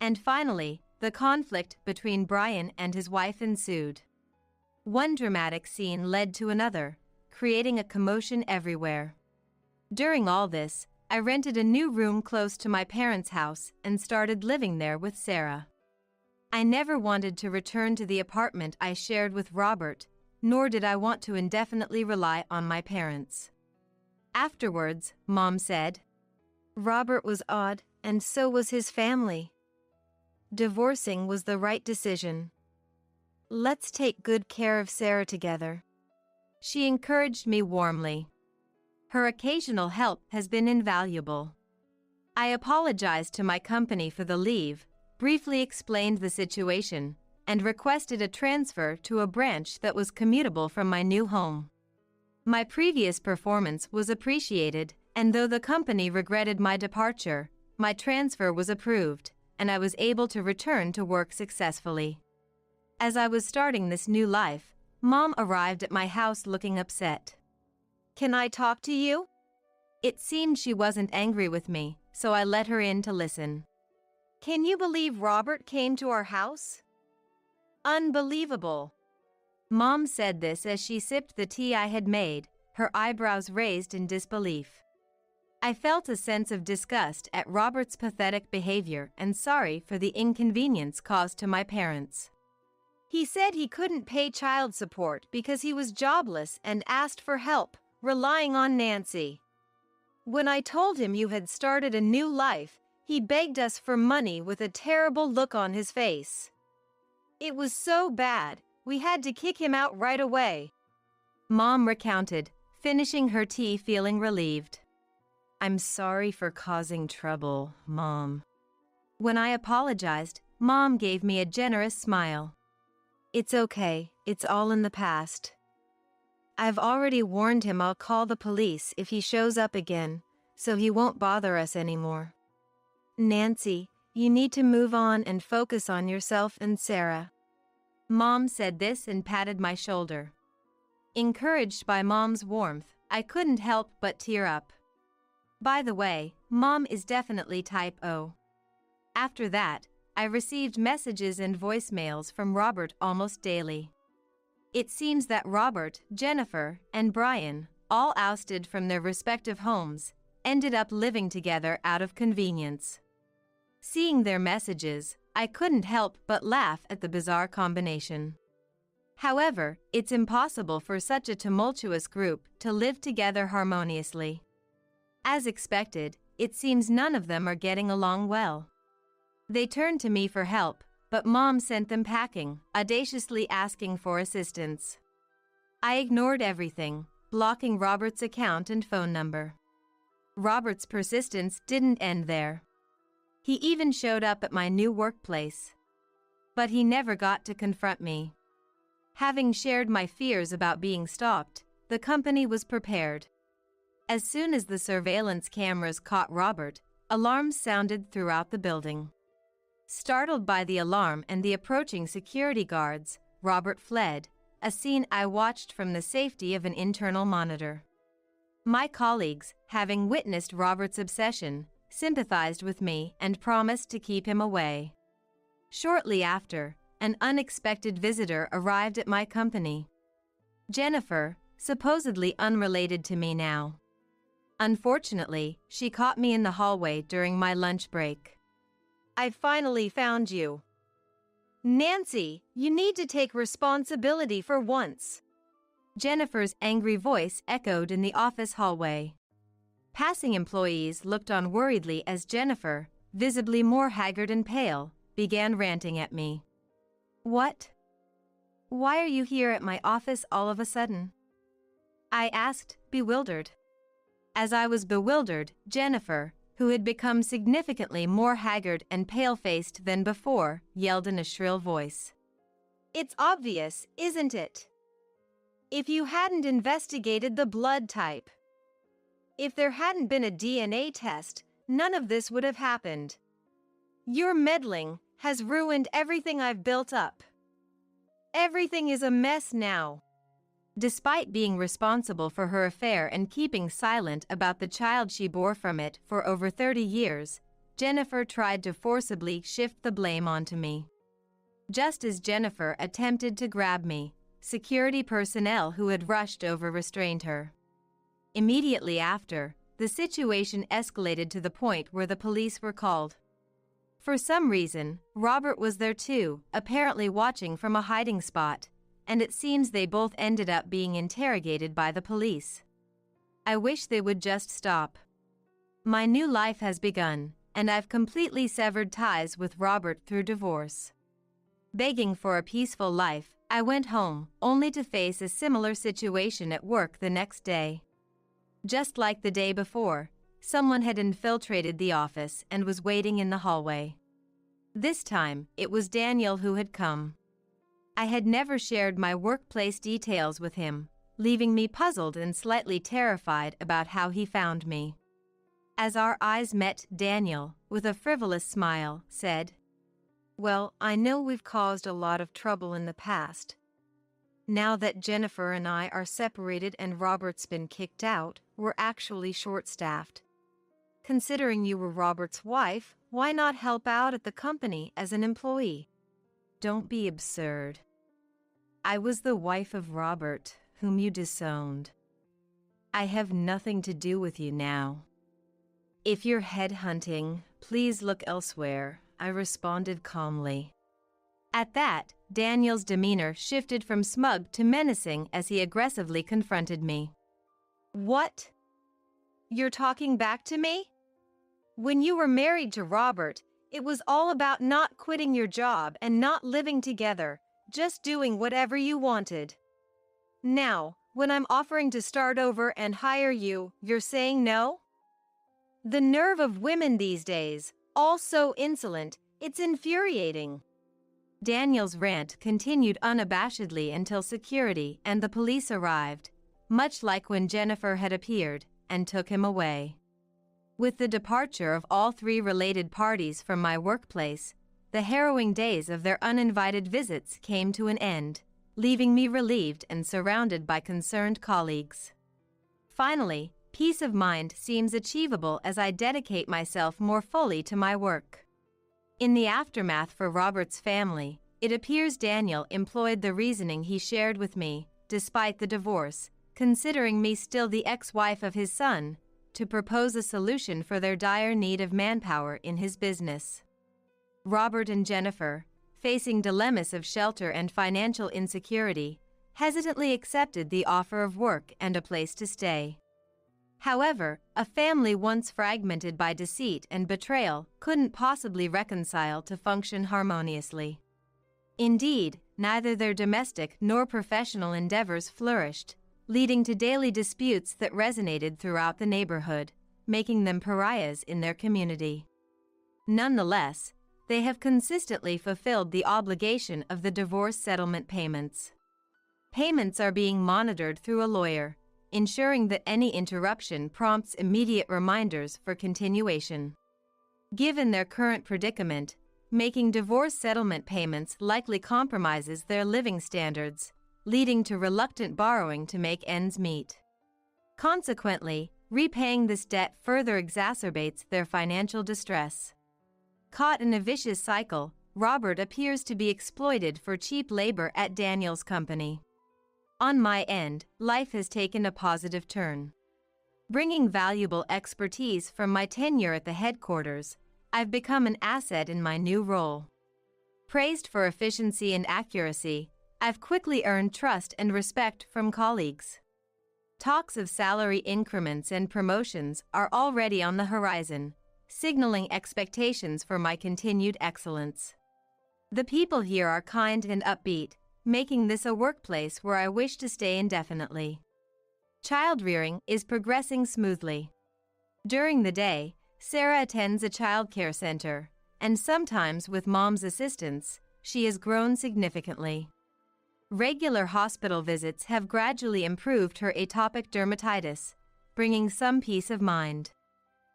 And finally, the conflict between Brian and his wife ensued. One dramatic scene led to another, creating a commotion everywhere. During all this, I rented a new room close to my parents' house and started living there with Sarah. I never wanted to return to the apartment I shared with Robert, nor did I want to indefinitely rely on my parents. Afterwards, Mom said, Robert was odd, and so was his family. Divorcing was the right decision. Let's take good care of Sarah together. She encouraged me warmly. Her occasional help has been invaluable. I apologized to my company for the leave, briefly explained the situation, and requested a transfer to a branch that was commutable from my new home. My previous performance was appreciated, and though the company regretted my departure, my transfer was approved, and I was able to return to work successfully. As I was starting this new life, Mom arrived at my house looking upset. Can I talk to you? It seemed she wasn't angry with me, so I let her in to listen. Can you believe Robert came to our house? Unbelievable. Mom said this as she sipped the tea I had made, her eyebrows raised in disbelief. I felt a sense of disgust at Robert's pathetic behavior and sorry for the inconvenience caused to my parents. He said he couldn't pay child support because he was jobless and asked for help, relying on Nancy. When I told him you had started a new life, he begged us for money with a terrible look on his face. It was so bad, we had to kick him out right away. Mom recounted, finishing her tea feeling relieved. I'm sorry for causing trouble, Mom. When I apologized, Mom gave me a generous smile. It's okay, it's all in the past. I've already warned him I'll call the police if he shows up again, so he won't bother us anymore. Nancy, you need to move on and focus on yourself and Sarah. Mom said this and patted my shoulder. Encouraged by Mom's warmth, I couldn't help but tear up. By the way, Mom is definitely type O. After that, I received messages and voicemails from Robert almost daily. It seems that Robert, Jennifer, and Brian, all ousted from their respective homes, ended up living together out of convenience. Seeing their messages, I couldn't help but laugh at the bizarre combination. However, it's impossible for such a tumultuous group to live together harmoniously. As expected, it seems none of them are getting along well. They turned to me for help, but Mom sent them packing, audaciously asking for assistance. I ignored everything, blocking Robert's account and phone number. Robert's persistence didn't end there. He even showed up at my new workplace. But he never got to confront me. Having shared my fears about being stalked, the company was prepared. As soon as the surveillance cameras caught Robert, alarms sounded throughout the building. Startled by the alarm and the approaching security guards, Robert fled, a scene I watched from the safety of an internal monitor. My colleagues, having witnessed Robert's obsession, sympathized with me and promised to keep him away. Shortly after, an unexpected visitor arrived at my company. Jennifer, supposedly unrelated to me now. Unfortunately, she caught me in the hallway during my lunch break. I finally found you. Nancy, you need to take responsibility for once. Jennifer's angry voice echoed in the office hallway. Passing employees looked on worriedly as Jennifer, visibly more haggard and pale, began ranting at me. What? Why are you here at my office all of a sudden? I asked, bewildered. As I was bewildered, Jennifer, who had become significantly more haggard and pale-faced than before, yelled in a shrill voice. It's obvious, isn't it? If you hadn't investigated the blood type. If there hadn't been a DNA test, none of this would have happened. Your meddling has ruined everything I've built up. Everything is a mess now. Despite being responsible for her affair and keeping silent about the child she bore from it for over 30 years, Jennifer tried to forcibly shift the blame onto me. Just as Jennifer attempted to grab me, security personnel who had rushed over restrained her. Immediately after, the situation escalated to the point where the police were called. For some reason, Robert was there too, apparently watching from a hiding spot, and it seems they both ended up being interrogated by the police. I wish they would just stop. My new life has begun, and I've completely severed ties with Robert through divorce. Begging for a peaceful life, I went home, only to face a similar situation at work the next day. Just like the day before, someone had infiltrated the office and was waiting in the hallway. This time, it was Daniel who had come. I had never shared my workplace details with him, leaving me puzzled and slightly terrified about how he found me. As our eyes met, Daniel, with a frivolous smile, said, "Well, I know we've caused a lot of trouble in the past. Now that Jennifer and I are separated and Robert's been kicked out, we're actually short-staffed. Considering you were Robert's wife, why not help out at the company as an employee?" "Don't be absurd. I was the wife of Robert, whom you disowned. I have nothing to do with you now. If you're headhunting, please look elsewhere," I responded calmly. At that, Daniel's demeanor shifted from smug to menacing as he aggressively confronted me. "What? You're talking back to me? When you were married to Robert, it was all about not quitting your job and not living together, just doing whatever you wanted. Now, when I'm offering to start over and hire you, you're saying no? The nerve of women these days, all so insolent, it's infuriating." Daniel's rant continued unabashedly until security and the police arrived, much like when Jennifer had appeared, and took him away. With the departure of all three related parties from my workplace, the harrowing days of their uninvited visits came to an end, leaving me relieved and surrounded by concerned colleagues. Finally, peace of mind seems achievable as I dedicate myself more fully to my work. In the aftermath for Robert's family, it appears Daniel employed the reasoning he shared with me, despite the divorce, considering me still the ex-wife of his son, to propose a solution for their dire need of manpower in his business. Robert and Jennifer, facing dilemmas of shelter and financial insecurity, hesitantly accepted the offer of work and a place to stay. However, a family once fragmented by deceit and betrayal couldn't possibly reconcile to function harmoniously. Indeed, neither their domestic nor professional endeavors flourished, leading to daily disputes that resonated throughout the neighborhood, making them pariahs in their community. Nonetheless, they have consistently fulfilled the obligation of the divorce settlement payments. Payments are being monitored through a lawyer, ensuring that any interruption prompts immediate reminders for continuation. Given their current predicament, making divorce settlement payments likely compromises their living standards, leading to reluctant borrowing to make ends meet. Consequently, repaying this debt further exacerbates their financial distress. Caught in a vicious cycle, Robert appears to be exploited for cheap labor at Daniel's company. On my end, life has taken a positive turn. Bringing valuable expertise from my tenure at the headquarters, I've become an asset in my new role. Praised for efficiency and accuracy, I've quickly earned trust and respect from colleagues. Talks of salary increments and promotions are already on the horizon, signaling expectations for my continued excellence. The people here are kind and upbeat, making this a workplace where I wish to stay indefinitely. Child-rearing is progressing smoothly. During the day, Sarah attends a childcare center, and sometimes with mom's assistance, she has grown significantly. Regular hospital visits have gradually improved her atopic dermatitis, bringing some peace of mind.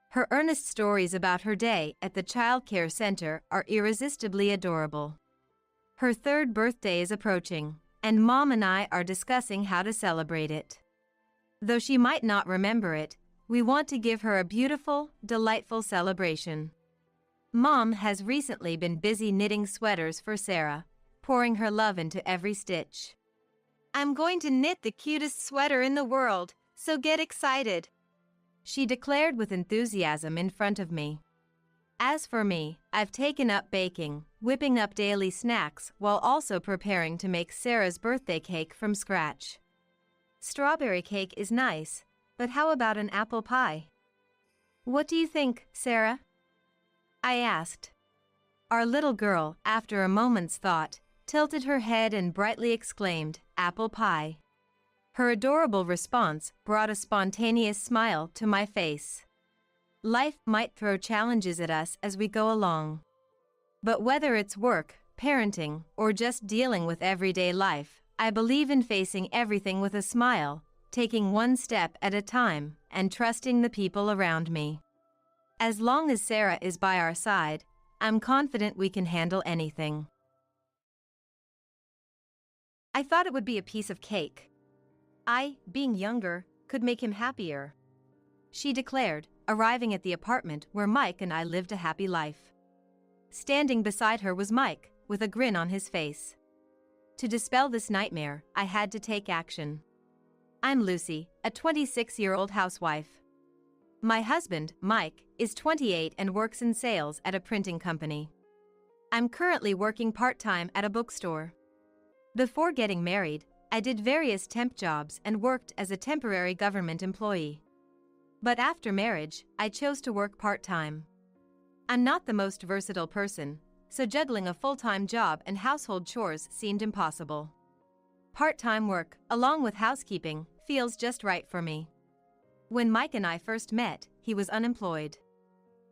Her earnest stories about her day at the childcare center are irresistibly adorable. Her third birthday is approaching, and Mom and I are discussing how to celebrate it. Though she might not remember it, we want to give her a beautiful, delightful celebration. Mom has recently been busy knitting sweaters for Sarah, pouring her love into every stitch. I'm going to knit the cutest sweater in the world, so get excited, she declared with enthusiasm in front of me. As for me, I've taken up baking, whipping up daily snacks while also preparing to make Sarah's birthday cake from scratch. Strawberry cake is nice, but how about an apple pie? What do you think, Sarah? I asked. Our little girl, after a moment's thought, tilted her head and brightly exclaimed, "Apple pie." Her adorable response brought a spontaneous smile to my face. Life might throw challenges at us as we go along. But whether it's work, parenting, or just dealing with everyday life, I believe in facing everything with a smile, taking one step at a time, and trusting the people around me. As long as Sarah is by our side, I'm confident we can handle anything. I thought it would be a piece of cake. I, being younger, could make him happier, she declared, arriving at the apartment where Mike and I lived a happy life. Standing beside her was Mike, with a grin on his face. To dispel this nightmare, I had to take action. I'm Lucy, a 26-year-old housewife. My husband, Mike, is 28 and works in sales at a printing company. I'm currently working part-time at a bookstore. Before getting married, I did various temp jobs and worked as a temporary government employee. But after marriage, I chose to work part-time. I'm not the most versatile person, so juggling a full-time job and household chores seemed impossible. Part-time work, along with housekeeping, feels just right for me. When Mike and I first met, he was unemployed.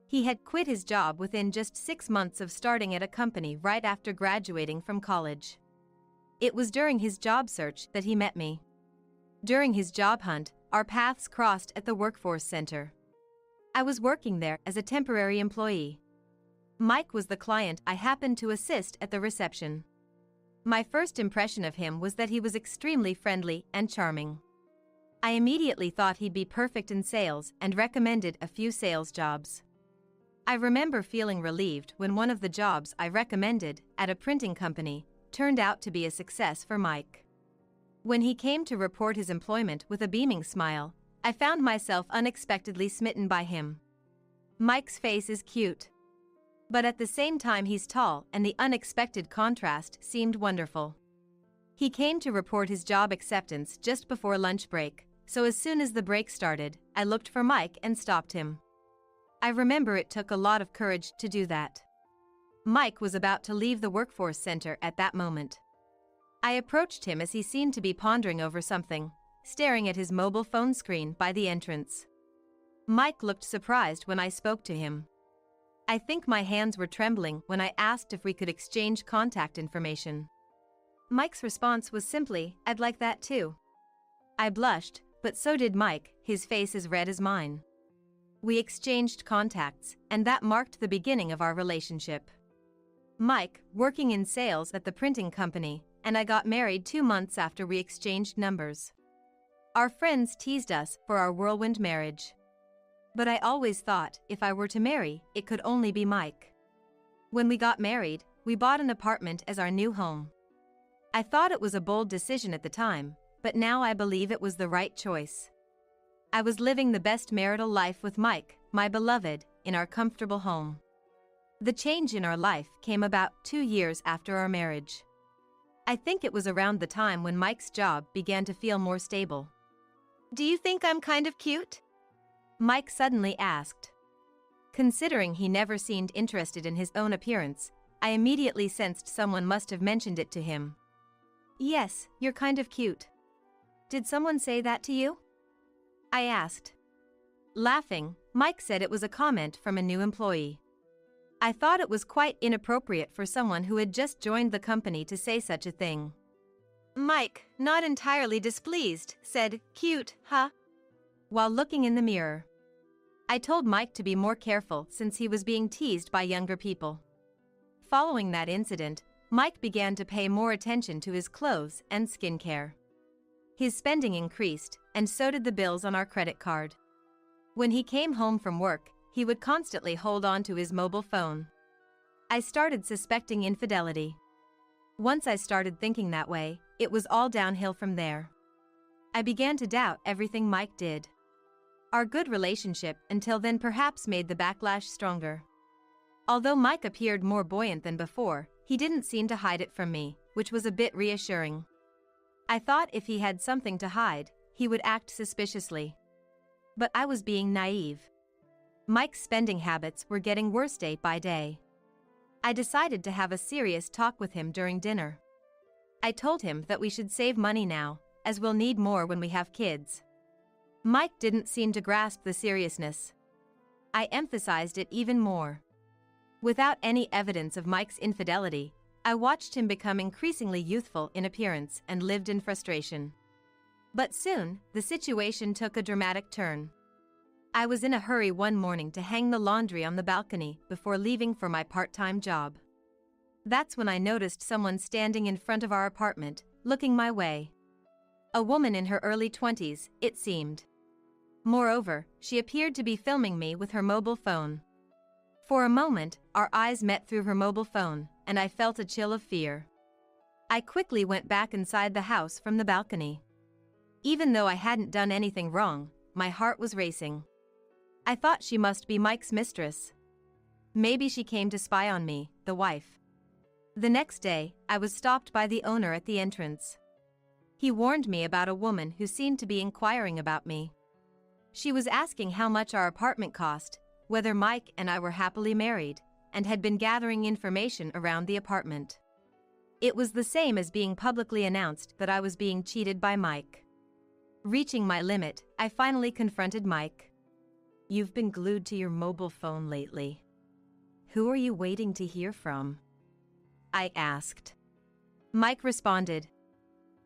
He had quit his job within just 6 months of starting at a company right after graduating from college. It was during his job search that he met me. During his job hunt, our paths crossed at the workforce center. I was working there as a temporary employee. Mike was the client I happened to assist at the reception. My first impression of him was that he was extremely friendly and charming. I immediately thought he'd be perfect in sales and recommended a few sales jobs. I remember feeling relieved when one of the jobs I recommended, at a printing company, turned out to be a success for Mike. When he came to report his employment with a beaming smile, I found myself unexpectedly smitten by him. Mike's face is cute. But at the same time he's tall, and the unexpected contrast seemed wonderful. He came to report his job acceptance just before lunch break, so as soon as the break started, I looked for Mike and stopped him. I remember it took a lot of courage to do that. Mike was about to leave the workforce center at that moment. I approached him as he seemed to be pondering over something, staring at his mobile phone screen by the entrance. Mike looked surprised when I spoke to him. I think my hands were trembling when I asked if we could exchange contact information. Mike's response was simply, "I'd like that too." I blushed, but so did Mike, his face as red as mine. We exchanged contacts, and that marked the beginning of our relationship. Mike, working in sales at the printing company, and I got married 2 months after we exchanged numbers. Our friends teased us for our whirlwind marriage. But I always thought, if I were to marry, it could only be Mike. When we got married, we bought an apartment as our new home. I thought it was a bold decision at the time, but now I believe it was the right choice. I was living the best marital life with Mike, my beloved, in our comfortable home. The change in our life came about 2 years after our marriage. I think it was around the time when Mike's job began to feel more stable. "Do you think I'm kind of cute?" Mike suddenly asked. Considering he never seemed interested in his own appearance, I immediately sensed someone must have mentioned it to him. "Yes, you're kind of cute." "Did someone say that to you?" I asked. Laughing, Mike said it was a comment from a new employee. I thought it was quite inappropriate for someone who had just joined the company to say such a thing. Mike, not entirely displeased, said, "Cute, huh?" while looking in the mirror. I told Mike to be more careful since he was being teased by younger people. Following that incident, Mike began to pay more attention to his clothes and skincare. His spending increased, and so did the bills on our credit card. When he came home from work, he would constantly hold on to his mobile phone. I started suspecting infidelity. Once I started thinking that way, it was all downhill from there. I began to doubt everything Mike did. Our good relationship until then perhaps made the backlash stronger. Although Mike appeared more buoyant than before, he didn't seem to hide it from me, which was a bit reassuring. I thought if he had something to hide, he would act suspiciously. But I was being naive. Mike's spending habits were getting worse day by day. I decided to have a serious talk with him during dinner. I told him that we should save money now, as we'll need more when we have kids. Mike didn't seem to grasp the seriousness. I emphasized it even more. Without any evidence of Mike's infidelity, I watched him become increasingly youthful in appearance and lived in frustration. But soon, the situation took a dramatic turn. I was in a hurry one morning to hang the laundry on the balcony before leaving for my part-time job. That's when I noticed someone standing in front of our apartment, looking my way. A woman in her early 20s, it seemed. Moreover, she appeared to be filming me with her mobile phone. For a moment, our eyes met through her mobile phone, and I felt a chill of fear. I quickly went back inside the house from the balcony. Even though I hadn't done anything wrong, my heart was racing. I thought she must be Mike's mistress. Maybe she came to spy on me, the wife. The next day, I was stopped by the owner at the entrance. He warned me about a woman who seemed to be inquiring about me. She was asking how much our apartment cost, whether Mike and I were happily married, and had been gathering information around the apartment. It was the same as being publicly announced that I was being cheated by Mike. Reaching my limit, I finally confronted Mike. "You've been glued to your mobile phone lately. Who are you waiting to hear from?" I asked. Mike responded,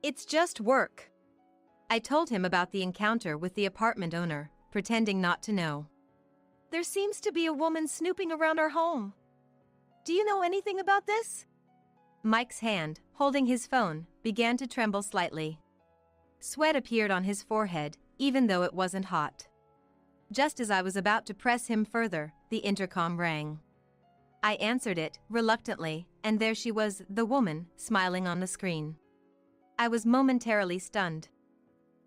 "It's just work." I told him about the encounter with the apartment owner, pretending not to know. "There seems to be a woman snooping around our home. Do you know anything about this?" Mike's hand, holding his phone, began to tremble slightly. Sweat appeared on his forehead, even though it wasn't hot. Just as I was about to press him further, the intercom rang. I answered it, reluctantly, and there she was, the woman, smiling on the screen. I was momentarily stunned.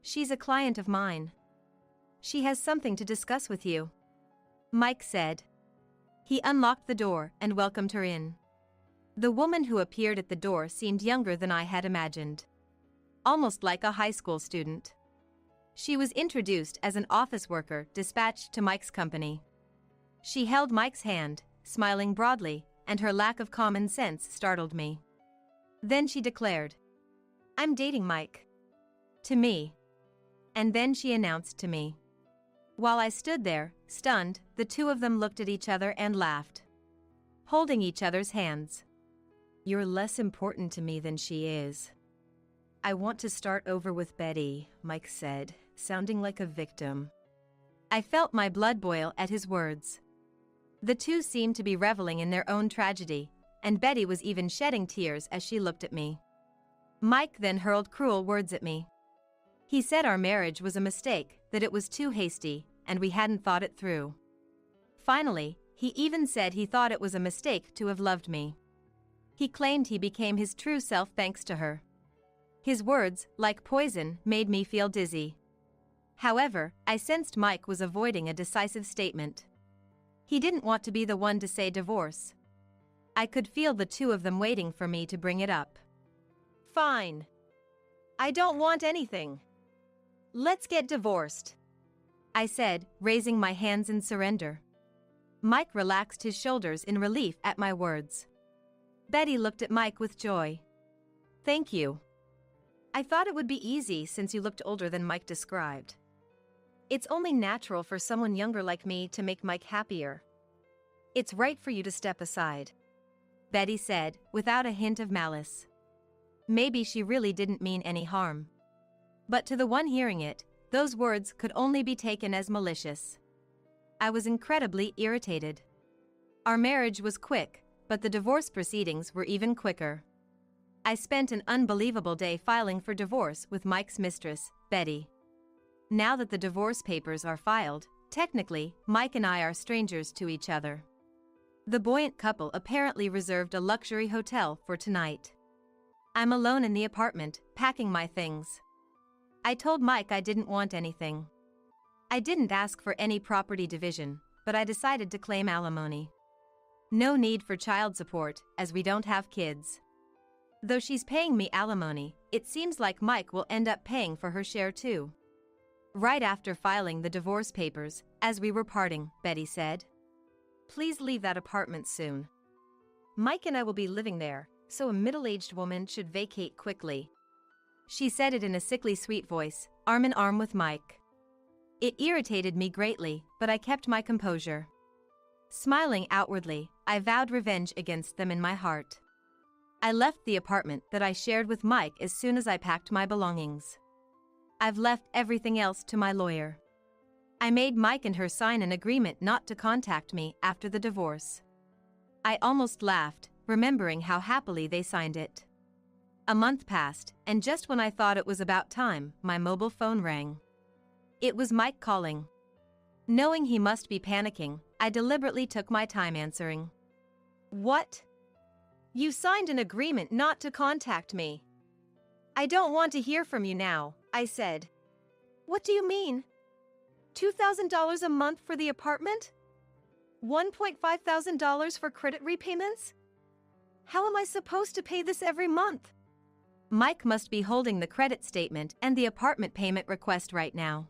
"She's a client of mine. She has something to discuss with you," Mike said. He unlocked the door and welcomed her in. The woman who appeared at the door seemed younger than I had imagined. Almost like a high school student. She was introduced as an office worker dispatched to Mike's company. She held Mike's hand, smiling broadly, and her lack of common sense startled me. Then she declared, "I'm dating Mike." To me. And then she announced to me. While I stood there, stunned, the two of them looked at each other and laughed. Holding each other's hands. "You're less important to me than she is. I want to start over with Betty," Mike said, sounding like a victim. I felt my blood boil at his words. The two seemed to be reveling in their own tragedy, and Betty was even shedding tears as she looked at me. Mike then hurled cruel words at me. He said our marriage was a mistake, that it was too hasty, and we hadn't thought it through. Finally, he even said he thought it was a mistake to have loved me. He claimed he became his true self thanks to her. His words, like poison, made me feel dizzy. However, I sensed Mike was avoiding a decisive statement. He didn't want to be the one to say divorce. I could feel the two of them waiting for me to bring it up. "Fine. I don't want anything. Let's get divorced," I said, raising my hands in surrender. Mike relaxed his shoulders in relief at my words. Betty looked at Mike with joy. "Thank you. I thought it would be easy since you looked older than Mike described." It's only natural for someone younger like me to make Mike happier. It's right for you to step aside," Betty said, without a hint of malice. Maybe she really didn't mean any harm. But to the one hearing it, those words could only be taken as malicious. I was incredibly irritated. Our marriage was quick, but the divorce proceedings were even quicker. I spent an unbelievable day filing for divorce with Mike's mistress, Betty. Now that the divorce papers are filed, technically, Mike and I are strangers to each other. The buoyant couple apparently reserved a luxury hotel for tonight. I'm alone in the apartment, packing my things. I told Mike I didn't want anything. I didn't ask for any property division, but I decided to claim alimony. No need for child support, as we don't have kids. Though she's paying me alimony, it seems like Mike will end up paying for her share too. Right after filing the divorce papers, as we were parting, Betty said, "Please leave that apartment soon. Mike and I will be living there, so a middle-aged woman should vacate quickly." She said it in a sickly sweet voice, arm in arm with Mike. It irritated me greatly, but I kept my composure. Smiling outwardly, I vowed revenge against them in my heart. I left the apartment that I shared with Mike as soon as I packed my belongings. I've left everything else to my lawyer. I made Mike and her sign an agreement not to contact me after the divorce. I almost laughed, remembering how happily they signed it. A month passed, and just when I thought it was about time, my mobile phone rang. It was Mike calling. Knowing he must be panicking, I deliberately took my time answering. "What? You signed an agreement not to contact me." "I don't want to hear from you now," I said. "What do you mean? $2,000 a month for the apartment? $1,500 for credit repayments? How am I supposed to pay this every month?" Mike must be holding the credit statement and the apartment payment request right now.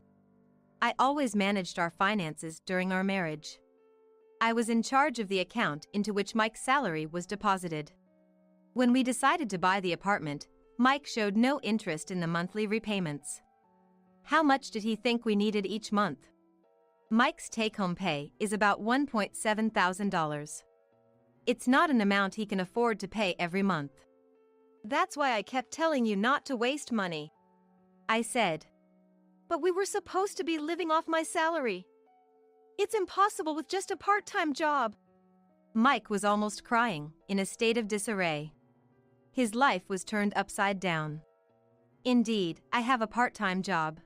I always managed our finances during our marriage. I was in charge of the account into which Mike's salary was deposited. When we decided to buy the apartment, Mike showed no interest in the monthly repayments. How much did he think we needed each month? Mike's take-home pay is about $1,700. It's not an amount he can afford to pay every month. "That's why I kept telling you not to waste money," I said. "But we were supposed to be living off my salary. It's impossible with just a part-time job." Mike was almost crying, in a state of disarray. His life was turned upside down. Indeed, I have a part-time job.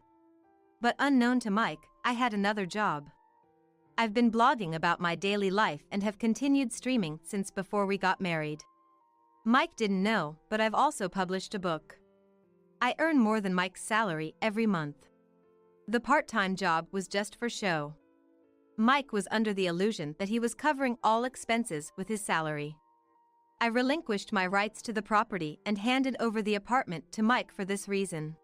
But unknown to Mike, I had another job. I've been blogging about my daily life and have continued streaming since before we got married. Mike didn't know, but I've also published a book. I earn more than Mike's salary every month. The part-time job was just for show. Mike was under the illusion that he was covering all expenses with his salary. I relinquished my rights to the property and handed over the apartment to Mike for this reason.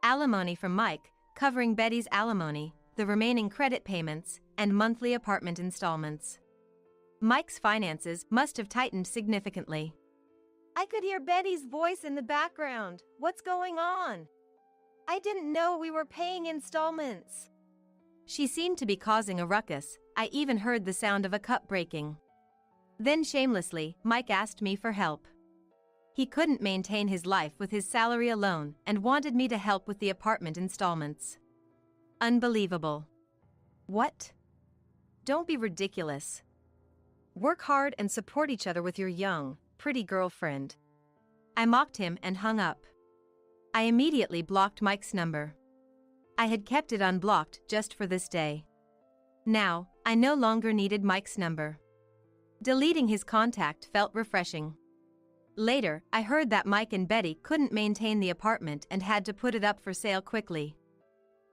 Alimony from Mike, covering Betty's alimony, the remaining credit payments, and monthly apartment installments. Mike's finances must have tightened significantly. I could hear Betty's voice in the background. "What's going on? I didn't know we were paying installments." She seemed to be causing a ruckus. I even heard the sound of a cup breaking. Then shamelessly, Mike asked me for help. He couldn't maintain his life with his salary alone and wanted me to help with the apartment installments. Unbelievable. "What? Don't be ridiculous. Work hard and support each other with your young, pretty girlfriend." I mocked him and hung up. I immediately blocked Mike's number. I had kept it unblocked just for this day. Now, I no longer needed Mike's number. Deleting his contact felt refreshing. Later, I heard that Mike and Betty couldn't maintain the apartment and had to put it up for sale quickly.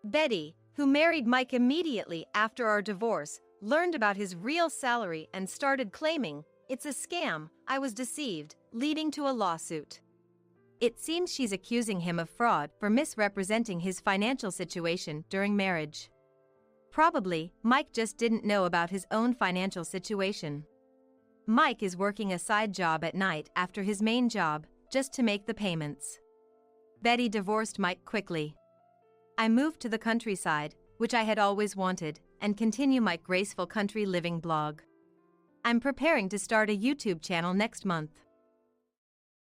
Betty, who married Mike immediately after our divorce, learned about his real salary and started claiming, "It's a scam, I was deceived," leading to a lawsuit. It seems she's accusing him of fraud for misrepresenting his financial situation during marriage. Probably, Mike just didn't know about his own financial situation. Mike is working a side job at night after his main job, just to make the payments. Betty divorced Mike quickly. I moved to the countryside, which I had always wanted, and continue my graceful country living blog. I'm preparing to start a YouTube channel next month.